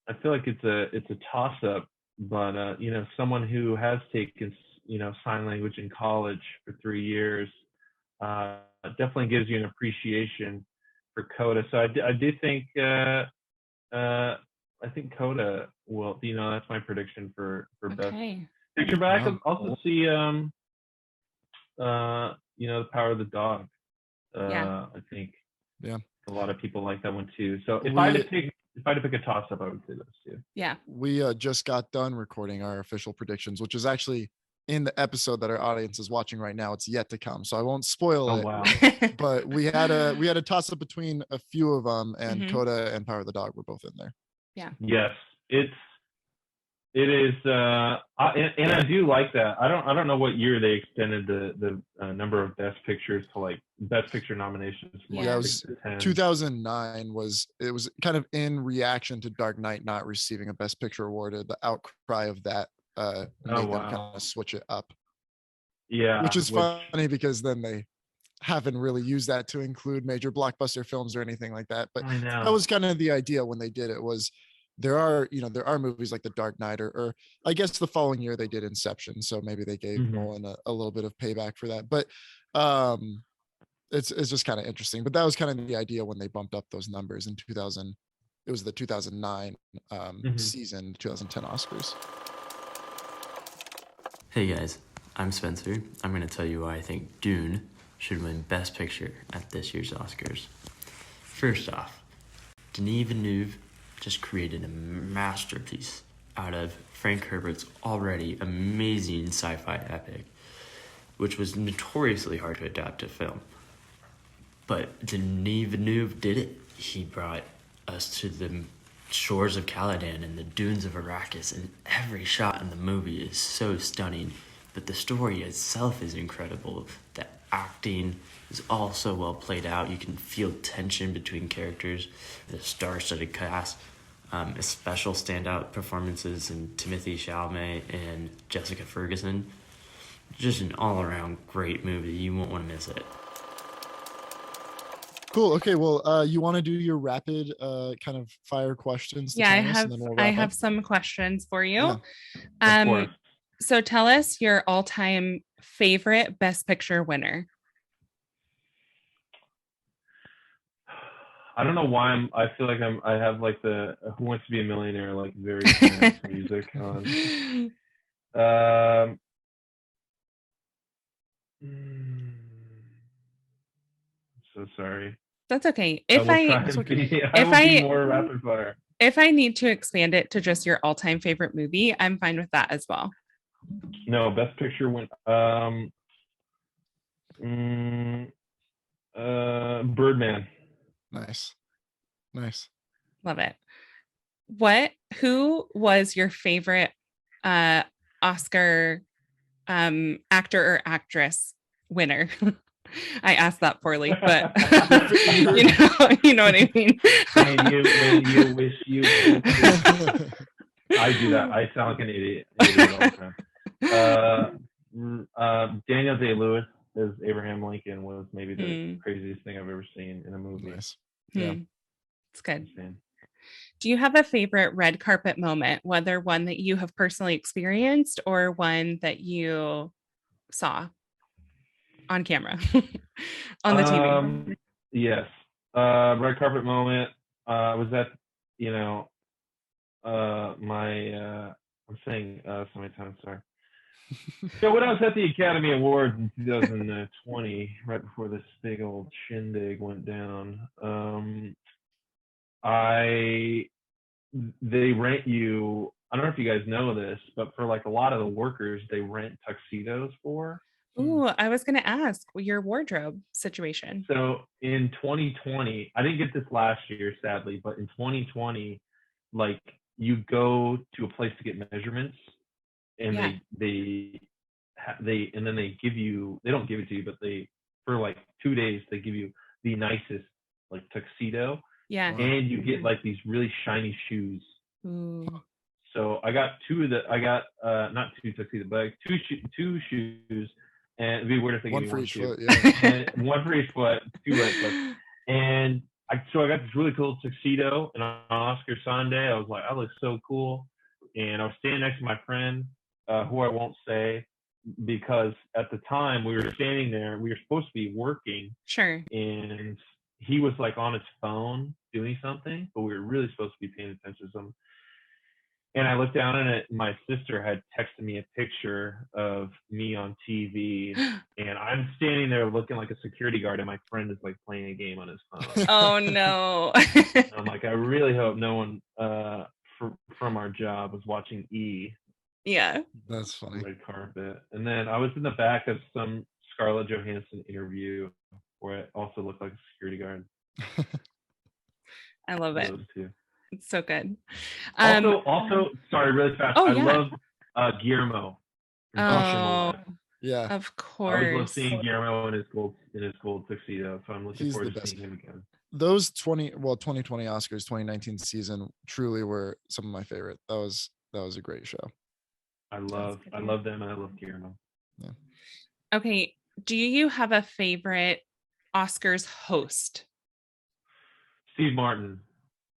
it's a toss up. But you know, someone who has taken, you know, sign language in college for 3 years definitely gives you an appreciation for Coda. So I do think I think Coda will, you know, that's my prediction for Best Picture. But I could also see you know, The Power of the Dog. I think a lot of people like that one too. So if I had to pick a toss up, I would say those two.
Yeah.
We just got done recording our official predictions, which is actually in the episode that our audience is watching right now. It's yet to come, so I won't spoil it.
Wow.
But we had a toss up between a few of them, and Coda and Power of the Dog were both in there.
Yeah.
Yes, it is, and I do like that. I don't know what year they extended the number of Best Pictures to like Best Picture nominations.
It was 2009. It was kind of in reaction to Dark Knight not receiving a Best Picture award. The outcry of that made them kind of switch it up.
Yeah,
which is funny because then they haven't really used that to include major blockbuster films or anything like that. But that was kind of the idea when they did it. Was there are movies like The Dark Knight, or I guess the following year they did Inception, so maybe they gave Nolan a little bit of payback for that. But it's just kind of interesting. But that was kind of the idea when they bumped up those numbers in 2000. It was the 2009 season, 2010 Oscars.
Hey guys, I'm Spencer. I'm going to tell you why I think Dune should win Best Picture at this year's Oscars. First off, Denis Villeneuve just created a masterpiece out of Frank Herbert's already amazing sci-fi epic. which was notoriously hard to adapt to film. But Denis Villeneuve did it. He brought us to the shores of Caladan and the dunes of Arrakis, and every shot in the movie is so stunning. But the story itself is incredible. The acting is all so well played out. You can feel tension between characters. The star-studded cast, special standout performances in Timothée Chalamet and Jessica Ferguson. Just an all-around great movie. You won't want to miss it.
Cool. Okay. Well, you want to do your rapid kind of fire questions?
Yeah, I have some questions for you.
Yeah.
So tell us your all-time favorite Best Picture winner.
I don't know why I feel like I have like the Who Wants to Be a Millionaire, like very famous music on. So sorry.
That's okay.
If I be more rapid fire.
If I need to expand it to just your all-time favorite movie, I'm fine with that as well.
No, Best Picture went Birdman.
Nice.
Love it. Who was your favorite Oscar actor or actress winner? I asked that poorly, but you know what I mean.
When you wish you could. I do that. I sound like an idiot all the time. Daniel Day-Lewis as Abraham Lincoln was maybe the craziest thing I've ever seen in a movie.
Nice.
Yeah, it's good. Do you have a favorite red carpet moment, whether one that you have personally experienced or one that you saw on camera on the TV?
Yes. Red carpet moment was that, I'm saying so many times, sorry. So when I was at the Academy Awards in 2020, right before this big old shindig went down, they rent you, I don't know if you guys know this, but for like a lot of the workers, they rent tuxedos for.
Ooh, I was going to ask your wardrobe situation.
So in 2020, I didn't get this last year, sadly, but in 2020, like you go to a place to get measurements, and they and then they give you, they don't give it to you, but they, for like 2 days, they give you the nicest like tuxedo.
Yeah.
And you get like these really shiny shoes.
Ooh.
So I got not two tuxedos, but like two shoes. And it'd be weird if they
one
gave
for
me
each
one
foot,
and one for each foot, 2 red foot. And I got this really cool tuxedo, and on Oscar Sunday, I was like, I look so cool. And I was standing next to my friend, who I won't say, because at the time we were standing there, we were supposed to be working.
Sure.
And he was like on his phone doing something, but we were really supposed to be paying attention to something. And I looked down at it, and my sister had texted me a picture of me on TV, and I'm standing there looking like a security guard, and my friend is like playing a game on his phone.
Oh no.
I'm like, I really hope no one from our job was watching E.
Yeah.
That's funny.
Red carpet. And then I was in the back of some Scarlett Johansson interview where I also looked like a security guard.
I love it.
Those two.
It's so good.
Also, sorry, really fast.
Oh,
I
yeah.
love Guillermo.
Oh,
yeah.
Of
I
course.
always love seeing Guillermo in his gold tuxedo, so I'm looking
He's
forward
the
to
best.
seeing him again.
Those 2020 Oscars 2019 season truly were some of my favorite. That was a great show.
I love them, and I love Guillermo.
Yeah.
Okay. Do you have a favorite Oscars host?
Steve Martin.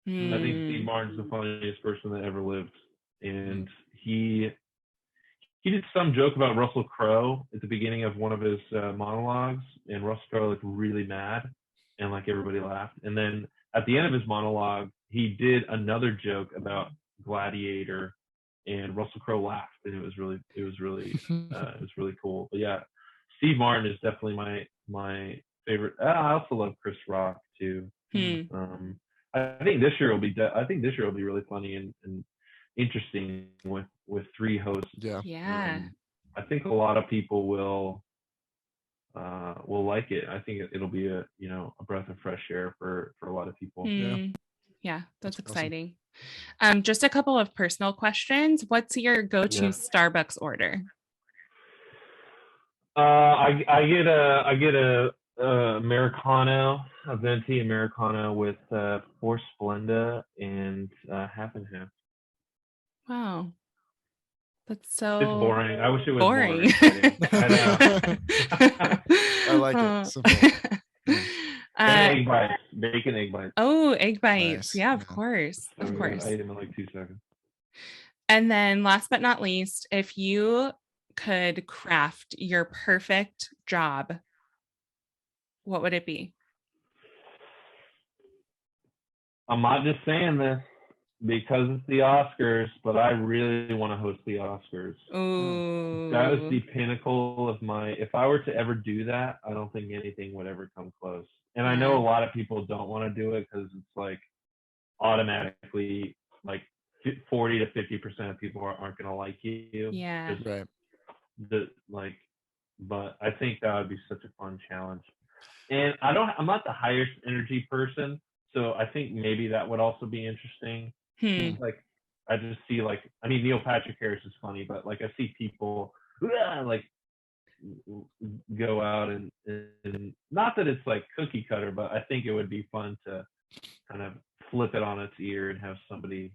I think Steve Martin's the funniest person that ever lived, and he did some joke about Russell Crowe at the beginning of one of his monologues, and Russell Crowe looked really mad, and like everybody laughed. And then at the end of his monologue, he did another joke about Gladiator, and Russell Crowe laughed, and it was really cool. But yeah, Steve Martin is definitely my favorite. I also love Chris Rock too. I think this year will be really funny and interesting with 3 hosts.
Yeah.
Yeah.
I think a lot of people will will like it. I think it'll be a breath of fresh air for a lot of people.
Yeah, that's exciting. Just a couple of personal questions. What's your go-to Starbucks order?
I get a Americano, a venti Americano with 4 Splenda and half and half.
Wow. That's so
It's boring. I wish it was
boring.
more exciting. I know.
I like it. Simple.
And egg bites, bacon egg bites.
Oh, egg bites.
Nice.
Yeah, of course. Of course.
I ate them in like 2 seconds.
And then last but not least, if you could craft your perfect job, what would it be?
I'm not just saying this because it's the Oscars, but I really want to host the Oscars.
Ooh.
That is the pinnacle of if I were to ever do that, I don't think anything would ever come close. And I know a lot of people don't want to do it because it's like automatically like 40 to 50% of people aren't going to like you.
Yeah.
Right.
But I think that would be such a fun challenge. And I'm not the highest energy person, so I think maybe that would also be interesting. Like I just see Neil Patrick Harris is funny, but like I see people like go out and not that it's like cookie cutter, but I think it would be fun to kind of flip it on its ear and have somebody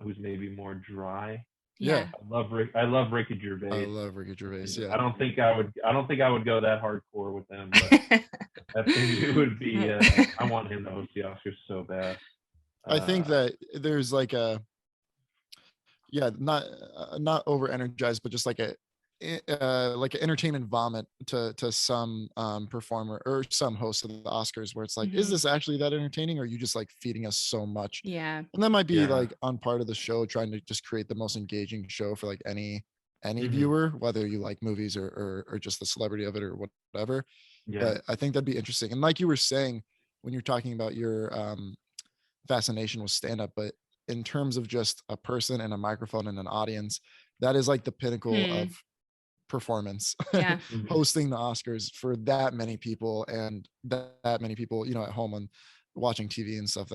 who's maybe more dry.
Yeah.
I love Ricky Gervais.
I love Ricky Gervais. Yeah.
I don't think I would go that hardcore with them, but I think it would be I want him to host the Oscars so bad.
I think that there's like not over energized, but just like an entertainment vomit to some performer or some host of the Oscars, where it's like, is this actually that entertaining, or are you just like feeding us so much?
Yeah.
And that might be like on part of the show, trying to just create the most engaging show for like any viewer, whether you like movies or just the celebrity of it or whatever. But I think that'd be interesting. And like you were saying when you're talking about your fascination with stand-up, but in terms of just a person and a microphone and an audience, that is like the pinnacle of performance. Hosting the Oscars for that many people, and that many people, at home and watching TV and stuff.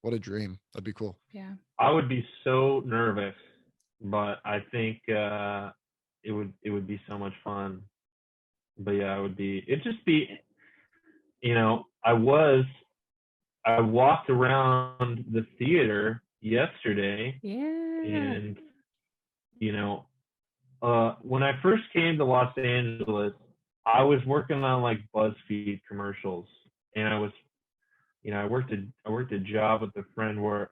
What a dream. That'd be cool.
Yeah.
I would be so nervous, but I think it would be so much fun. But yeah, it'd just be, I walked around the theater yesterday. And when I first came to Los Angeles, I was working on like BuzzFeed commercials, and I worked a job with a friend where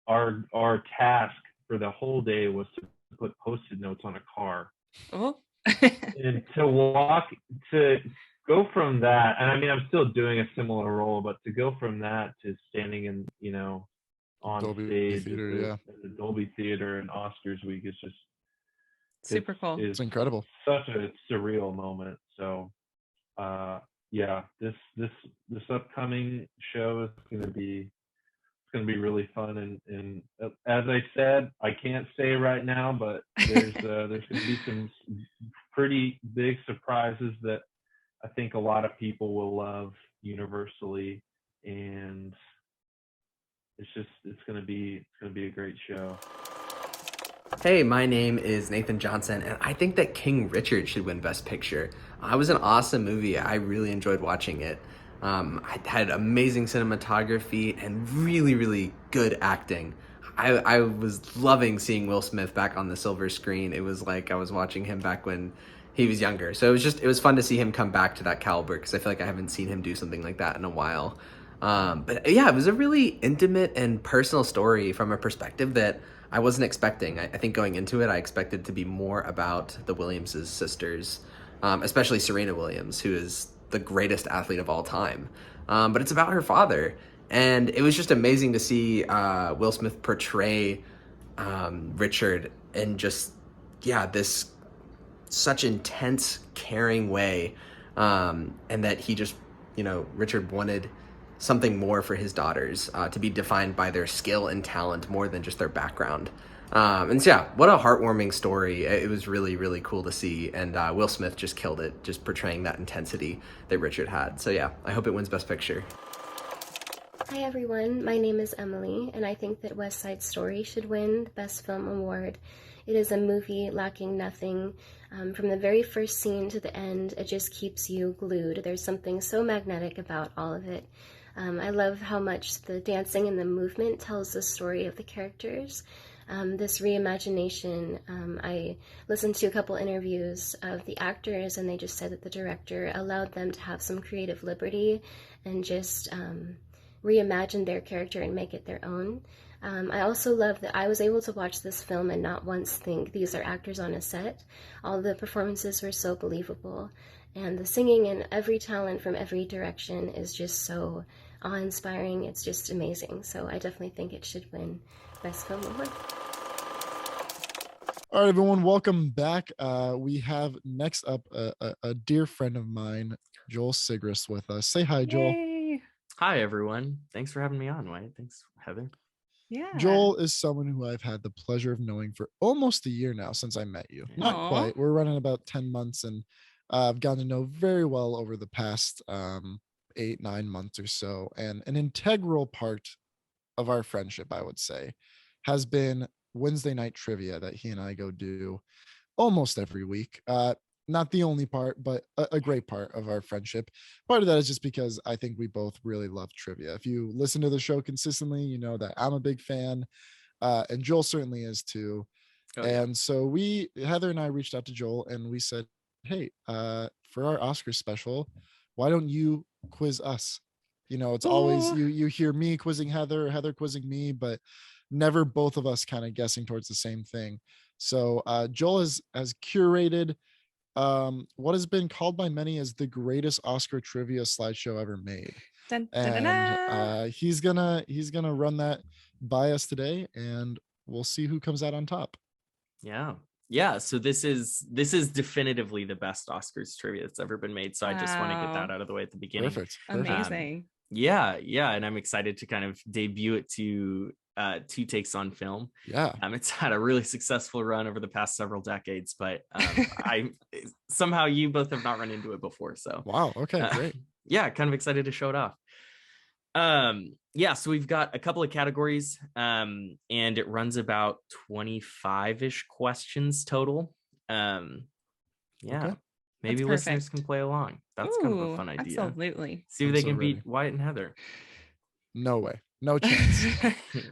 our task for the whole day was to put Post-it notes on a car.
Oh.
And to go from that, and I mean, I'm still doing a similar role, but to go from that to standing in, on
Dolby
stage
Theater,
at the Dolby Theater and Oscars week is just
super cool.
It's incredible.
Such a surreal moment. So, this upcoming show is going to be really fun. And as I said, I can't say right now, but there's going to be some pretty big surprises that I think a lot of people will love universally, and it's going to be a great show.
Hey, my name is Nathan Johnson, and I think that King Richard should win Best Picture. It was an awesome movie. I really enjoyed watching it. I had amazing cinematography and really, really good acting. I was loving seeing Will Smith back on the silver screen. It was like I was watching him back when he was younger. So it was fun to see him come back to that caliber, because I feel like I haven't seen him do something like that in a while. But yeah, it was a really intimate and personal story from a perspective that I wasn't expecting. I think going into it, I expected it to be more about the Williams' sisters, especially Serena Williams, who is the greatest athlete of all time. But it's about her father. And it was just amazing to see Will Smith portray Richard in just, this such intense, caring way. And that he just, Richard wanted something more for his daughters, to be defined by their skill and talent more than just their background. And so, yeah, what a heartwarming story. It was really, really cool to see. And Will Smith just killed it, just portraying that intensity that Richard had. So, yeah, I hope it wins Best Picture.
Hi everyone, my name is Emily, and I think that West Side Story should win the Best Film Award. It is a movie lacking nothing. From the very first scene to the end, it just keeps you glued. There's something so magnetic about all of it. I love how much the dancing and the movement tells the story of the characters. This reimagination, I listened to a couple interviews of the actors, and they just said that the director allowed them to have some creative liberty and just reimagine their character and make it their own. I also love that I was able to watch this film and not once think these are actors on a set. All the performances were so believable, and the singing and every talent from every direction is just so awe-inspiring. It's just amazing. So I definitely think it should win Best Film Award.
All right, everyone, welcome back. We have next up a dear friend of mine, Joel Sigrist, with us. Say hi, Joel.
Yay.
Hi, everyone. Thanks for having me on, Wyatt. Thanks, Heather.
Yeah.
Joel is someone who I've had the pleasure of knowing for almost a year now since I met you. Not
Aw.
quite. We're running about 10 months, and I've gotten to know very well over the past 8-9 months or so. And an integral part of our friendship, I would say, has been Wednesday night trivia that he and I go do almost every week. Not the only part, but a great part of our friendship. Part of that is just because I think we both really love trivia. If you listen to the show consistently, you know that I'm a big fan, and Joel certainly is too. And so Heather and I reached out to Joel and we said, hey, for our Oscar special, why don't you quiz us? You know, it's always you hear me quizzing Heather, Heather quizzing me, but never both of us kind of guessing towards the same thing. So Joel has curated what has been called by many as the greatest Oscar trivia slideshow ever made.
Dun, dun, dun, dun.
And he's gonna run that by us today, and we'll see who comes out on top.
Yeah, so this is definitively the best Oscars trivia that's ever been made, so I just want to get that out of the way at the beginning.
Perfect.
Amazing.
Yeah, and I'm excited to kind of debut it to Two Takes on Film. It's had a really successful run over the past several decades, but I somehow you both have not run into it before, so
wow, okay, great.
Kind of excited to show it off. So we've got a couple of categories, and it runs about 25-ish questions total. Maybe listeners can play along. That's kind of a fun idea.
Absolutely.
See if they can beat Wyatt and Heather.
No way. No chance.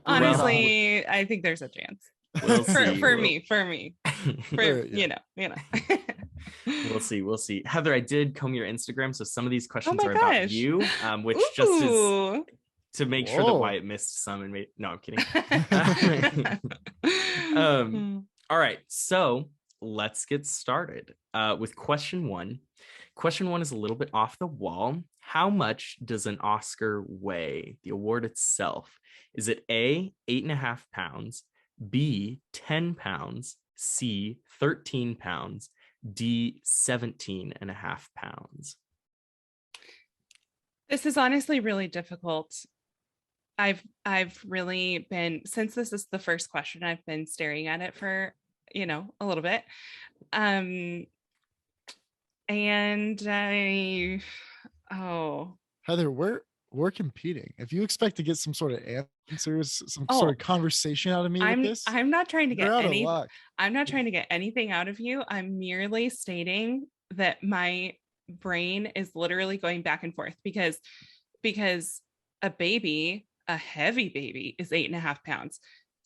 Honestly, I think there's a chance.
We'll see.
For me. You know.
We'll see. Heather, I did comb your Instagram, so some of these questions are
gosh.
about you, which just is to make sure that Wyatt missed some and no, I'm kidding. All right, so let's get started with question one. Question one is a little bit off the wall. How much does an Oscar weigh? The award itself. Is it A, 8.5 pounds, B, 10 pounds, C, 13 pounds, D, 17.5 pounds?
This is honestly really difficult. I've really been, since this is the first question, I've been staring at it for, a little bit.
Heather, we're competing. If you expect to get some sort of answers, some sort of conversation out of me with this,
I'm not trying to get
I'm
not trying to get anything out of you. I'm merely stating that my brain is literally going back and forth because a heavy baby is 8.5 pounds.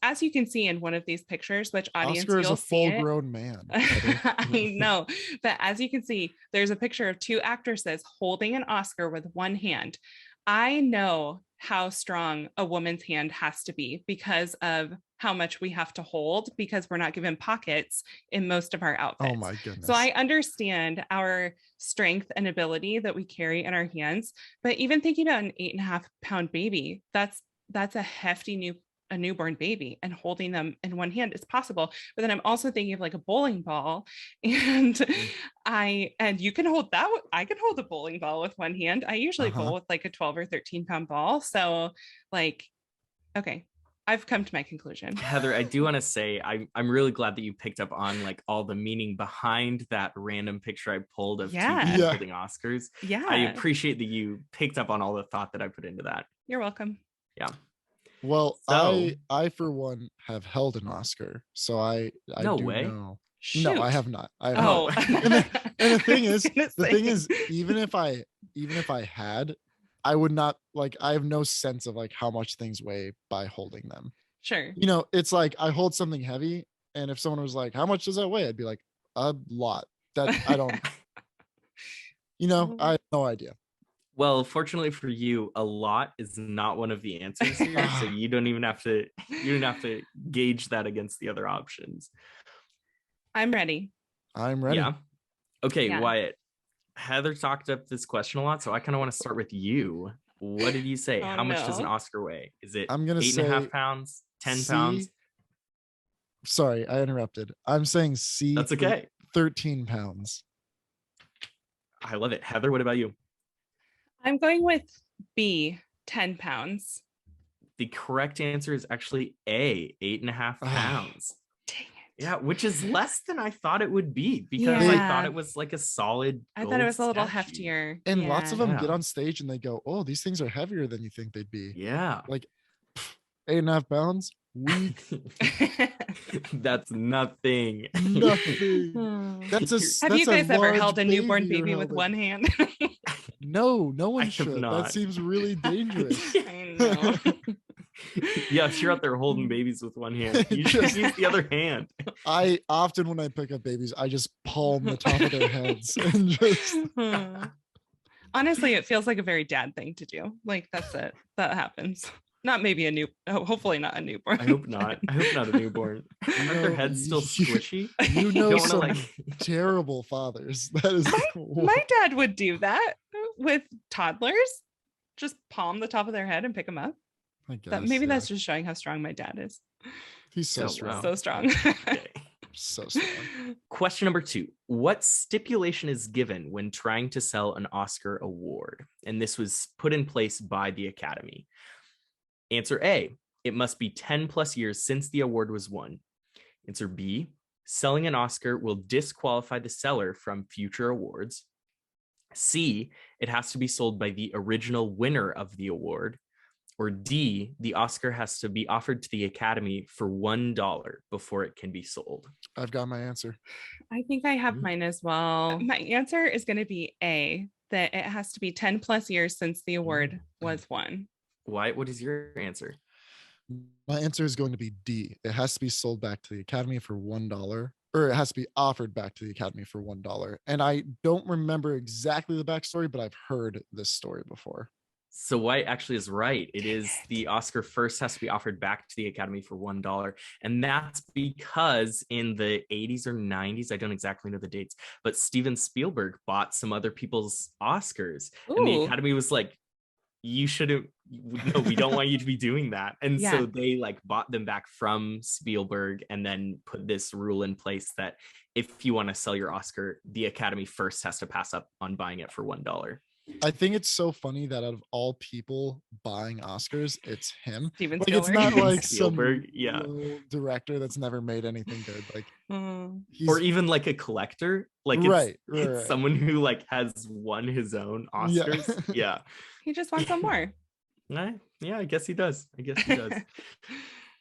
As you can see in one of these pictures, which audience
Oscar is
you'll
a full-grown man.
I know, but as you can see, there's a picture of two actresses holding an Oscar with one hand. I know how strong a woman's hand has to be because of how much we have to hold, because we're not given pockets in most of our outfits.
Oh my goodness.
So I understand our strength and ability that we carry in our hands, but even thinking about an 8.5 pound baby, that's a hefty a newborn baby, and holding them in one hand is possible. But then I'm also thinking of like a bowling ball, and you can hold that. I can hold a bowling ball with one hand. I usually bowl with like a 12 or 13 pound ball. So okay, I've come to my conclusion.
Heather, I do want to say I'm really glad that you picked up on like all the meaning behind that random picture I pulled of two people holding Oscars.
Yeah.
I appreciate that you picked up on all the thought that I put into that.
You're welcome.
Yeah.
Well,
So-
I for one have held an Oscar, so I
No
do
way.
know.
Shoot.
No, I have not. I have
Oh.
not. And the thing is,
gonna
the
say.
thing is, even if I had, I would not like. I have no sense of like how much things weigh by holding them.
Sure.
You know, it's like I hold something heavy, and if someone was like, "How much does that weigh?" I'd be like, "A lot." That I don't. You know, I have no idea.
Well, fortunately for you, a lot is not one of the answers here, so you don't have to gauge that against the other options.
I'm ready.
I'm ready.
Yeah. Okay,
Yeah.
Wyatt. Heather talked up this question a lot, so I kind of want to start with you. What did you say?
Oh,
How much does an
no.
Oscar weigh? Is it
I'm gonna
8.5
say
pounds, 10
C.
pounds?
Sorry, I interrupted. I'm saying C.
That's okay.
13 pounds.
I love it. Heather, what about you?
I'm going with B, 10 pounds.
The correct answer is actually A, 8.5 pounds.
Dang it.
Yeah, which is less than I thought it would be because I
Yeah.
thought it was like a solid.
I thought it was a little
statue.
heftier.
And lots of them
Yeah.
get on stage and they go, "Oh, these things are heavier than you think they'd be."
Yeah.
Like 8.5 pounds. Weak.
That's nothing.
Nothing. That's a.
Have you
that's a
guys ever
large
held a newborn
you're
baby with
holding.
one hand?
No, no
I
one
have
should. That
not.
seems really dangerous.
I know.
Yeah, if you're out there holding babies with one hand, you should
Just-
use the other hand.
I often, when I pick up babies, I just palm the top of their heads and just.
Honestly, it feels like a very dad thing to do. Like that's it. That happens. Not maybe hopefully not a newborn.
I hope not. I hope not a newborn. Aren't their heads still squishy?
You know
Don't wanna,
some
like-
terrible fathers. That is.
My dad would do that with toddlers. Just palm the top of their head and pick them up.
I guess,
That maybe
yeah.
that's just showing how strong my dad is.
He's so
Oh,
strong.
wow.
So strong.
Okay.
So strong.
Question number 2. What stipulation is given when trying to sell an Oscar award? And this was put in place by the Academy. Answer A, it must be 10 plus years since the award was won. Answer B, selling an Oscar will disqualify the seller from future awards. C, it has to be sold by the original winner of the award. Or D, the Oscar has to be offered to the Academy for $1 before it can be sold.
I've got my answer.
I think I have mine as well. My answer is going to be A, that it has to be 10 plus years since the award was won.
Why? What is your answer?
My answer is going to be D. It has to be sold back to the Academy for $1, or it has to be offered back to the Academy for $1. And I don't remember exactly the backstory, but I've heard this story before.
So White actually is right. It is the Oscar first has to be offered back to the Academy for $1. And that's because in the 80s or 90s, I don't exactly know the dates, but Steven Spielberg bought some other people's Oscars. And the
Ooh.
Academy was like, you shouldn't, no, we don't want you to be doing that. And
Yeah.
so they like bought them back from Spielberg and then put this rule in place that if you want to sell your Oscar, the Academy first has to pass up on buying it for $1.
I think it's so funny that out of all people buying Oscars, it's him.
Steven
Like, it's
Spielberg.
not like
Spielberg,
some
yeah.
little director that's never made anything good. Like he's,
Or even like a collector, like it's,
Right,
it's
right.
someone who like has won his own
Yeah.
Oscars. Yeah.
He just wants some more.
Yeah, I guess he does.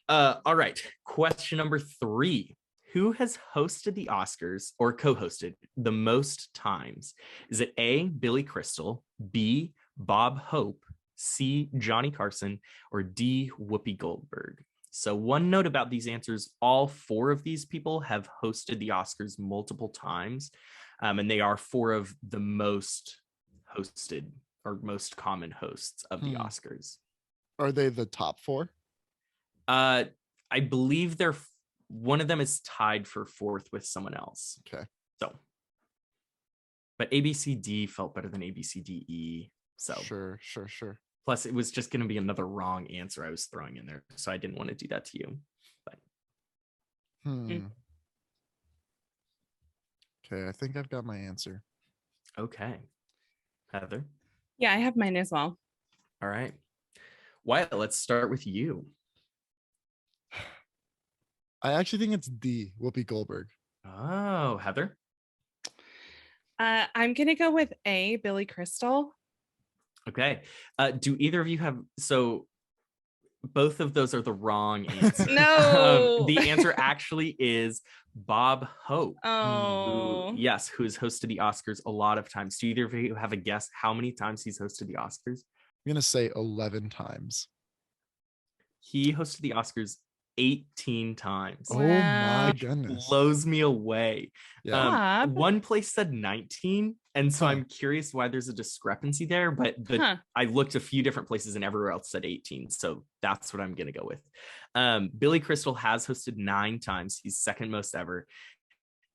All right. Question number 3. Who has hosted the Oscars or co-hosted the most times? Is it A, Billy Crystal, B, Bob Hope, C, Johnny Carson, or D, Whoopi Goldberg? So one note about these answers, all 4 of these people have hosted the Oscars multiple times, and they are 4 of the most hosted or most common hosts of the Oscars.
Are they the top 4?
I believe they're one of them is tied for 4th with someone else.
Okay.
So, but ABCD felt better than ABCDE. So
Sure.
plus it was just going to be another wrong answer I was throwing in there. So I didn't want to do that to you. But
Okay, I think I've got my answer.
okay. Heather.
Yeah, I have mine as well.
All right. Wyatt, let's start with you.
I actually think it's D, Whoopi Goldberg.
Oh, Heather?
I'm going to go with A, Billy Crystal.
Okay. Do either of you have... So both of those are the wrong answer.
No!
The answer actually is Bob Hope.
Oh.
Who has hosted the Oscars a lot of times. Do either of you have a guess how many times he's hosted the Oscars?
I'm going to say 11 times.
He hosted the Oscars 18 times.
Oh my goodness.
Blows me away.
Yeah.
One place said 19, and so I'm curious why there's a discrepancy there, but I looked a few different places and everywhere else said 18, so that's what I'm gonna go with. Billy Crystal has hosted 9 times. He's second most ever.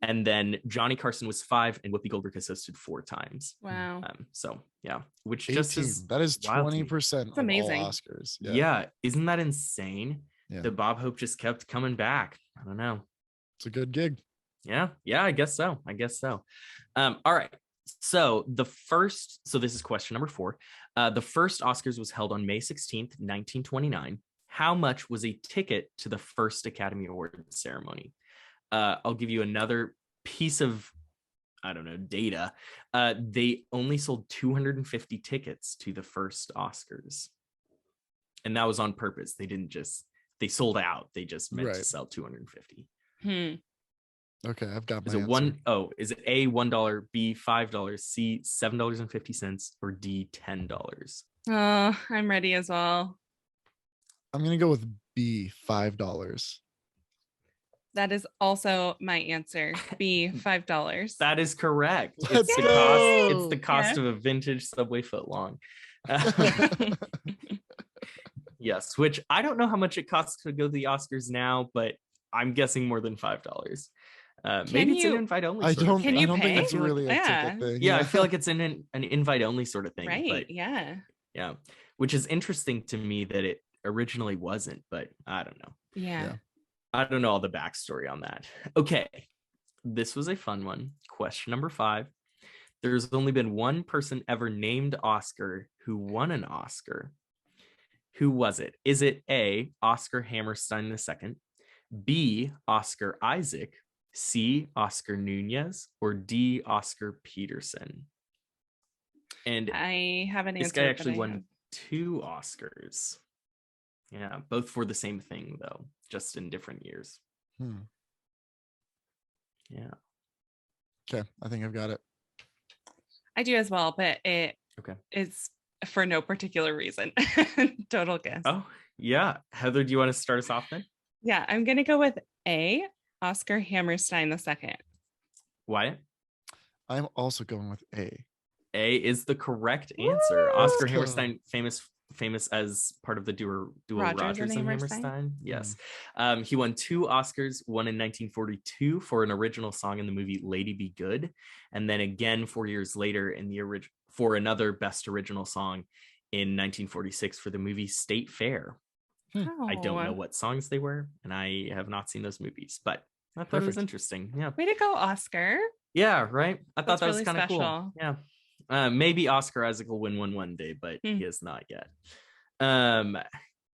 And then Johnny Carson was 5, and Whoopi Goldberg has hosted 4 times.
Wow.
So yeah, which
18.
just is
That is
wild to me.
20% of
amazing.
all Oscars.
Yeah, isn't that insane?
Yeah.
That Bob Hope just kept coming back. I don't know.
It's a good gig.
Yeah, I guess so. All right. So this is question number 4. The first Oscars was held on May 16th, 1929. How much was a ticket to the first Academy Award ceremony? I'll give you another piece of, data. They only sold 250 tickets to the first Oscars. And that was on purpose. They sold out. They just meant to sell 250.
Okay, I've got my
Is it
answer.
is it A, $1, B, $5, C, $7.50, or D, $10?
Oh, I'm ready as well.
I'm going to go with B, $5.
That is also my answer. B, $5.
That is correct.
Let's go.
It's the cost of a vintage Subway footlong. Yes, which I don't know how much it costs to go to the Oscars now, but I'm guessing more than $5. Maybe it's an invite only.
I don't
Can you
think
pay?
it's really a ticket thing.
Yeah, I feel like it's an invite only sort of thing.
Right.
But
Yeah.
yeah, which is interesting to me that it originally wasn't, but I don't know.
Yeah.
I don't know all the backstory on that. Okay, this was a fun one. Question number 5. There's only been one person ever named Oscar who won an Oscar. Who was it? Is it A, Oscar Hammerstein II, B, Oscar Isaac, C, Oscar Nunez, or D, Oscar Peterson? And
I have an answer.
This guy actually won 2 Oscars. Yeah, both for the same thing, though, just in different years. Yeah.
Okay, I think I've got it.
I do as well, but it
Okay.
is for no particular reason. Total guess.
Oh, yeah. Heather, do you want to start us off then?
Yeah, I'm going to go with A, Oscar Hammerstein II.
Wyatt?
I'm also going with A.
A is the correct answer. Oscar
Let's go.
Hammerstein, famous as part of the duo
Rodgers
Rodgers
and
and
Hammerstein?
Hammerstein. Yes. He won 2 Oscars, one in 1942 for an original song in the movie Lady Be Good, and then again 4 years later in the for another Best Original Song in 1946 for the movie State Fair. I don't know what songs they were, and I have not seen those movies, but I thought it was interesting. Yeah.
Way to go, Oscar.
Yeah, right. I thought
That's
that was
really
kind of cool.
special.
Yeah. Maybe Oscar Isaac will win one day, but he is not yet.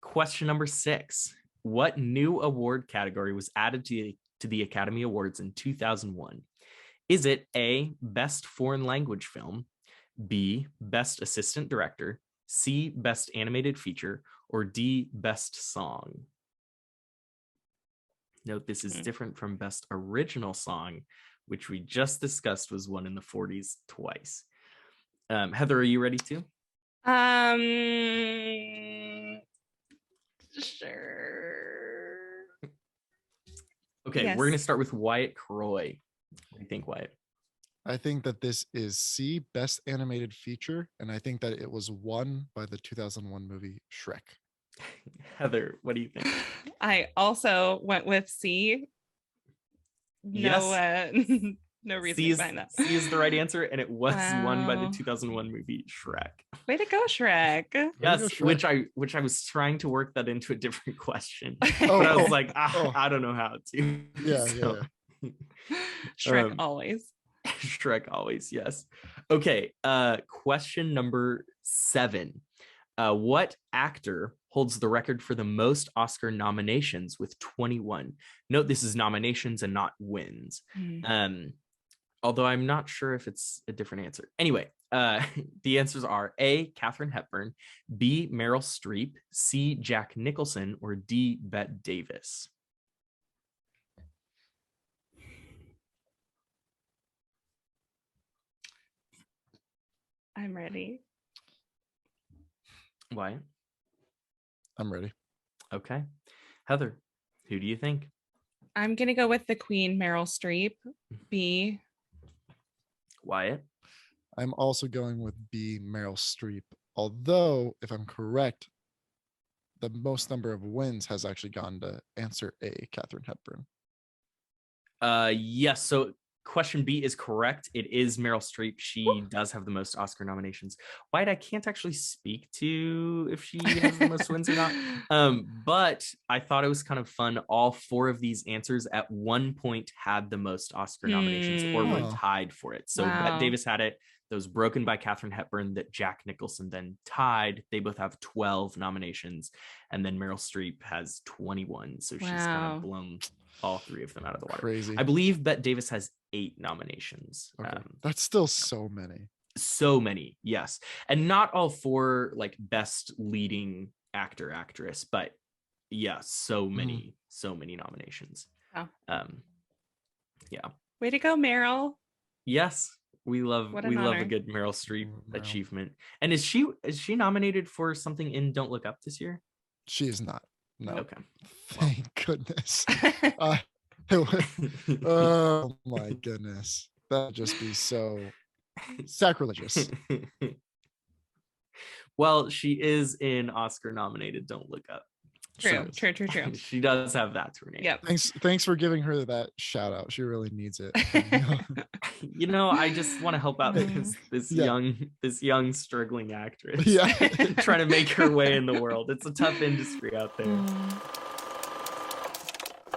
Question number 6. What new award category was added to the Academy Awards in 2001? Is it A, Best Foreign Language Film, B, Best Assistant Director, C, Best Animated Feature, or D, Best Song? Note this is different from Best Original Song, which we just discussed was won in the 40s twice. Heather, are you ready too?
Sure.
Okay,
Yes.
we're going to start with Wyatt Croy. What do you think, Wyatt?
I think that this is C, Best Animated Feature, and I think that it was won by the 2001 movie Shrek.
Heather, what do you think?
I also went with C. No, no reason behind that.
C is the right answer, and it was won by the
Wow.
2001 movie Shrek.
Way to go, Shrek.
Yes, which I was trying to work that into a different question, but
Oh,
I was
oh,
like,
oh.
I don't know how to.
Yeah.
Shrek always.
Shrek always, yes. Okay, question number 7. What actor holds the record for the most Oscar nominations with 21. Note this is nominations and not wins. Although I'm not sure if it's a different answer. Anyway, the answers are A, Katharine Hepburn, B, Meryl Streep, C, Jack Nicholson, or D, Bette Davis.
I'm ready.
Wyatt?
I'm ready.
Okay. Heather, who do you think?
I'm going to go with the Queen, Meryl Streep. B.
Wyatt?
I'm also going with B, Meryl Streep. Although, if I'm correct, the most number of wins has actually gone to answer A, Katharine Hepburn.
Yes. So question B is correct. It is Meryl Streep. She does have the most Oscar nominations. Wyatt, I can't actually speak to if she has the most wins or not. But I thought it was kind of fun. All four of these answers at one point had the most Oscar nominations or were tied for it. So Bette Davis had it. That was broken by Katharine Hepburn that Jack Nicholson then tied. They both have 12 nominations. And then Meryl Streep has 21. So she's kind of blown all three of them out of the water.
Crazy.
I believe Bette Davis has 8 nominations.
Okay. That's still so many.
So many, yes. And not all for like best leading actor, actress, but yeah, so many nominations.
Oh.
Yeah.
Way to go, Meryl.
Yes. We love a good Meryl Streep achievement. And is she nominated for something in Don't Look Up this year?
She is not. No.
Okay.
Thank goodness. Oh my goodness. That'd just be so sacrilegious.
Well, she is in Oscar nominated Don't Look Up.
True.
She does have that to her name.
Yep.
Thanks for giving her that shout out. She really needs it.
I just want to help out this young struggling actress.
Yeah.
Trying to make her way in the world. It's a tough industry out there.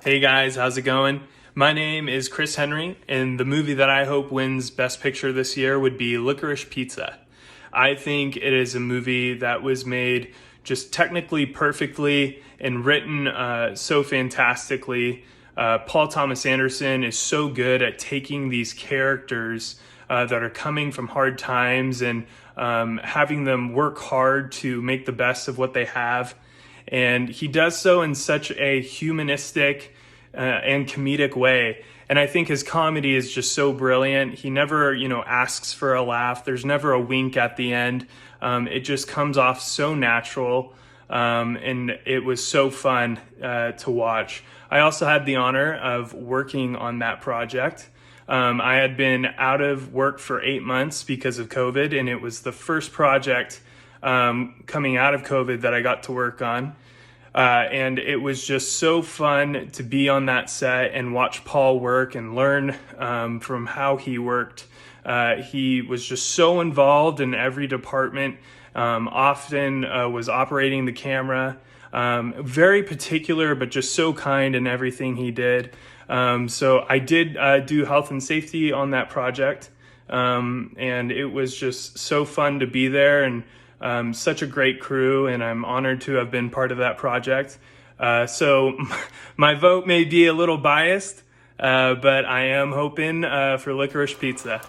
Hey guys, how's it going? My name is Chris Henry, and the movie that I hope wins Best Picture this year would be Licorice Pizza. I think it is a movie that was made just technically perfectly and written so fantastically. Paul Thomas Anderson is so good at taking these characters that are coming from hard times and having them work hard to make the best of what they have. And he does so in such a humanistic and comedic way. And I think his comedy is just so brilliant. He never, asks for a laugh. There's never a wink at the end. It just comes off so natural. And it was so fun to watch. I also had the honor of working on that project. I had been out of work for 8 months because of COVID, and it was the first project coming out of COVID that I got to work on. And it was just so fun to be on that set and watch Paul work and learn from how he worked. He was just so involved in every department, often was operating the camera, very particular, but just so kind in everything he did. So I did do health and safety on that project. And it was just so fun to be there, and such a great crew, and I'm honored to have been part of that project. So my vote may be a little biased, but I am hoping for Licorice Pizza.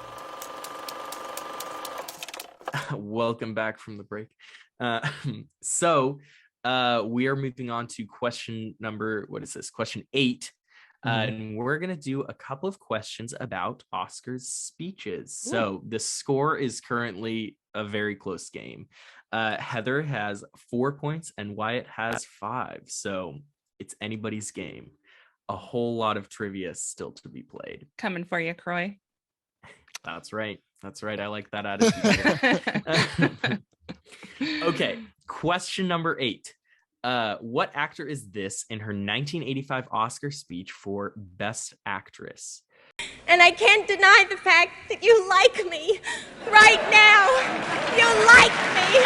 Welcome back from the break. So we are moving on to question number, question 8. And we're going to do a couple of questions about Oscars speeches. So the score is currently a very close game. Heather has 4 points and Wyatt has 5. So it's anybody's game. A whole lot of trivia still to be played.
Coming for you, Croy.
That's right. I like that attitude. Okay. Question number 8. What actor is this in her 1985 Oscar speech for Best Actress?
And I can't deny the fact that you like me. Right now, you like me.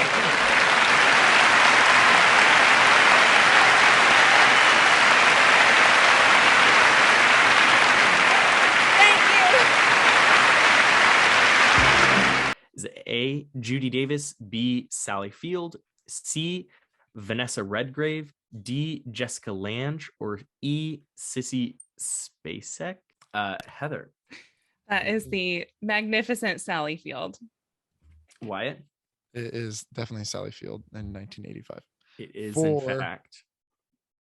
Is it A, Judy Davis, B, Sally Field, C, Vanessa Redgrave, D. Jessica Lange, or E. Sissy Spacek? Heather.
That is the magnificent Sally Field.
Wyatt?
It is definitely Sally Field in 1985.
It is,
For
in fact.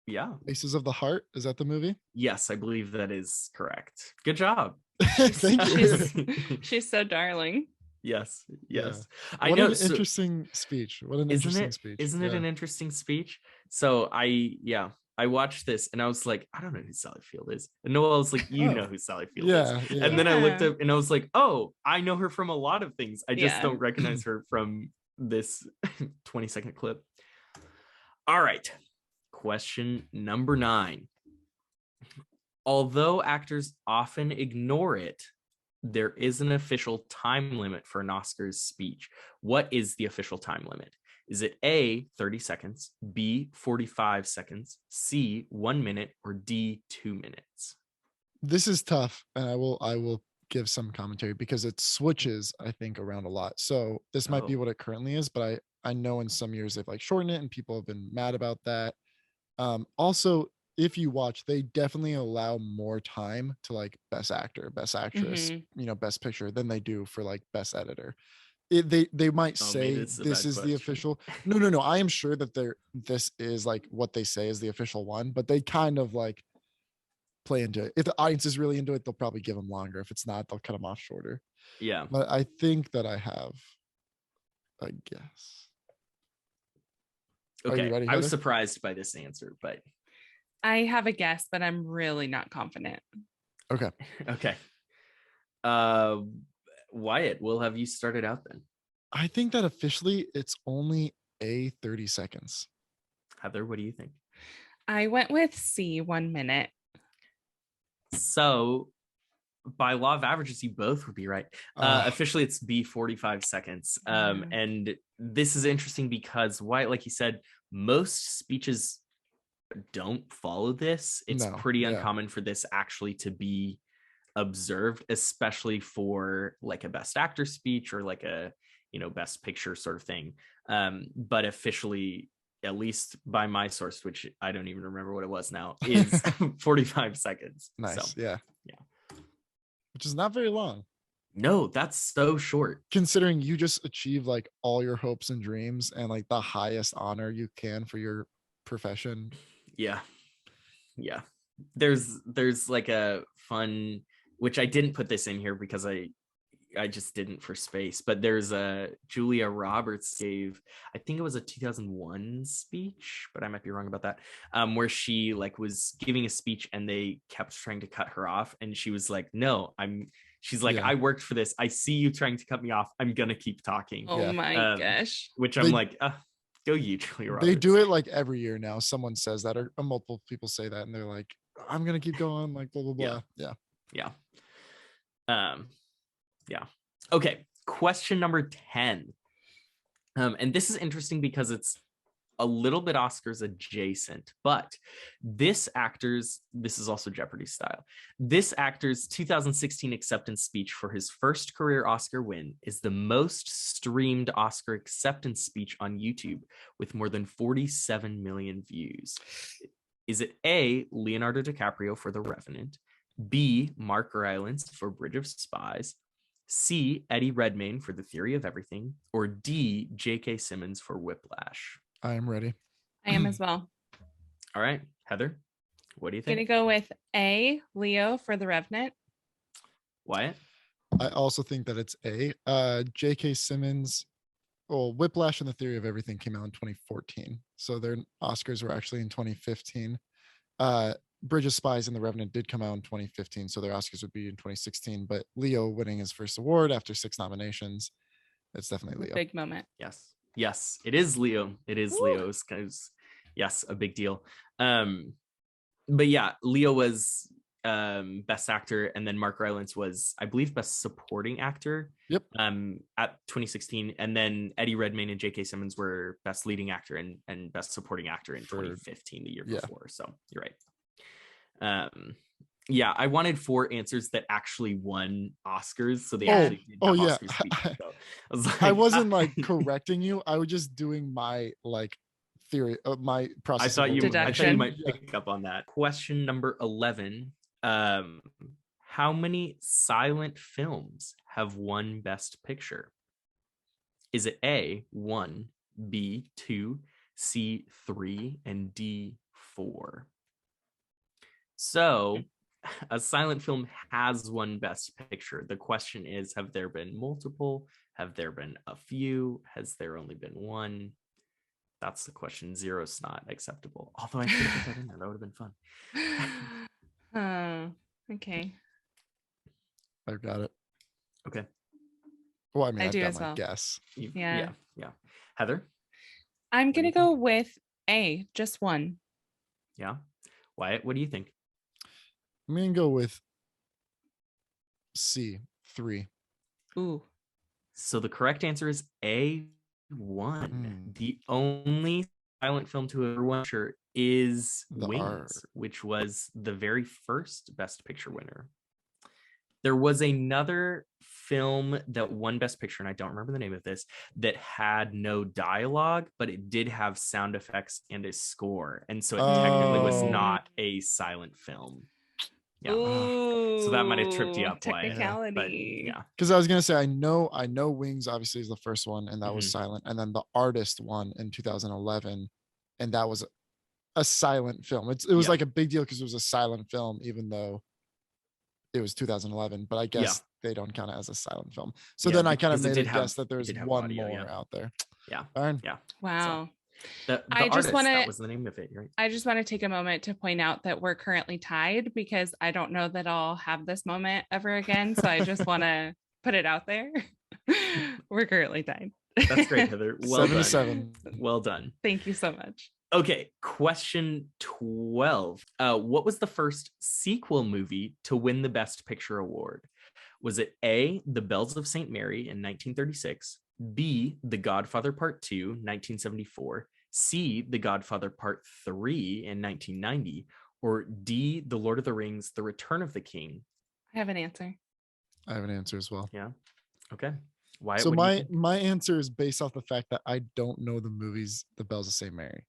Yeah.
Faces of the Heart. Is that the movie?
Yes, I believe that is correct. Good job.
Thank you.
She's so darling.
Yes. Yes.
Yeah.
I
What
know.
an interesting speech. What an interesting speech.
Isn't it an interesting speech? So I watched this and I was like, I don't know who Sally Field is. And Noel was like, you know who Sally Field is.
Yeah.
And then I looked up and I was like, oh, I know her from a lot of things. I just
Yeah.
don't recognize her from this 20-second clip. All right. Question number 9. Although actors often ignore it, there is an official time limit for an Oscars speech. What is the official time limit? Is it A, 30 seconds, B, 45 seconds, C, 1 minute, or D, 2 minutes?
This is tough, and I will give some commentary because it switches, I think, around a lot. So this might be what it currently is, but I know in some years they've like shortened it and people have been mad about that. Also, if you watch, they definitely allow more time to like best actor, best actress, best picture than they do for like best editor. They might say this is the official. No. I am sure that this is like what they say is the official one, but they kind of like play into it. If the audience is really into it, they'll probably give them longer. If it's not, they'll cut them off shorter.
Yeah.
But I think that I have a guess.
Okay.
Are you ready,
I was
Heather?
surprised by this answer, but
I have a guess, but I'm really not confident.
Okay.
Okay. Wyatt, we'll have you started out then.
I think that officially it's only a 30 seconds.
Heather, what do you think?
I went with C, 1 minute.
So by law of averages, you both would be right. Officially, it's B, 45 seconds. And this is interesting because Wyatt, like you said, most speeches don't follow this. It's pretty uncommon for this actually to be observed, especially for like a best actor speech or like a best picture sort of thing. But officially, at least by my source, which I don't even remember what it was now, is 45 seconds.
Nice.
So,
yeah which is not very long.
No, that's so short
considering you just achieve like all your hopes and dreams and like the highest honor you can for your profession.
Yeah there's like a fun, which I didn't put this in here because I just didn't for space, but there's a Julia Roberts gave, I think it was a 2001 speech, but I might be wrong about that, where she like was giving a speech and they kept trying to cut her off and she was like, no, she's like, I worked for this, I see you trying to cut me off, I'm gonna keep talking.
My gosh.
Which I'm like, go you, Julia Roberts.
They do it like every year now. Someone says that, or multiple people say that, and they're like, I'm gonna keep going, like blah blah blah.
Yeah. Okay. Question number 10. And this is interesting because it's a little bit Oscars adjacent, but this is also Jeopardy style. This actor's 2016 acceptance speech for his first career Oscar win is the most streamed Oscar acceptance speech on YouTube with more than 47 million views. Is it A, Leonardo DiCaprio for The Revenant, B, Mark Rylance for Bridge of Spies, C, Eddie Redmayne for The Theory of Everything, or D, J.K. Simmons for Whiplash?
I am ready.
I am as well.
All right, Heather, what do you
Gonna
think?
go with A, Leo for The Revenant.
Wyatt?
I also think that it's A. J.K. Simmons. Well, Whiplash and The Theory of Everything came out in 2014, so their Oscars were actually in 2015. Bridge of Spies and The Revenant did come out in 2015, so their Oscars would be in 2016. But Leo winning his first award after 6 nominations, it's definitely Leo.
Big moment.
Yes, it is Leo. It is Leo. It's kind of, yes, a big deal. But yeah, Leo was best actor, and then Mark Rylance was, I believe, best supporting actor.
Yep.
At 2016, and then Eddie Redmayne and J.K. Simmons were best leading actor and best supporting actor in 2015, the year before. So you're right. I wanted 4 answers that actually won Oscars, so they actually did have Oscar speeches. So I was like,
I wasn't like correcting you. I was just doing my like theory, my process.
I thought you
Deduction.
might pick up on that. Question number 11. How many silent films have won Best Picture? Is it A, 1, B, 2, C, 3, and D, 4? So a silent film has won Best Picture. The question is, have there been multiple? Have there been a few? Has there only been one? That's the question. 0's not acceptable. Although I could have put that in there. That would have been fun.
Okay.
I've got it.
Okay.
Well, I mean,
I
I've
do
got
as
my
well.
guess.
Yeah.
Heather?
I'm going to go with A, just one.
Yeah. Wyatt, what do you think?
I'm going to go with C, 3.
Ooh.
So the correct answer is A1. The only silent film to have won Picture is
The
Wings,
R.
which was the very first Best Picture winner. There was another film that won Best Picture, and I don't remember the name of this, that had no dialogue, but it did have sound effects and a score. And so it technically was not a silent film. Yeah. So that might have tripped you up.
Technicality.
Yeah.
Because I was gonna say, I know Wings obviously is the first one, and that was silent, and then The Artist won in 2011, and that was a silent film. It was like a big deal because it was a silent film, even though it was 2011. But I guess they don't count it as a silent film. So then I kind of made a guess that there's one more out there.
Yeah.
Darn.
Yeah.
Wow.
The
I just
Artist,
want
that
to.
was the name of it, right?
I just want to take a moment to point out that we're currently tied because I don't know that I'll have this moment ever again. So I just want to put it out there. We're currently tied.
That's great, Heather. Well
7-7.
done. Well done.
Thank you so much.
Okay, question 12. What was the first sequel movie to win the Best Picture award? Was it A, The Bells of St. Mary in 1936, B, The Godfather Part 2, 1974, C, The Godfather Part 3 in 1990, or D, The Lord of the Rings, The Return of the King?
I have an answer.
I have an answer as well.
Yeah. Okay. Wyatt,
So
what do you think?
my answer is based off the fact that I don't know the movies The Bells of St. Mary.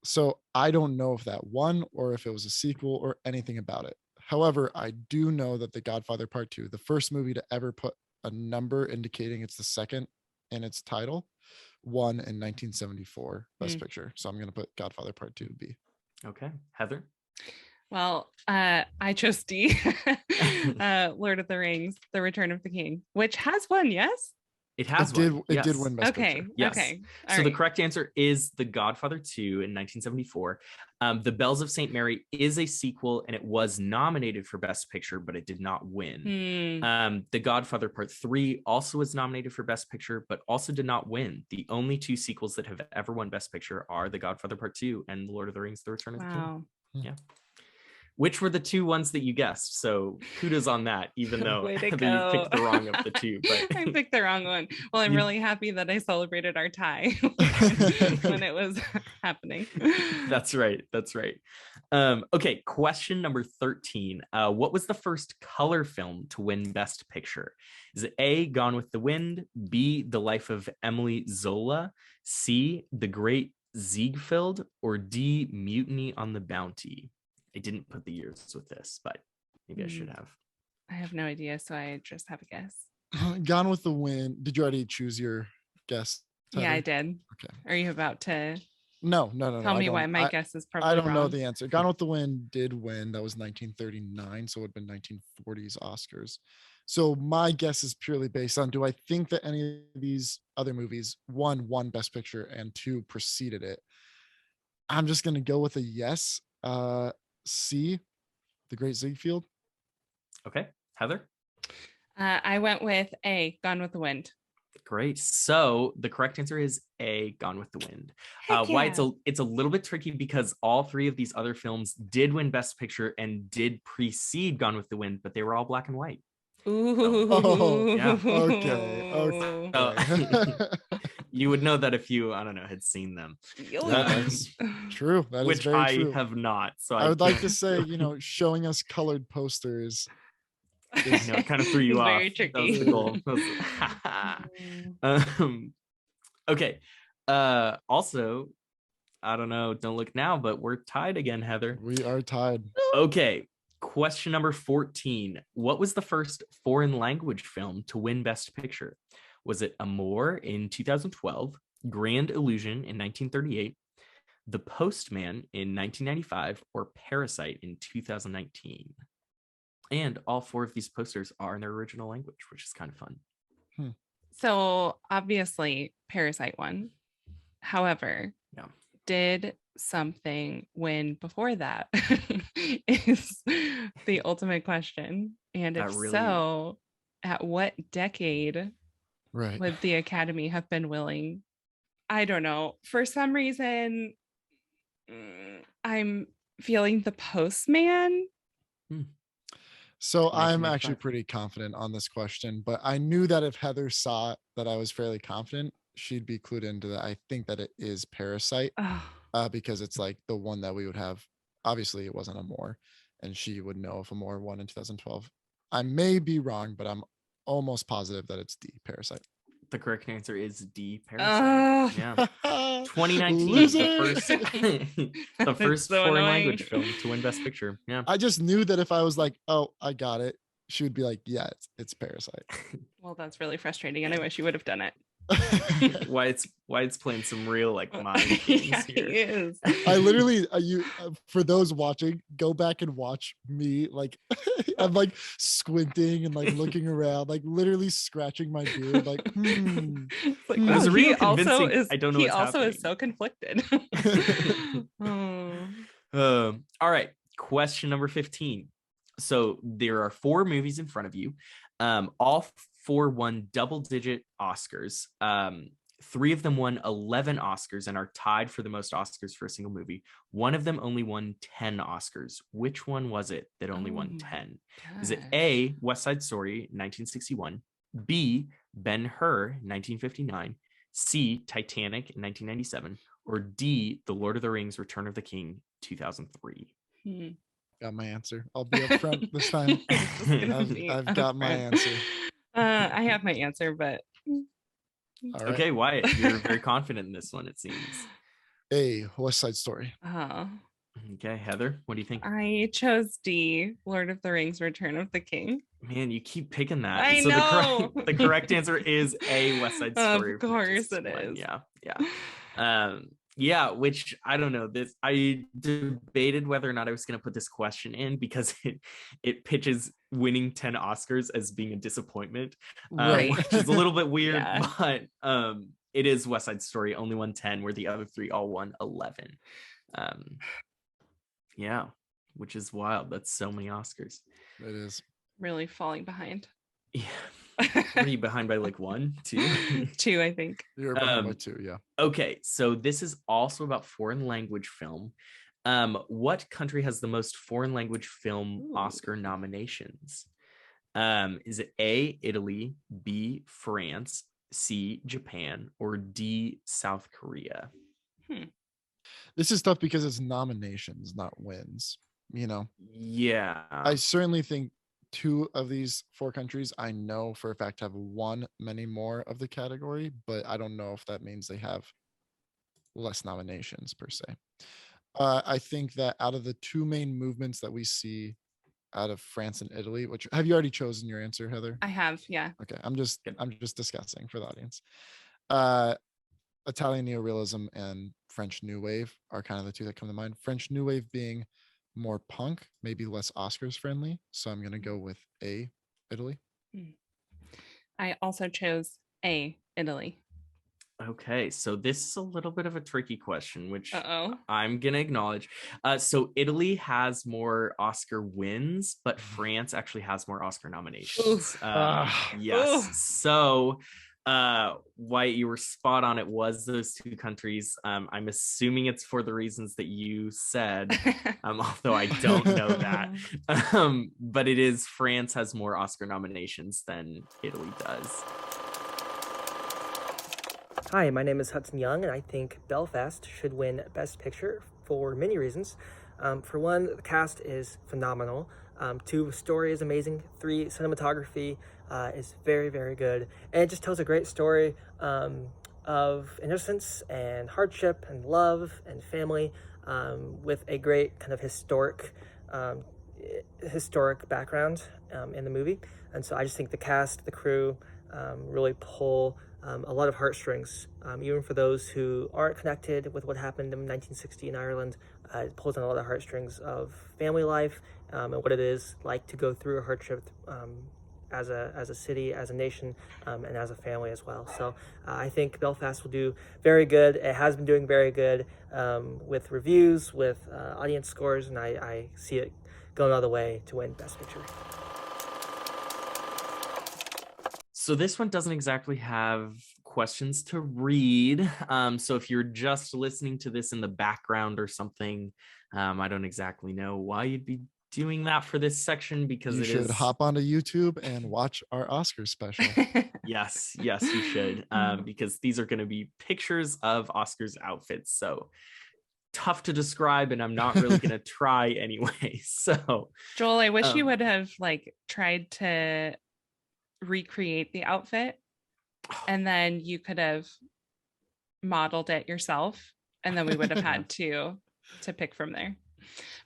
So I don't know if that won or if it was a sequel or anything about it. However, I do know that The Godfather Part 2, the first movie to ever put a number indicating it's the second in its title, won in 1974 Best Picture. So I'm going to put Godfather Part 2 B.
Okay. Heather?
Well, I chose D, Lord of the Rings, The Return of the King, which has won, yes?
It has
It did win Best
Okay.
Picture.
Yes.
Okay.
So the correct answer is The Godfather 2 in 1974. The Bells of St. Mary is a sequel, and it was nominated for Best Picture, but it did not win. The Godfather Part 3 also was nominated for Best Picture, but also did not win. The only two sequels that have ever won Best Picture are The Godfather Part 2 and The Lord of the Rings, The Return of the King.
Wow.
Yeah. Which were the two ones that you guessed. So kudos on that, even though
Way to
you
go.
picked the wrong of the two. But
I picked the wrong one. Well, I'm really happy that I celebrated our tie when it was happening.
That's right. That's right. Okay, question number 13. What was the first color film to win Best Picture? Is it A, Gone with the Wind, B, The Life of Emily Zola, C, The Great Ziegfeld, or D, Mutiny on the Bounty? I didn't put the years with this, but maybe I should have.
I have no idea, so I just have a guess.
Gone with the Wind. Did you already choose your guess?
Yeah, I
Heather?
did.
Okay.
Are you about to
No.
tell
I
me
don't-
why my guess is probably
I don't know
wrong?
the answer. Gone with the Wind did win. That was 1939, so it would have been 1940s Oscars. So my guess is purely based on, do I think that any of these other movies, one won Best Picture and two preceded it? I'm just going to go with a yes. C, The Great Ziegfeld.
Okay, Heather?
I went with A, Gone with the Wind.
Great. So the correct answer is A, Gone with the Wind.
Heck
Why
yeah.
it's a little bit tricky because all three of these other films did win Best Picture and did precede Gone with the Wind, but they were all black and white.
Ooh.
Oh,
yeah.
Okay.
You would know that if you, I don't know, had seen them.
That's true. That is
Which
very
I
true.
have not. So
I would like to
can't-
say, showing us colored posters.
I know, it kind of threw you
It's
off.
very
That was
tricky.
the goal. Okay. Also, I don't know. Don't look now, but we're tied again, Heather.
We are tied.
Okay. Question number 14. What was the first foreign language film to win Best Picture? Was it Amour in 2012, Grand Illusion in 1938, The Postman in 1995, or Parasite in 2019? And all 4 of these posters are in their original language, which is kind of fun.
So obviously Parasite won. However, did something win before that is the ultimate question. And if so, at what decade would the Academy have been willing? I don't know. For some reason, I'm feeling The Postman.
So I'm actually pretty confident on this question, but I knew that if Heather saw that I was fairly confident, she'd be clued into that. I think that it is Parasite because it's like the one that we would have. Obviously, it wasn't Amour, and she would know if Amour won in 2012. I may be wrong, but I'm almost positive that it's D, Parasite.
The correct answer is D, Parasite. Yeah. 2019, the first
so
foreign
annoying.
language film to win Best Picture. Yeah.
I just knew that if I was like, oh, I got it, she would be like, yeah, it's Parasite.
Well, that's really frustrating, and I wish you would have done it.
Why it's playing some real like mind games here.
He is.
I literally, for those watching, go back and watch me. Like, I'm like squinting and like looking around, like literally scratching my beard. Like,
It's like,
It was
wow,
real
he also
convincing.
is.
I don't know
He
what's
also
happening.
is so conflicted.
All right. Question number 15. So there are 4 movies in front of you. All 4 won double-digit Oscars. 3 of them won 11 Oscars and are tied for the most Oscars for a single movie. One of them only won 10 Oscars. Which one was it that only won 10? Is it A, West Side Story, 1961, B, Ben-Hur, 1959, C, Titanic, 1997, or D, The Lord of the Rings, Return of the King, 2003?
Got my answer. I'll be up front this time. I've got my answer.
I have my answer, but
All
Okay, Wyatt, you're very confident in this one, it seems.
A, West Side Story.
Okay, Heather, what do you think?
I chose D, Lord of the Rings, Return of the King.
Man, you keep picking that.
I
So
know.
the correct answer is A, West Side Story.
Of course it is.
Yeah, which I don't know. I debated whether or not I was going to put this question in because it pitches winning 10 Oscars as being a disappointment,
Right.
which is a little bit weird,
Yeah.
but it is West Side Story, only won 10, where the other 3 all won 11. Yeah, which is wild. That's so many Oscars.
It is.
Really falling behind.
Are you behind by like 1, 2?
2, I think.
You're behind by 2, yeah.
Okay, so this is also about foreign language film. What country has the most foreign language film Oscar nominations? Is it A, Italy, B, France, C, Japan, or D, South Korea?
This is tough because it's nominations, not wins.
Yeah.
I certainly think 2 of these 4 countries I know for a fact have won many more of the category, but I don't know if that means they have less nominations per se. I think that out of the 2 main movements that we see out of France and Italy, which have you already chosen your answer, Heather?
I have, yeah.
Okay, I'm just discussing for the audience. Italian neorealism and French New Wave are kind of the 2 that come to mind. French New Wave being more punk, maybe less Oscars friendly. So I'm going to go with A, Italy.
I also chose A, Italy.
Okay, so this is a little bit of a tricky question, which
Uh-oh.
I'm going to acknowledge. So Italy has more Oscar wins, but France actually has more Oscar nominations. Yes.
Oof.
So Wyatt, you were spot on. It was those 2 countries. I'm assuming it's for the reasons that you said, although I don't know that. But it is France has more Oscar nominations than Italy does.
Hi, my name is Hudson Young, and I think Belfast should win Best Picture for many reasons. For one, the cast is phenomenal. 2, story is amazing. 3, cinematography is very, very good. And it just tells a great story of innocence and hardship and love and family, with a great kind of historic background in the movie. And so I just think the cast, the crew, really pull a lot of heartstrings, even for those who aren't connected with what happened in 1960 in Ireland. It pulls on a lot of heartstrings of family life, and what it is like to go through a hardship as a city, as a nation, and as a family as well. So I think Belfast will do very good. It has been doing very good with reviews, with audience scores, and I see it going all the way to win Best Picture.
So this one doesn't exactly have questions to read. So if you're just listening to this in the background or something, I don't exactly know why you'd be doing that for this section, because
You should hop onto YouTube and watch our Oscars special.
Yes, you should, because these are going to be pictures of Oscars outfits. So tough to describe, and I'm not really going to try anyway. So
Joel, I wish you would have tried to recreate the outfit, and then you could have modeled it yourself, and then we would have had to pick from there.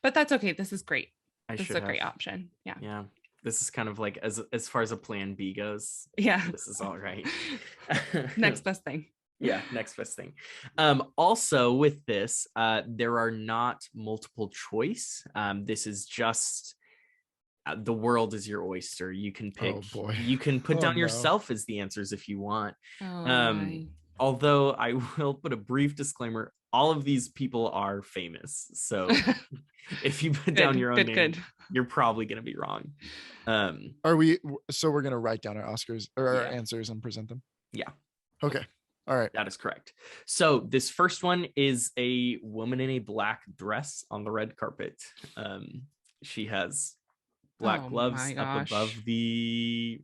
But that's okay. This is great. This is a great option. Yeah.
This is kind of like as far as a plan B goes.
Yeah.
This is all right.
Next best thing.
Yeah, next best thing. Also with this, there are not multiple choice. This is just the world is your oyster. You can pick.
Oh boy.
You can put down yourself as the answers if you want. Although I will put a brief disclaimer: all of these people are famous, so if you put down your own name, you're probably going to be wrong.
Are we? So we're going to write down our Oscars or our answers and present them.
Yeah.
Okay. All right.
That is correct. So this first one is a woman in a black dress on the red carpet. She has black gloves up above the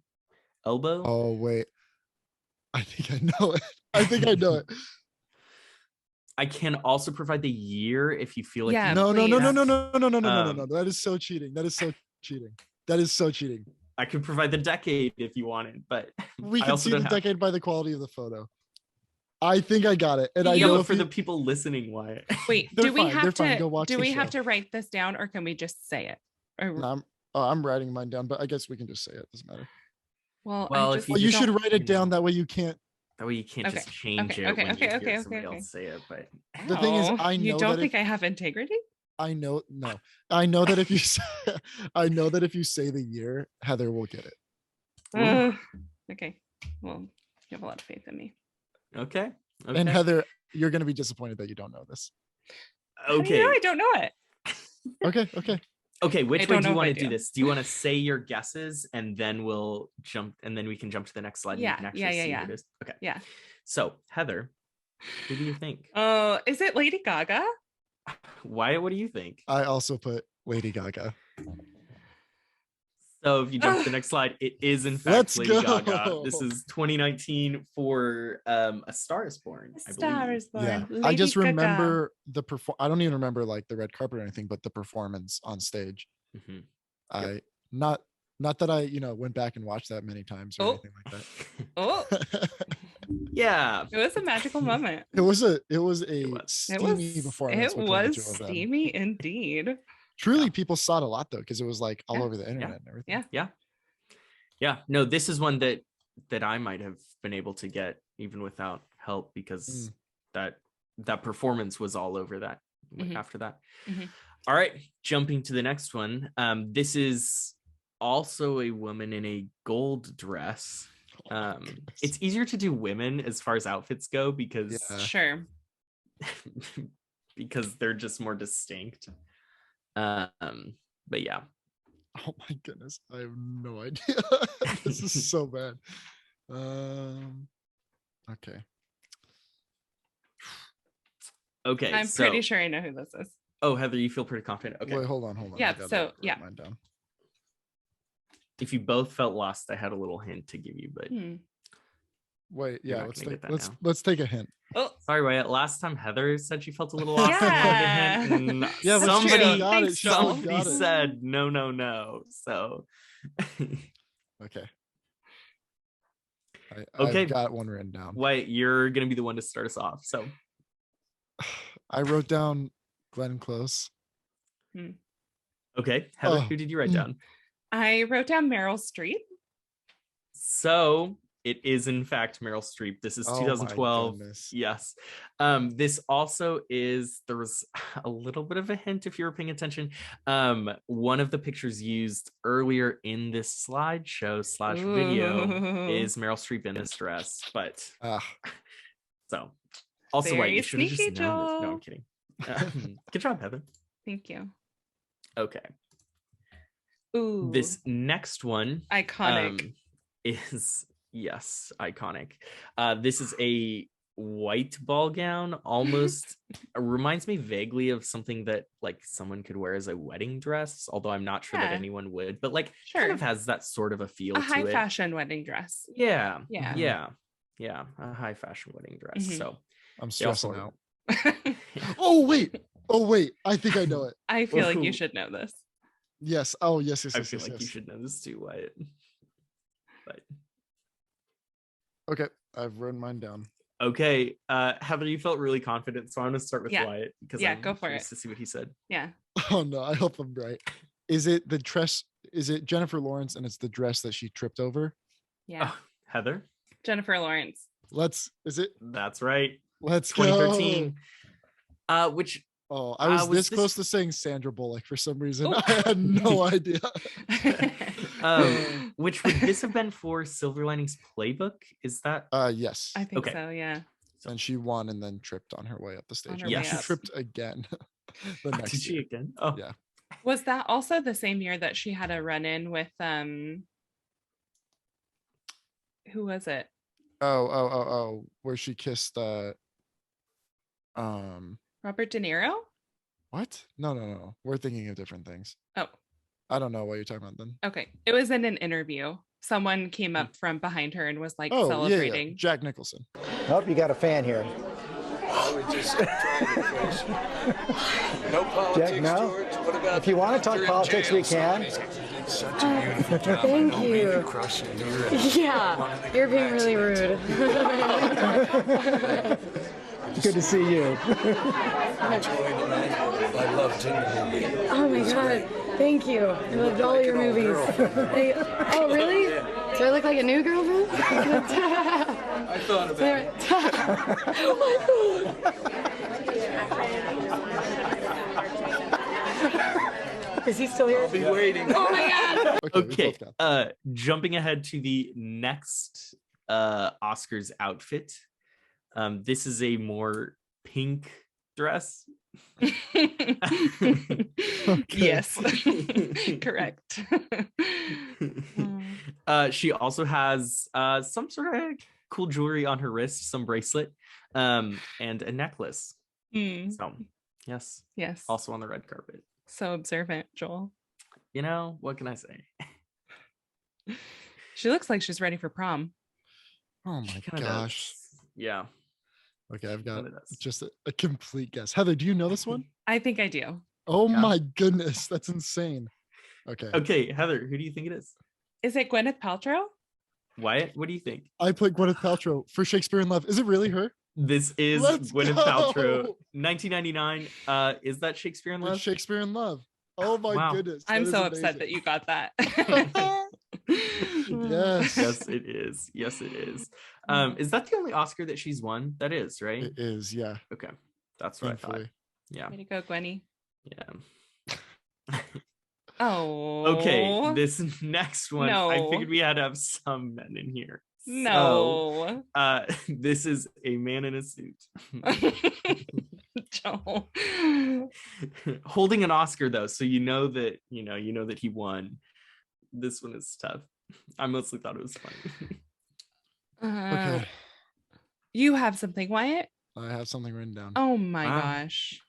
elbow.
Oh wait, I think I know it. I think I know it.
I can also provide the year if you feel like.
No. That is so cheating. That is so cheating.
I could provide the decade if you wanted, but
we can see the decade by the quality of the photo. I think I got it, and I know
for the people listening, Wyatt.
Wait, do we have to write this down, or can we just say it?
I'm writing mine down, but I guess we can just say it. Doesn't matter.
Well,
you should write it down. That way you can't.
That way you can't just change it when you hear somebody else say it. But
the thing is, I know
you don't think I have integrity.
I know that if you say, I know that if you say the year, Heather will get it.
Okay. Well, you have a lot of faith in me.
Okay.
And Heather, you're going to be disappointed that you don't know this.
Okay.
I don't know it.
Okay.
Which way do you want to do this? Do you want to say your guesses and then we'll jump, and then we can jump to the next slide?
Yeah.
And you can actually see what it is. Okay.
Yeah.
So Heather, who do you think?
Is it Lady Gaga?
Wyatt, what do you think?
I also put Lady Gaga.
So if you jump to the next slide, it is in fact Lady Gaga. This is 2019 for A Star Is Born.
Yeah. I just remember I don't even remember like the red carpet or anything, but the performance on stage.
Mm-hmm.
Not that I went back and watched that many times or anything like that.
Yeah,
it was a magical moment.
It was a steamy performance.
It was steamy indeed.
Truly, people saw it a lot though, because it was like all over the internet and everything.
Yeah. No, this is one that I might have been able to get even without help, because that performance was all over that after that.
Mm-hmm.
All right, jumping to the next one. This is also a woman in a gold dress. It's easier to do women as far as outfits go because
sure.
because they're just more distinct. But yeah.
Oh my goodness, I have no idea. This is so bad.
Okay.
I'm pretty sure I know who this is.
Oh, Heather, you feel pretty confident. Okay.
Wait, hold on.
Yeah. So yeah.
Mine down.
If you both felt lost, I had a little hint to give you, but
wait, yeah, let's take a hint.
Oh,
sorry, Wyatt. Last time Heather said she felt a little lost.
Yeah,
yeah,
somebody said no. So
okay.
Okay.
I've got one written down.
Wyatt, you're gonna be the one to start us off. So
I wrote down Glenn Close.
okay, Heather,
Oh.
who did you write down?
I wrote down Meryl Streep.
So it is in fact Meryl Streep. This is
Oh my
2012.
goodness.
Yes. This also is, there was a little bit of a hint if you were paying attention. One of the pictures used earlier in this slideshow / video
Ooh.
is Meryl Streep in this dress. But
Ah,
so also
Very
White, you should have just
sneaky,
known this. No,
Joel.
I'm kidding. Good job, Heather.
Thank you.
Okay.
Ooh.
This next one
Iconic.
is yes, iconic. This is a white ball gown, almost reminds me vaguely of something that like someone could wear as a wedding dress, although I'm not sure that
Yeah.
anyone would, but like
Sure.
kind of has that sort of a feel
A
to
high
it.
fashion wedding dress.
Yeah,
Yeah.
yeah, a high fashion wedding dress.
Mhm.
So
I'm
they also
stressing
are-
out. Oh wait, I think I know it.
I feel like you
Ooh.
should know this.
Yes. Oh yes, yes,
I
yes,
feel
yes,
like you
yes.
should know this too, Wyatt. But
Okay, I've written mine down.
okay, Heather, you felt really confident, so I'm gonna start with
Yeah.
Wyatt because
Yeah,
I'm
go for
curious
it.
to see what he said.
Yeah.
Oh no, I hope I'm right. Is it the dress? Is it Jennifer Lawrence and it's the dress that she tripped over?
Yeah.
Heather,
Jennifer Lawrence.
Is it?
that's right.
Let's
2013.
go.
Which
Oh, I was
was
this
this-
close to saying Sandra Bullock for some reason.
Oh.
I had no idea.
which would this have been for Silver Linings Playbook? Is that
Yes.
I think
Okay.
so, yeah.
And she won and then tripped on her way up the stage.
On her
And then
way
she
up.
tripped again the next
did she
year.
again? Oh,
Yeah.
Was that also the same year that she had a run-in with who was it?
Oh, where she kissed
Robert De Niro?
what? No. We're thinking of different things.
Oh,
I don't know what you're talking about then.
okay. It was in an interview. Someone came up from behind her and was like
Oh,
celebrating.
yeah. Jack Nicholson.
Hope you got a fan here.
No politics,
Jack, no?
George. What about
If you want to talk
you're in
politics, we
jail,
can.
son. It's such a beautiful job.
Thank
Don't mean to
you.
crush you. You're
Yeah, you're being really rude.
Good to see you.
enjoying tonight. I love Ginger movie.
Oh my god, thank you. I loved all your movies. Oh really? Do I look like a new girlfriend?
I thought about it.
Oh my god. Is he still here?
I'll be waiting.
Oh my god.
okay. Jumping ahead to the next Oscars outfit. This is a more pink dress.
Yes. Correct.
She also has some sort of cool jewelry on her wrist, some bracelet, and a necklace. So yes. Also on the red carpet.
So observant, Joel.
You know, what can I say?
She looks like she's ready for prom.
Oh my
Kinda
gosh.
does. Yeah.
Okay, I've got
Kinda does.
just a complete guess. Heather, do you know this one?
I think I do.
Oh
Yeah.
my goodness, that's insane. Okay.
Okay, Heather, who do you think it is?
Is it Gwyneth Paltrow?
Wyatt, what do you think?
I put Gwyneth Paltrow for Shakespeare in Love. Is it really her?
This is
Let's
Gwyneth
go!
Paltrow, 1999. Is that Shakespeare in
It's
Love?
Shakespeare in Love. Oh my
Wow.
goodness.
I'm
that
so
is
upset
amazing.
that you got that.
Yes.
Yes, it is. Yes, it is. Is that the only Oscar that she's won? That is, right?
It is, yeah.
Okay. That's what I thought.
Thankfully.
Yeah.
Way to go, Gwenny.
Yeah.
Oh.
Okay. This next one, I
No.
figured we had to have some men in here.
No.
So, this is a man in a suit.
Joel.
Holding an Oscar though, so you know that he won. This one is tough. I mostly thought it was funny.
Okay.
You have something, Wyatt?
I have something written down.
Oh my
Wow.
gosh.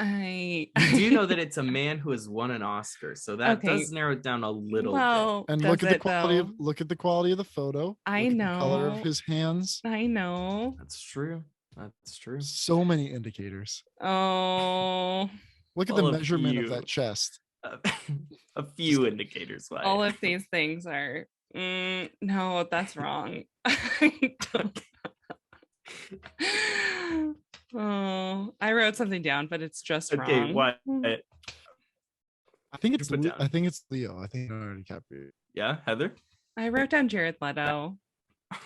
You do know that it's a man who has won an Oscar, so that
Okay.
does narrow it down a little
Well,
And
does
look at the
it,
quality
though?
of the quality of the photo.
I
Look at the color
know.
of his hands.
I know.
bit. That's true. That's true.
So many indicators.
Oh.
Look at
All
the
of
measurement
you.
of that chest.
a few indicators why.
All of these things are no, that's wrong. I don't. Oh, I wrote something down, but it's just
Okay,
wrong.
what?
I think it's Leo. I think Leonardo DiCaprio.
Yeah, Heather.
I wrote down Jared Leto.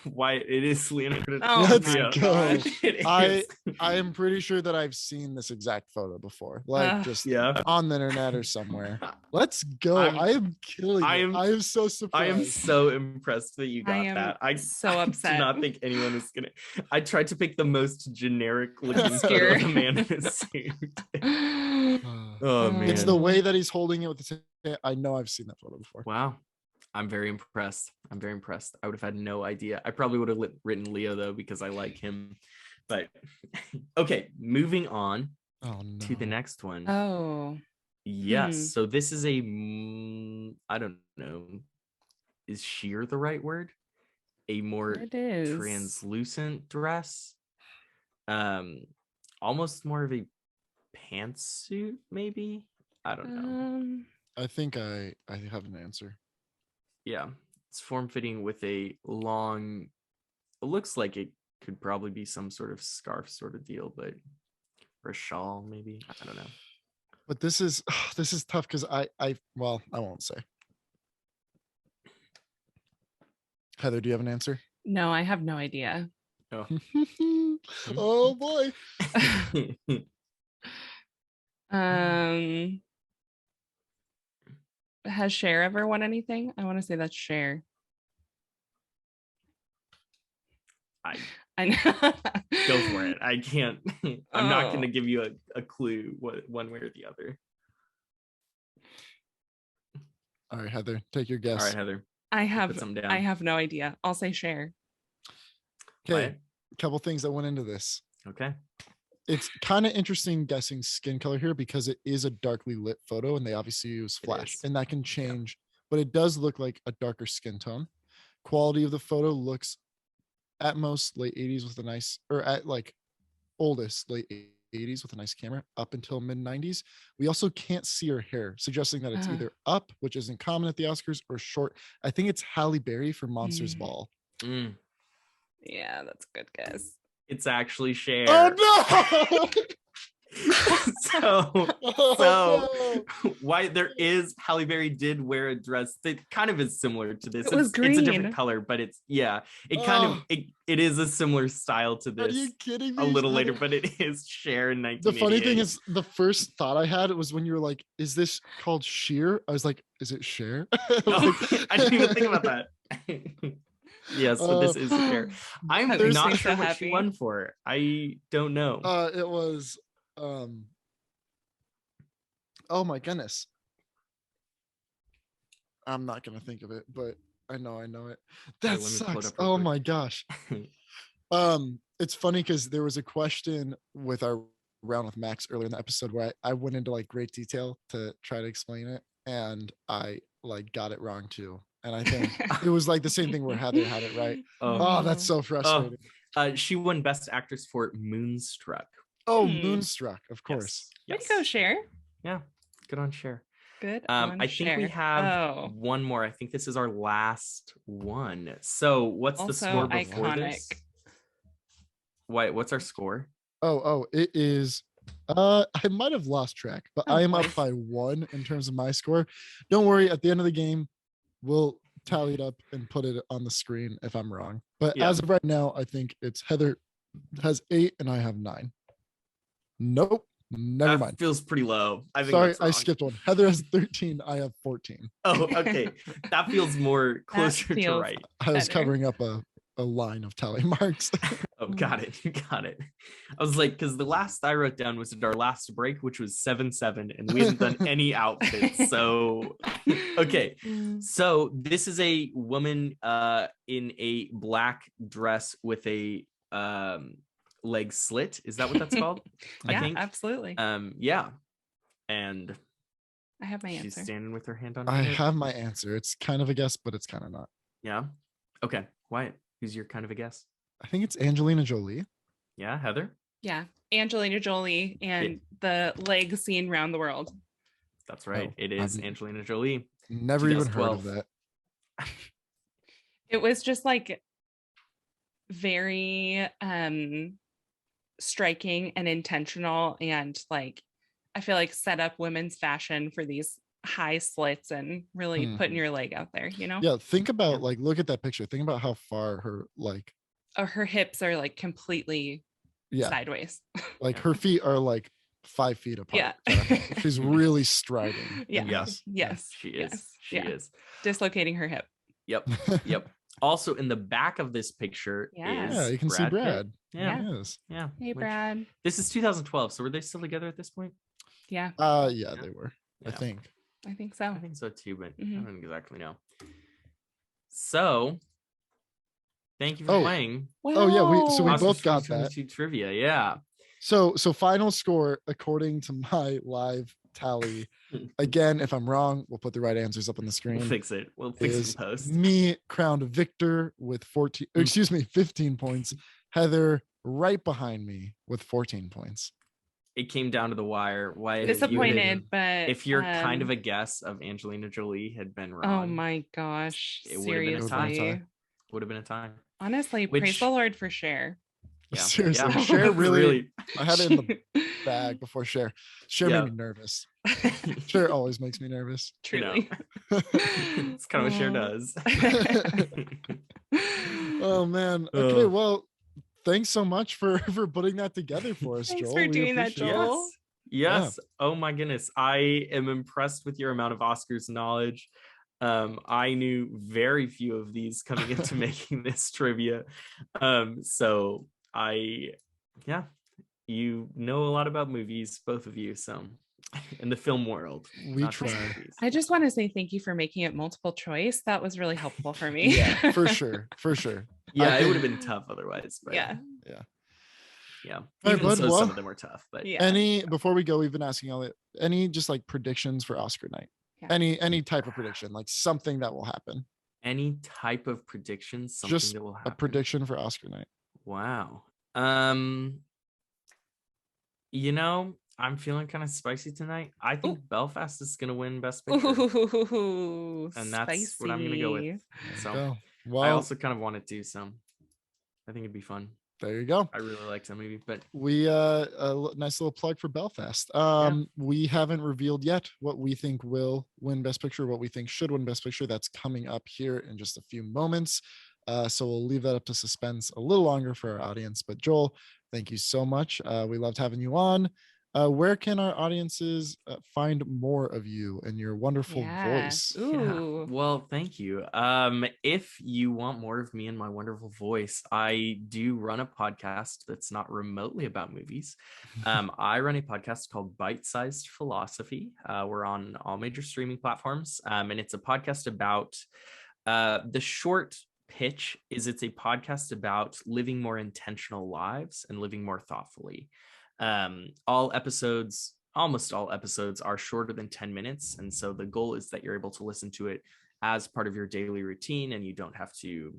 Why it is Leonardo
Oh
DiCaprio.
my gosh.
I am pretty sure that I've seen this exact photo before, like just on the internet or somewhere. Let's go. I am killing it. I am so surprised.
I am so impressed that you got that. I
so upset.
did not think anyone was gonna. I tried to pick the most generic looking photo
Scared.
of a man in a suit. Oh man,
It's the way that he's holding it with his hand. I know I've seen that photo before.
Wow. I'm very impressed. I would have had no idea. I probably would have written Leo though, because I like him. But okay, moving on to the next one.
Oh.
Yes. So this is a, I don't know. Is sheer the right word? A more
It is.
translucent dress. Almost more of a pantsuit, maybe? I don't know.
I think I have an answer.
Yeah, it's form-fitting with a long, it looks like it could probably be some sort of scarf sort of deal, but or a shawl maybe, I don't know.
But this is tough because I won't say. Heather, do you have an answer?
No, I have no idea.
Oh,
oh boy.
Has Cher ever won anything? I want to say that's Cher.
I
know.
Go for it. I can't. I'm not going to give you a clue one way or the other.
All right, Heather, take your guess.
All right, Heather.
I
Put some down.
have no idea. I'll say Cher.
Okay,
Right.
a couple things that went into this.
Okay.
It's kind of interesting guessing skin color here because it is a darkly lit photo and they obviously use flash and that can change, but it does look like a darker skin tone. Quality of the photo looks at most late 80s with a nice, or at like oldest late 80s with a nice camera up until mid 90s. We also can't see her hair, suggesting that it's either up, which isn't common at the Oscars, or short. I think it's Halle Berry for Monsters Ball.
Yeah, that's a good guess.
It's actually Cher.
Oh no!
So why there is Halle Berry did wear a dress that kind of is similar to this.
It was
It's a different
green.
color, but it kind of it is a similar style to this.
Are you kidding me?
A little later, but it is Cher in 1988.
The funny thing is, the first thought I had was when you were like, "Is this called sheer?" I was like, "Is it Cher?"
No, I didn't even think about that. Yes, so this is Cher. I'm
That makes
not
me
sure
so
what she
happy.
won for. I don't know.
It was oh my goodness. I'm not gonna think of it, but I know it. That
let me pull it
sucks.
up real
Oh
quick.
my gosh. It's funny because there was a question with our round with Max earlier in the episode where I went into like great detail to try to explain it, and I like got it wrong too. And I think it was like the same thing where Heather had it right. Oh, that's so frustrating.
She won Best Actress for Moonstruck.
Oh, Moonstruck, of course.
Way to go, Cher.
Yeah, good on Cher.
Good.
I think we have one more. I think this is our last one. So what's the
Also
score before
iconic.
this? What's our score?
Oh, it is. I might have lost track, but I am up by 1 in terms of my score. Don't worry, at the end of the game, we'll tally it up and put it on the screen if I'm wrong. But as of right now, I think it's Heather has 8 and I have 9. Nope, never
That
mind.
feels pretty low. I think
Sorry,
that's
I
wrong.
skipped one. Heather has 13. I have 14.
Oh, okay. That feels more closer to
feels-
right.
I was
better.
covering up a line of tally marks.
Oh, got it. Got it. I was like, because the last I wrote down was at our last break, which was 7-7, and we haven't done any outfits. So, okay. So this is a woman in a black dress with a leg slit. Is that what that's called?
Yeah,
I think.
absolutely.
Yeah. And
I have my
she's
answer.
standing with her hand on her
I
hip.
have my answer. It's kind of a guess, but it's kind of not.
Yeah. Okay. Wyatt, who's your kind of a guess?
I think it's Angelina Jolie.
Yeah, Heather?
Yeah, Angelina Jolie and the leg scene around the world.
That's right.
Oh,
It is Angelina Jolie.
Never even heard of
2012.
that.
It was just like very striking and intentional, and like I feel like set up women's fashion for these high slits and really putting your leg out there, you know?
Yeah, think about like look at that picture. Think about how far her like
Her hips are like completely sideways.
like her feet are like 5 feet apart.
Yeah.
She's really striding.
Yeah.
in
Yes.
this.
Yes.
She is. She is.
Dislocating her hip.
Yep. Yep. Also, in the back of this picture is
Yeah, you can see Brad.
Pitt. Yeah.
Yes.
Yeah.
Hey, Brad.
This is 2012. So were they still together at this point?
Yeah.
Yeah, they were. I
Yeah.
think.
I think so.
I think so too, but I don't exactly know. So, thank you for playing.
Oh yeah, we
Oscars
both got that.
2022 trivia. Yeah.
So final score according to my live tally. Again, if I'm wrong, we'll put the right answers up on the screen.
We'll fix it. We'll fix it in
is
post.
Me crowned victor with 15 points. Heather right behind me with 14 points.
It came down to the wire. Why
Disappointed, but
if your kind of a guess of Angelina Jolie had been wrong,
oh my gosh,
it would have been a tie.
seriously.
Would have been a tie.
Honestly, praise the Lord for Cher.
Yeah.
Seriously,
Yeah.
Cher really. I had it in the bag before Cher. Cher
Yeah.
made me nervous. Cher always makes me nervous.
Truly.
It's kind of what Cher does.
Oh man. Okay, well, thanks so much for putting that together for us,
Thanks
Joel.
for
We
doing that,
appreciate it.
Joel.
Yes. Oh my goodness. I am impressed with your amount of Oscars knowledge. I knew very few of these coming into making this trivia. So you know a lot about movies, both of you. So in the film world,
We
not just
try.
movies.
I just want to say thank you for making it multiple choice. That was really helpful for me.
Yeah, for sure. For sure.
Yeah,
I
it would have
think-
been tough otherwise. But
Yeah.
Yeah.
All right,
Even
bud,
so,
well,
some of them were tough. But
Any before we go, we've been asking Elliot, any just like predictions for Oscar night?
Yeah.
Any type of prediction, like something that will happen.
any type of prediction, something
Just
that will
a
happen.
prediction for Oscar night.
Wow. You know, I'm feeling kind of spicy tonight. I think Belfast is gonna win Best Picture.
Ooh,
And that's what I'm gonna go with.
There
So
you go.
I
Well,
also kind of wanted to, so I think it'd be fun.
there you go.
I really liked that movie, but
We nice little plug for Belfast. We haven't revealed yet what we think will win Best Picture, what we think should win Best Picture. That's coming up here in just a few moments. So we'll leave that up to suspense a little longer for our audience. But Joel, thank you so much. We loved having you on. Where can our audiences find more of you and your wonderful voice?
Ooh.
Well, thank you. If you want more of me and my wonderful voice, I do run a podcast that's not remotely about movies. I run a podcast called Bite-Sized Philosophy. We're on all major streaming platforms, and it's a podcast about the short pitch is it's a podcast about living more intentional lives and living more thoughtfully. Almost all episodes are shorter than 10 minutes. And so the goal is that you're able to listen to it as part of your daily routine, and you don't have to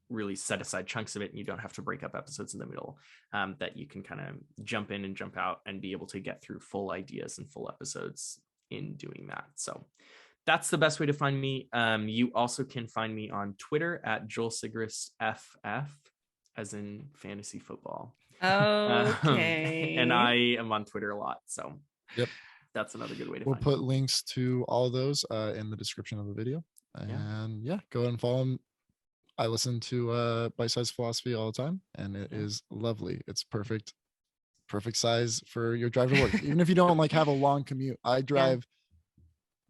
really set aside chunks of it, and you don't have to break up episodes in the middle, that you can kind of jump in and jump out and be able to get through full ideas and full episodes in doing that. So that's the best way to find me. You also can find me on Twitter at Joel Sigrist FF, as in fantasy football.
Okay.
And I am on Twitter a lot, so
Yep.
that's another good way to
We'll
find
put links to all of those in the description of the video. And go ahead and follow them. I listen to Bite-Sized Philosophy all the time, and it is lovely. It's perfect size for your drive to work. Even if you don't like have a long commute, I drive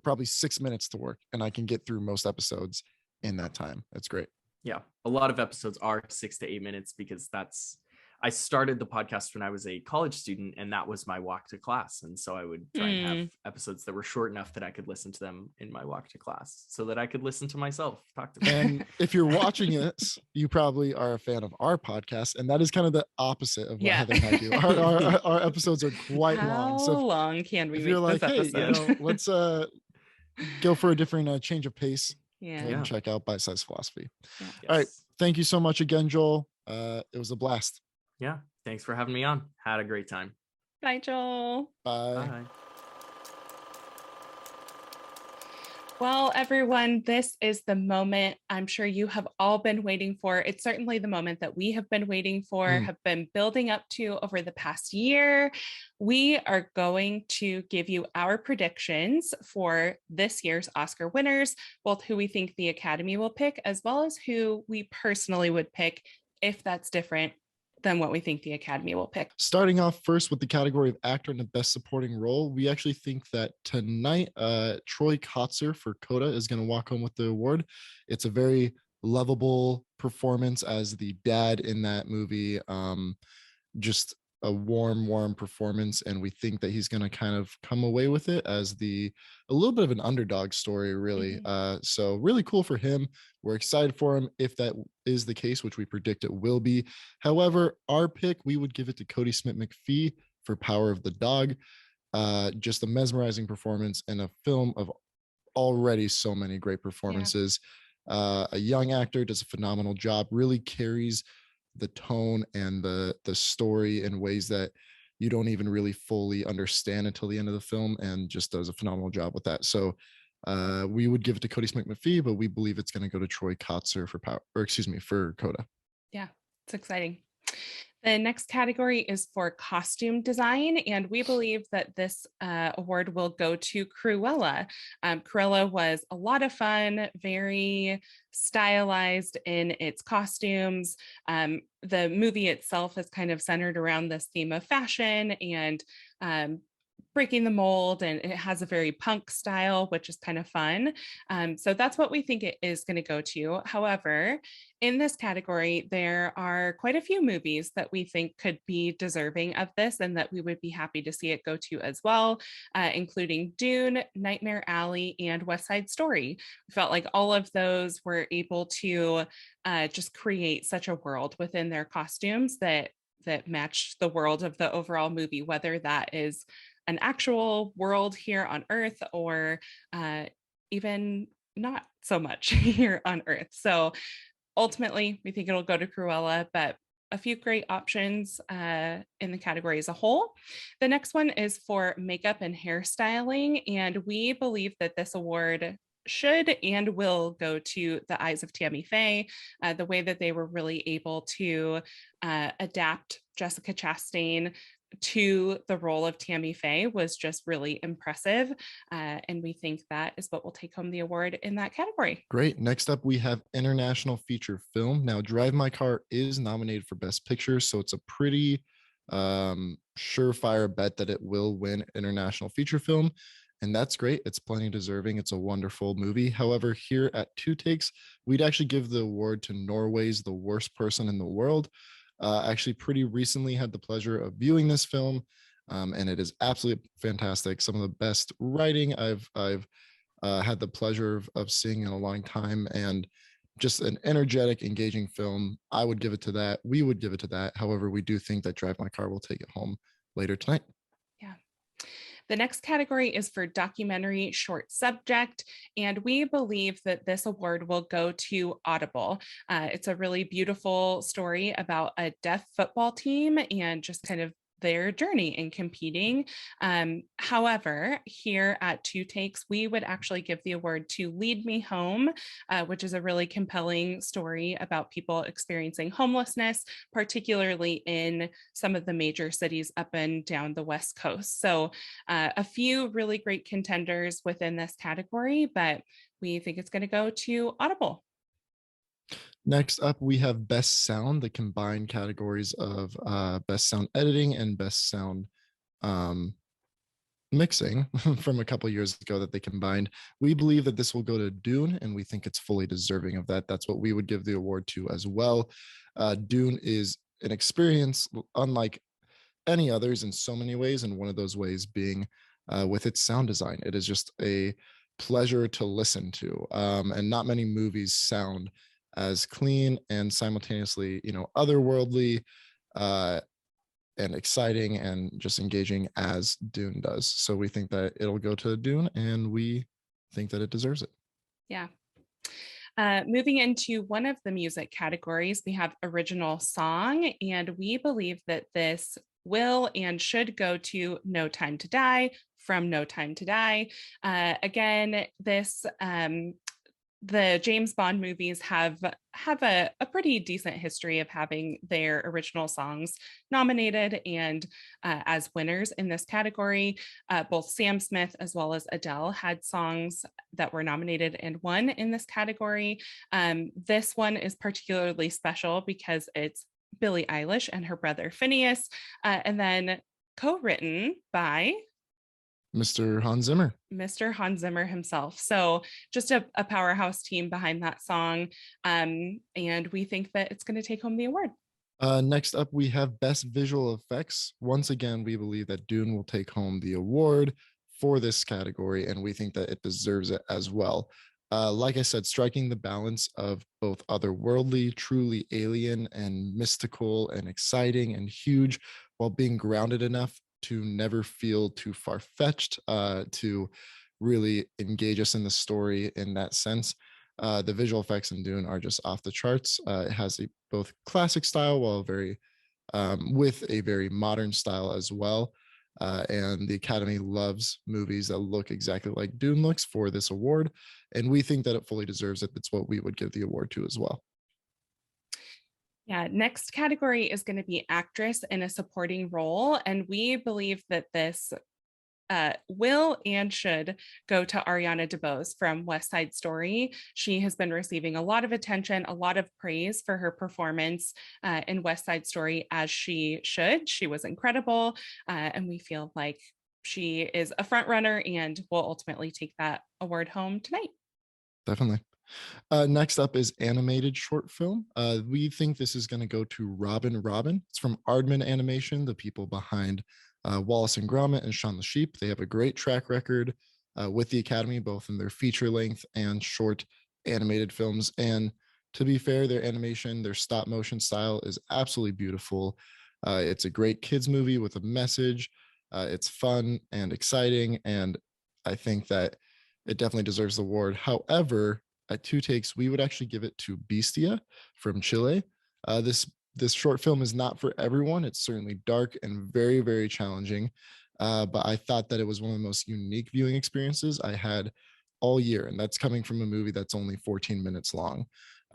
probably 6 minutes to work, and I can get through most episodes in that time. It's great.
Yeah, a lot of episodes are 6 to 8 minutes because I started the podcast when I was a college student, and that was my walk to class. And so I would try and have episodes that were short enough that I could listen to them in my walk to class, so that I could listen to myself talk to them.
And if you're watching this, you probably are a fan of our podcast, and that is kind of the opposite of what Heather and I do. Our episodes are quite long. So
How long can we
if
make
you're like,
this
hey,
episode?
let's go for a different change of pace.
Yeah.
And check out Bite-Sized Philosophy.
Yeah.
All right. Thank you so much again, Joel. It was a blast.
Yeah. Thanks for having me on. Had a great time.
Bye, Joel.
Bye.
Bye.
Well, everyone, this is the moment I'm sure you have all been waiting for. It's certainly the moment that we have been waiting for, have been building up to over the past year. We are going to give you our predictions for this year's Oscar winners, both who we think the Academy will pick, as well as who we personally would pick if that's different than what we think the Academy will pick.
Starting off first with the category of actor in the best supporting role, we actually think that tonight Troy Kotsur for Coda is going to walk home with the award. It's a very lovable performance as the dad in that movie. Just a warm performance, and we think that he's going to kind of come away with it as a little bit of an underdog story, really. So really cool for him. We're excited for him if that is the case, which we predict it will be. However, our pick, we would give it to Cody Smith-McPhee for Power of the Dog. Just a mesmerizing performance in a film of already so many great performances. A young actor does a phenomenal job, really carries the tone and the story in ways that you don't even really fully understand until the end of the film, and just does a phenomenal job with that. So we would give it to Cody Smith-McPhee, but we believe it's going to go to Troy Kotsur for Coda.
Yeah, it's exciting. The next category is for costume design, and we believe that this award will go to Cruella. Cruella was a lot of fun, very stylized in its costumes. The movie itself is kind of centered around this theme of fashion and breaking the mold, and it has a very punk style, which is kind of fun. So that's what we think it is going to go to. However, in this category, there are quite a few movies that we think could be deserving of this and that we would be happy to see it go to as well, including Dune, Nightmare Alley, and West Side Story. We felt like all of those were able to just create such a world within their costumes that match the world of the overall movie, whether that is an actual world here on Earth or even not so much here on Earth. So ultimately, we think it'll go to Cruella, but a few great options in the category as a whole. The next one is for makeup and hairstyling, and we believe that this award should and will go to The Eyes of Tammy Faye. The way that they were really able to adapt Jessica Chastain to the role of Tammy Faye was just really impressive. And we think that is what will take home the award in that category.
Great. Next up, we have International Feature Film. Now, Drive My Car is nominated for Best Picture, so it's a pretty surefire bet that it will win International Feature Film. And that's great. It's plenty deserving. It's a wonderful movie. However, here at Two Takes, we'd actually give the award to Norway's The Worst Person in the World. Actually, pretty recently had the pleasure of viewing this film, and it is absolutely fantastic. Some of the best writing I've had the pleasure of seeing in a long time, and just an energetic, engaging film. I would give it to that. We would give it to that. However, we do think that Drive My Car will take it home later tonight.
Yeah. The next category is for documentary short subject, and we believe that this award will go to Audible. It's a really beautiful story about a deaf football team and just kind of their journey in competing. However, here at Two Takes, we would actually give the award to Lead Me Home, which is a really compelling story about people experiencing homelessness, particularly in some of the major cities up and down the West Coast. So a few really great contenders within this category, but we think it's going to go to Audible.
Next up, we have Best Sound, the combined categories of Best Sound Editing and Best Sound Mixing from a couple years ago that they combined. We believe that this will go to Dune, and we think it's fully deserving of that. That's what we would give the award to as well. Dune is an experience unlike any others in so many ways, and one of those ways being with its sound design. It is just a pleasure to listen to, and not many movies sound as clean and simultaneously, otherworldly and exciting and just engaging as Dune does. So we think that it'll go to Dune, and we think that it deserves it.
Yeah. Moving into one of the music categories, we have original song, and we believe that this will and should go to No Time to Die from No Time to Die. Again, this the James Bond movies have a pretty decent history of having their original songs nominated and as winners in this category. Both Sam Smith as well as Adele had songs that were nominated and won in this category. This one is particularly special because it's Billie Eilish and her brother Phineas, and then co-written by
Mr. Hans Zimmer.
Mr. Hans Zimmer himself. So just a powerhouse team behind that song. And we think that it's going to take home the award.
Next up, we have Best Visual Effects. Once again, we believe that Dune will take home the award for this category, and we think that it deserves it as well. Like I said, striking the balance of both otherworldly, truly alien, and mystical, and exciting, and huge, while being grounded enough to never feel too far-fetched, to really engage us in the story in that sense. The visual effects in Dune are just off the charts. It has a both classic style while very with a very modern style as well. And the Academy loves movies that look exactly like Dune looks for this award. And we think that it fully deserves it. It's what we would give the award to as well.
Yeah, next category is going to be actress in a supporting role. And we believe that this will and should go to Ariana DeBose from West Side Story. She has been receiving a lot of attention, a lot of praise for her performance in West Side Story, as she should. She was incredible. And we feel like she is a front runner and will ultimately take that award home tonight.
Definitely. Next up is animated short film. We think this is going to go to Robin Robin. It's from Aardman Animation, the people behind Wallace and Gromit and Shaun the Sheep. They have a great track record with the Academy, both in their feature length and short animated films. And to be fair, their animation, their stop motion style is absolutely beautiful. It's a great kids movie with a message. It's fun and exciting, and I think that it definitely deserves the award. However, at Two Takes, we would actually give it to Bestia from Chile. This short film is not for everyone. It's certainly dark and very, very challenging. But I thought that it was one of the most unique viewing experiences I had all year. And that's coming from a movie that's only 14 minutes long.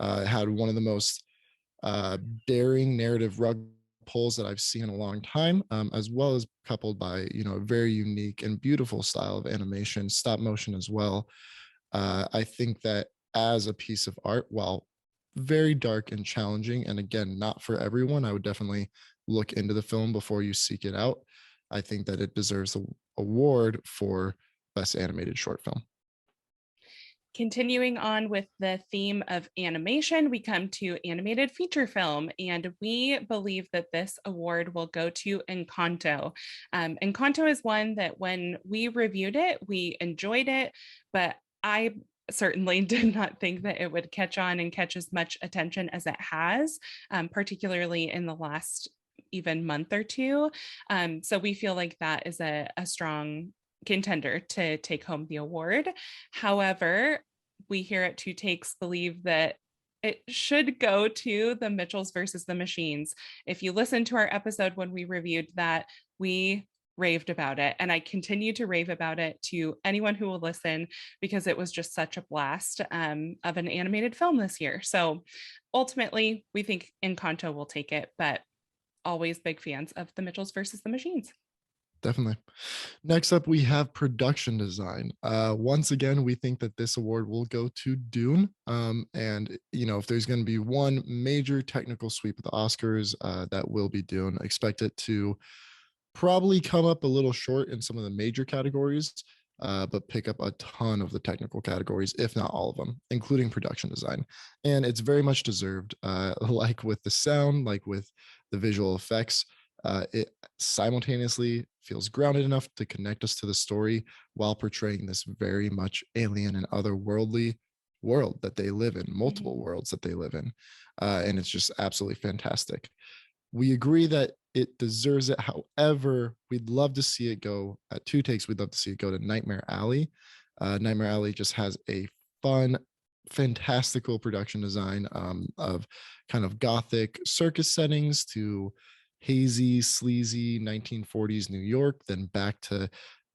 It had one of the most daring narrative rug pulls that I've seen in a long time, as well as coupled by, a very unique and beautiful style of animation, stop motion as well. I think that as a piece of art, while very dark and challenging, and again, not for everyone, I would definitely look into the film before you seek it out. I think that it deserves the award for Best Animated Short Film.
Continuing on with the theme of animation, we come to animated feature film, and we believe that this award will go to Encanto. Encanto is one that when we reviewed it, we enjoyed it, but I certainly did not think that it would catch on and catch as much attention as it has, particularly in the last even month or two. So we feel like that is a strong contender to take home the award. However, we here at Two Takes believe that it should go to the Mitchells versus the Machines. If you listen to our episode when we reviewed that, we raved about it, and I continue to rave about it to anyone who will listen, because it was just such a blast of an animated film this year. So ultimately, we think Encanto will take it, but always big fans of the Mitchells versus the Machines.
Definitely. Next up, we have production design. Once again, we think that this award will go to Dune. And, if there's going to be one major technical sweep of the Oscars, that will be Dune. Expect it to probably come up a little short in some of the major categories, but pick up a ton of the technical categories, if not all of them, including production design. And it's very much deserved, like with the sound, like with the visual effects. It simultaneously feels grounded enough to connect us to the story while portraying this very much alien and otherworldly world that they live in, multiple worlds that they live in. And it's just absolutely fantastic. We agree that it deserves it. However, we'd love to see it go at Two Takes. We'd love to see it go to Nightmare Alley. Nightmare Alley just has a fun, fantastical production design of kind of gothic circus settings to hazy, sleazy 1940s New York, then back to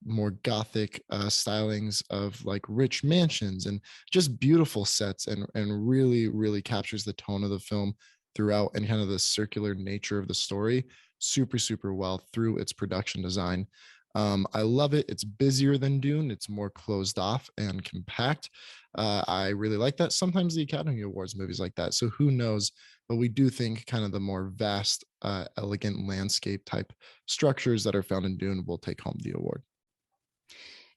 more gothic stylings of like rich mansions and just beautiful sets, and really, really captures the tone of the film throughout, and kind of the circular nature of the story super, super well through its production design. I love it. It's busier than Dune. It's more closed off and compact. I really like that. Sometimes the Academy Awards movies like that. So who knows? But we do think kind of the more vast, elegant landscape type structures that are found in Dune will take home the award.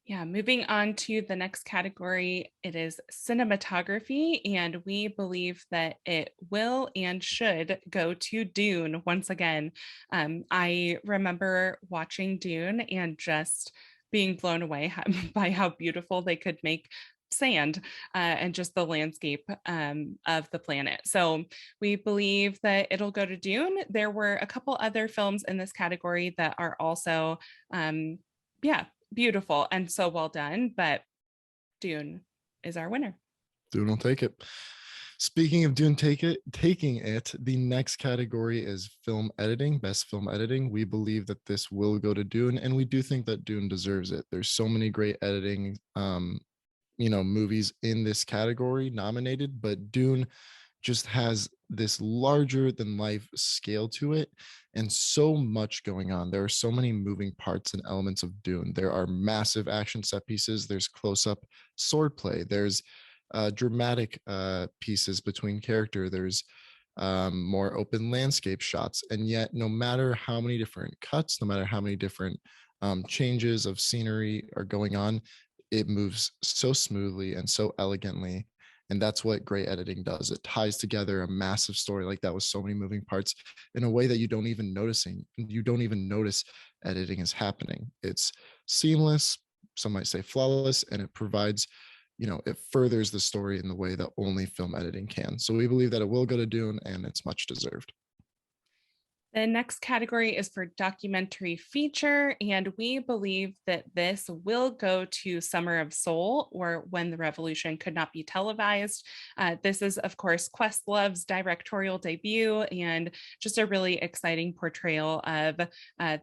Yeah, moving on to the next category, it is cinematography, and we believe that it will and should go to Dune once again. I remember watching Dune and just being blown away by how beautiful they could make sand and just the landscape of the planet. So we believe that it'll go to Dune. There were a couple other films in this category that are also, yeah, beautiful and so well done, but Dune is our winner.
Dune will take it. Speaking of Dune taking it, the next category is film editing, best film editing. We believe that this will go to Dune, and we do think that Dune deserves it. There's so many great editing movies in this category nominated, but Dune just has this larger than life scale to it, and so much going on. There are so many moving parts and elements of Dune. There are massive action set pieces, there's close-up swordplay, there's dramatic pieces between character, there's more open landscape shots, and yet no matter how many different cuts, no matter how many different changes of scenery are going on, it moves so smoothly and so elegantly. And that's what great editing does. It ties together a massive story like that with so many moving parts in a way that you don't even notice editing is happening. It's seamless, some might say flawless, and it provides, it furthers the story in the way that only film editing can. So we believe that it will go to Dune, and it's much deserved.
The next category is for documentary feature, and we believe that this will go to Summer of Soul, or When the Revolution Could Not Be Televised. This is, of course, Questlove's directorial debut, and just a really exciting portrayal of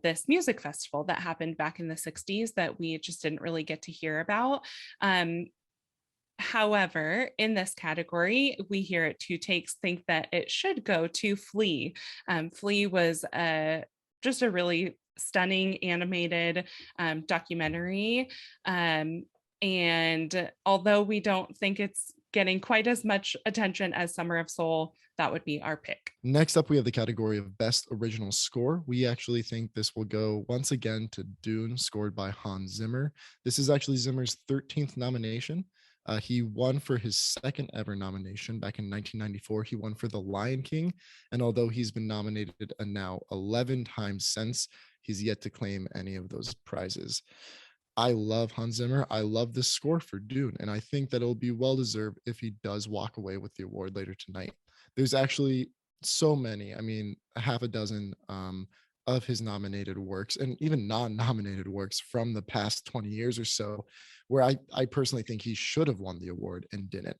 this music festival that happened back in the 60s that we just didn't really get to hear about. However, in this category, we here at Two Takes think that it should go to Flea. Flea was just a really stunning animated documentary. And although we don't think it's getting quite as much attention as Summer of Soul, that would be our pick.
Next up, we have the category of Best Original Score. We actually think this will go once again to Dune, scored by Hans Zimmer. This is actually Zimmer's 13th nomination. He won for his second ever nomination back in 1994. He won for The Lion King. And although he's been nominated now 11 times since, he's yet to claim any of those prizes. I love Hans Zimmer. I love the score for Dune. And I think that it'll be well deserved if he does walk away with the award later tonight. There's actually so many, a half a dozen of his nominated works, and even non-nominated works from the past 20 years or so, where I personally think he should have won the award and didn't.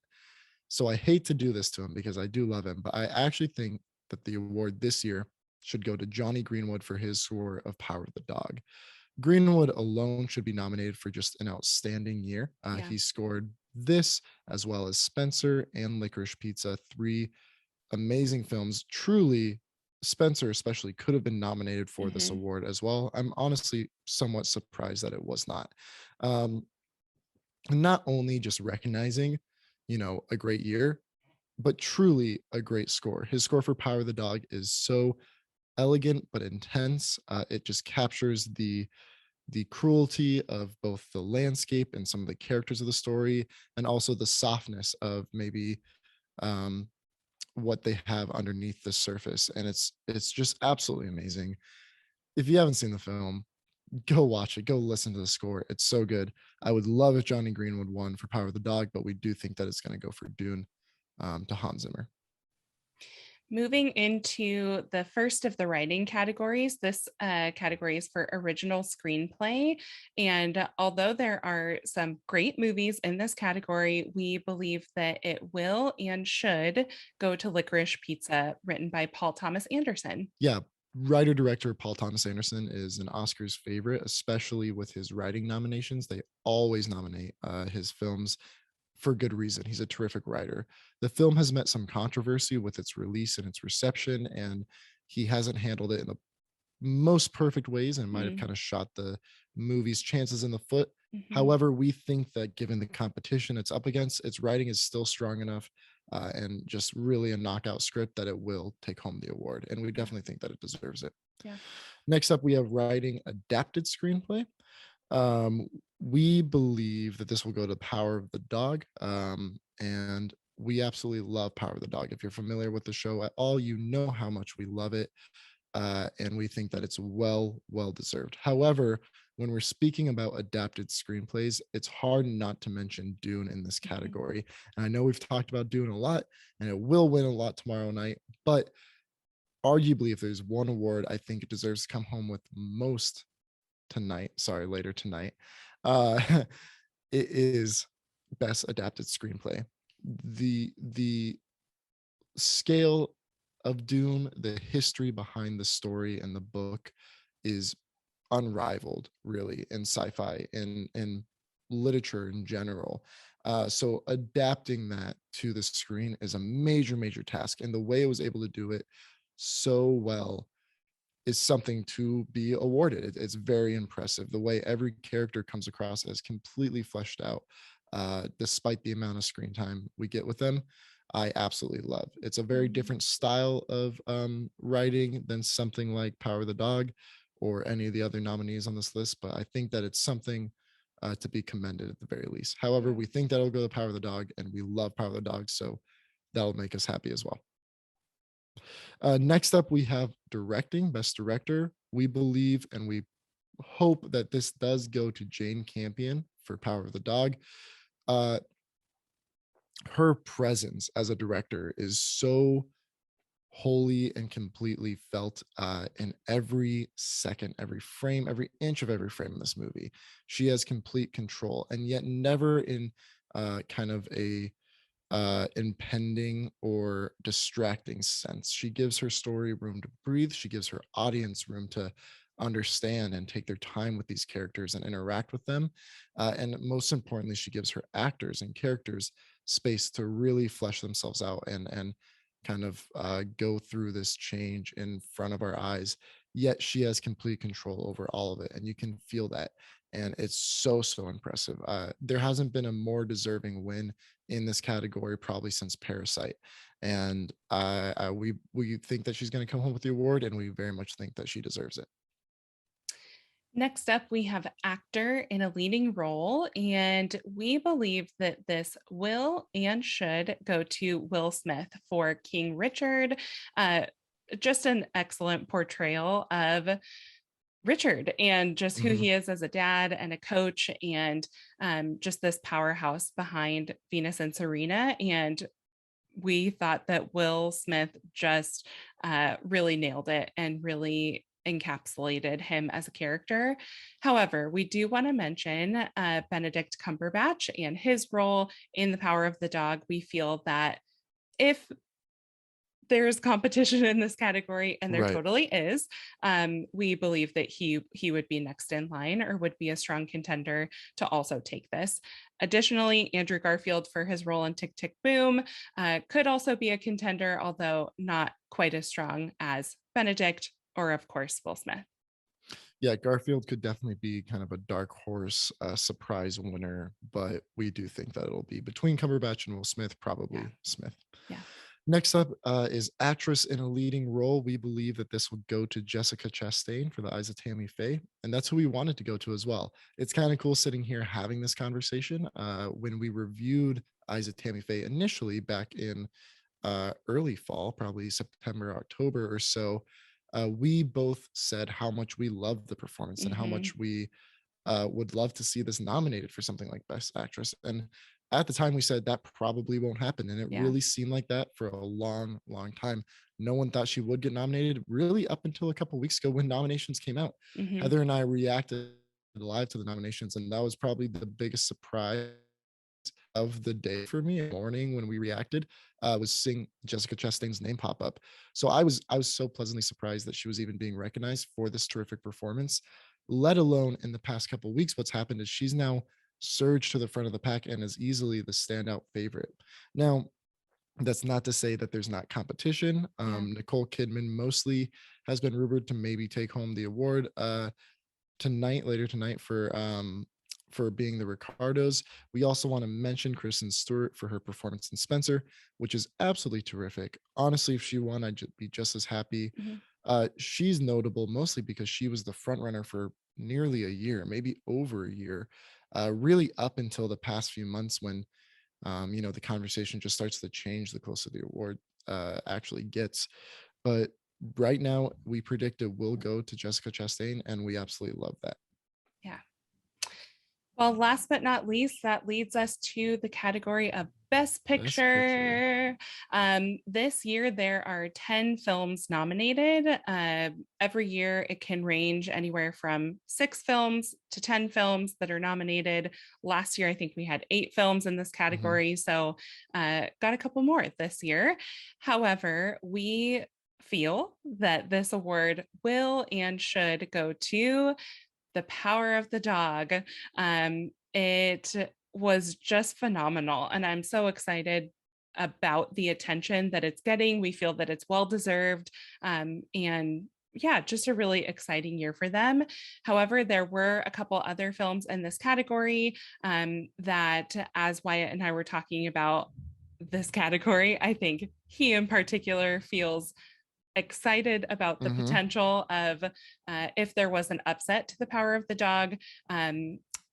So I hate to do this to him because I do love him, but I actually think that the award this year should go to Johnny Greenwood for his score of Power of the Dog. Greenwood alone should be nominated for just an outstanding year. He scored this, as well as Spencer and Licorice Pizza, 3 amazing films. Truly, Spencer especially could have been nominated for this award as well. I'm honestly somewhat surprised that it was not. Not only just recognizing, a great year, but truly a great score. His score for Power of the Dog is so elegant but intense. It just captures the cruelty of both the landscape and some of the characters of the story, and also the softness of maybe what they have underneath the surface. And it's just absolutely amazing. If you haven't seen the film, go watch it, go listen to the score. It's so good. I would love if Johnny Greenwood won for Power of the Dog, but we do think that it's going to go for Dune, to Hans Zimmer.
Moving into the first of the writing categories, this category is for original screenplay. And although there are some great movies in this category, we believe that it will and should go to Licorice Pizza, written by Paul Thomas Anderson.
Yeah, writer-director Paul Thomas Anderson is an Oscars favorite, especially with his writing nominations. They always nominate his films for good reason. He's a terrific writer. The film has met some controversy with its release and its reception, and he hasn't handled it in the most perfect ways and might have kind of shot the movie's chances in the foot. However, we think that given the competition it's up against, its writing is still strong enough and just really a knockout script that it will take home the award. And we definitely think that it deserves it.
Yeah.
Next up, we have writing adapted screenplay. We believe that this will go to Power of the Dog. And we absolutely love Power of the Dog. If you're familiar with the show at all, you know how much we love it. And we think that it's well deserved. However, when we're speaking about adapted screenplays, it's hard not to mention Dune in this category. And I know we've talked about Dune a lot, and it will win a lot tomorrow night. But arguably, if there's one award I think it deserves to come home with most later tonight, it is Best Adapted Screenplay. The scale of Dune, the history behind the story and the book is unrivaled, really, in sci-fi, in literature in general. So adapting that to the screen is a major task, and the way it was able to do it so well is something to be awarded. It's very impressive. The way every character comes across as completely fleshed out, despite the amount of screen time we get with them, I absolutely love. It's a very different style of writing than something like Power of the Dog or any of the other nominees on this list, but I think that it's something to be commended at the very least. However, we think that'll go to Power of the Dog, and we love Power of the Dog, so that'll make us happy as well. Next up, we have directing, Best Director. We believe and we hope that this does go to Jane Campion for Power of the Dog. Her presence as a director is so wholly and completely felt in every second, every frame, every inch of every frame in this movie. She has complete control, and yet never in kind of a impending or distracting sense. She gives her story room to breathe. She gives her audience room to understand and take their time with these characters and interact with them. And most importantly, she gives her actors and characters space to really flesh themselves out and kind of go through this change in front of our eyes. Yet she has complete control over all of it, and you can feel that. And it's so impressive. There hasn't been a more deserving win in this category probably since Parasite. And we think that she's going to come home with the award, and we very much think that she deserves it.
Next up, we have actor in a leading role, and we believe that this will and should go to Will Smith for King Richard. Just an excellent portrayal of Richard and just who he is as a dad and a coach, and just this powerhouse behind Venus and Serena. And we thought that Will Smith just really nailed it and really encapsulated him as a character. However, we do want to mention Benedict Cumberbatch and his role in The Power of the Dog. We feel that if there's competition in this category, and there totally is, we believe that he would be next in line or would be a strong contender to also take this. Additionally, Andrew Garfield for his role in Tick, Tick, Boom could also be a contender, although not quite as strong as Benedict or, of course, Will Smith.
Yeah, Garfield could definitely be kind of a dark horse surprise winner, but we do think that it'll be between Cumberbatch and Will Smith, probably Smith.
Yeah.
Next up is actress in a leading role. We believe that this will go to Jessica Chastain for The Eyes of Tammy Faye, and that's who we wanted to go to as well. It's kind of cool sitting here having this conversation. When we reviewed Eyes of Tammy Faye initially back in early fall, probably September, October or so, we both said how much we loved the performance and how much we would love to see this nominated for something like Best Actress. And at the time we said that probably won't happen. And it really seemed like that for a long time. No one thought she would get nominated really up until a couple of weeks ago when nominations came out. Heather and I reacted live to the nominations, and that was probably the biggest surprise of the day for me. In the morning when we reacted, was seeing Jessica Chastain's name pop up. So I was so pleasantly surprised that she was even being recognized for this terrific performance, let alone in the past couple of weeks. What's happened is she's now surged to the front of the pack and is easily the standout favorite. Now, that's not to say that there's not competition. Nicole Kidman mostly has been rumored to maybe take home the award later tonight for being the Ricardos. We also want to mention Kristen Stewart for her performance in Spencer, which is absolutely terrific. Honestly, if she won, I'd be just as happy. She's notable mostly because she was the front runner for nearly a year, maybe over a year, really up until the past few months when the conversation just starts to change the closer the award actually gets. But right now, we predict it will go to Jessica Chastain, and we absolutely love that.
Yeah. Well, last but not least, that leads us to the category of Best Picture. This year, there are 10 films nominated. Every year, it can range anywhere from 6 films to 10 films that are nominated. Last year, I think we had 8 films in this category, so got a couple more this year. However, we feel that this award will and should go to The Power of the Dog. It was just phenomenal, and I'm so excited about the attention that it's getting. We feel that it's well deserved, and yeah, just a really exciting year for them. However, there were a couple other films in this category that, as Wyatt and I were talking about this category, I think he in particular feels excited about the potential of if there was an upset to The Power of the Dog,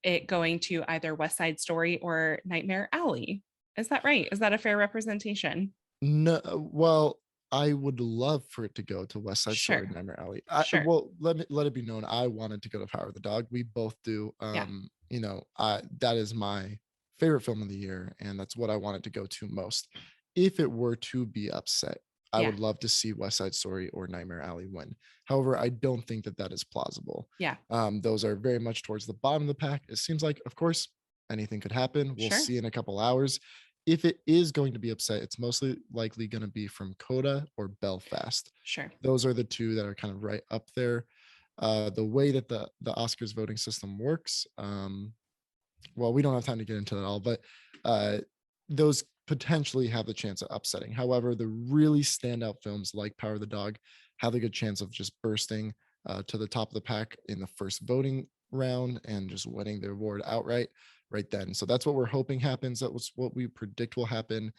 it going to either West Side Story or Nightmare Alley. Is that right? Is that a fair representation?
No, well, I would love for it to go to West Side Story and Nightmare Alley. Well, let it be known, I wanted to go to Power of the Dog. We both do. That is my favorite film of the year, and that's what I wanted to go to most. If it were to be upset, I would love to see West Side Story or Nightmare Alley win. However, I don't think that is plausible. Those are very much towards the bottom of the pack. It seems like, of course, anything could happen. We'll see in a couple hours. If it is going to be upset, it's mostly likely going to be from Coda or Belfast. Those are the two that are kind of right up there. The way that the Oscars voting system works, well, we don't have time to get into that all, but those potentially have the chance of upsetting. However, the really standout films like Power of the Dog have a good chance of just bursting to the top of the pack in the first voting round and just winning the award outright right then. So that's what we're hoping happens. That was what we predict will happen,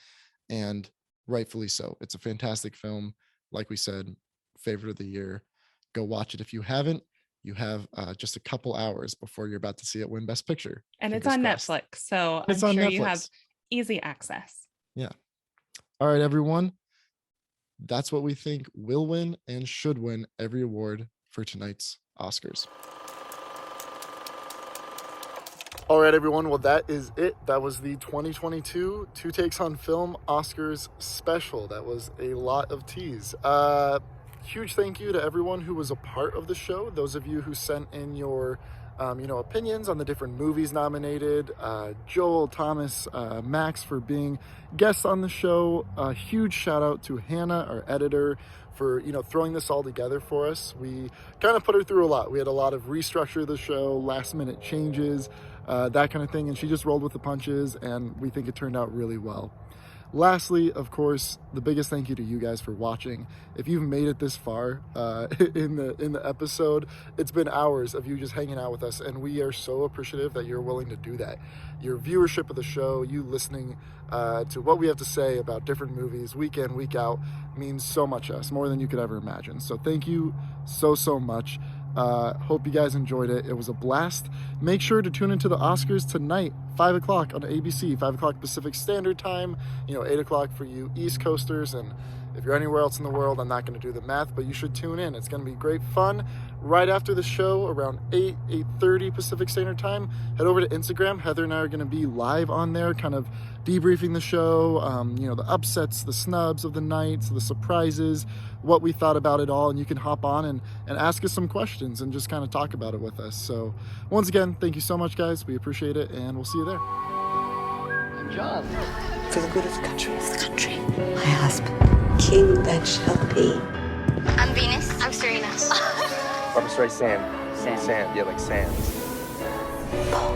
and rightfully so. It's a fantastic film. Like we said, favorite of the year. Go watch it if you haven't. You have just a couple hours before you're about to see it win Best Picture.
And it's on Netflix, so I'm sure you have easy access.
Yeah. All right, everyone. That's what we think will win and should win every award for tonight's Oscars. All right, everyone. Well, that is it. That was the 2022 Two Takes on Film Oscars special. That was a lot of teas. Huge thank you to everyone who was a part of the show. Those of you who sent in your opinions on the different movies nominated. Joel, Thomas, Max for being guests on the show. A huge shout out to Hannah, our editor, for throwing this all together for us. We kind of put her through a lot. We had a lot of restructure of the show, last minute changes, that kind of thing, and she just rolled with the punches, and we think it turned out really well. Lastly, of course, the biggest thank you to you guys for watching. If you've made it this far in the episode, it's been hours of you just hanging out with us, and we are so appreciative that you're willing to do that. Your viewership of the show, you listening to what we have to say about different movies week in, week out, means so much to us, more than you could ever imagine. So thank you so much. Hope you guys enjoyed it. It was a blast. Make sure to tune into the Oscars tonight, 5 o'clock on ABC, 5 o'clock Pacific Standard Time, 8 o'clock for you East Coasters. And if you're anywhere else in the world, I'm not going to do the math, but you should tune in. It's going to be great fun. Right after the show, around 8:30 Pacific Standard Time, head over to Instagram. Heather and I are going to be live on there, kind of debriefing the show, the upsets, the snubs of the night, the surprises, what we thought about it all, and you can hop on and ask us some questions and just kind of talk about it with us. So once again, thank you so much, guys. We appreciate it, and we'll see you there.
I'm John. For the good of the country.
The country.
My husband. King that shall be.
I'm Venus. I'm Serena.
Barbara Streisand. Sand. Yeah, like sands.
Paul.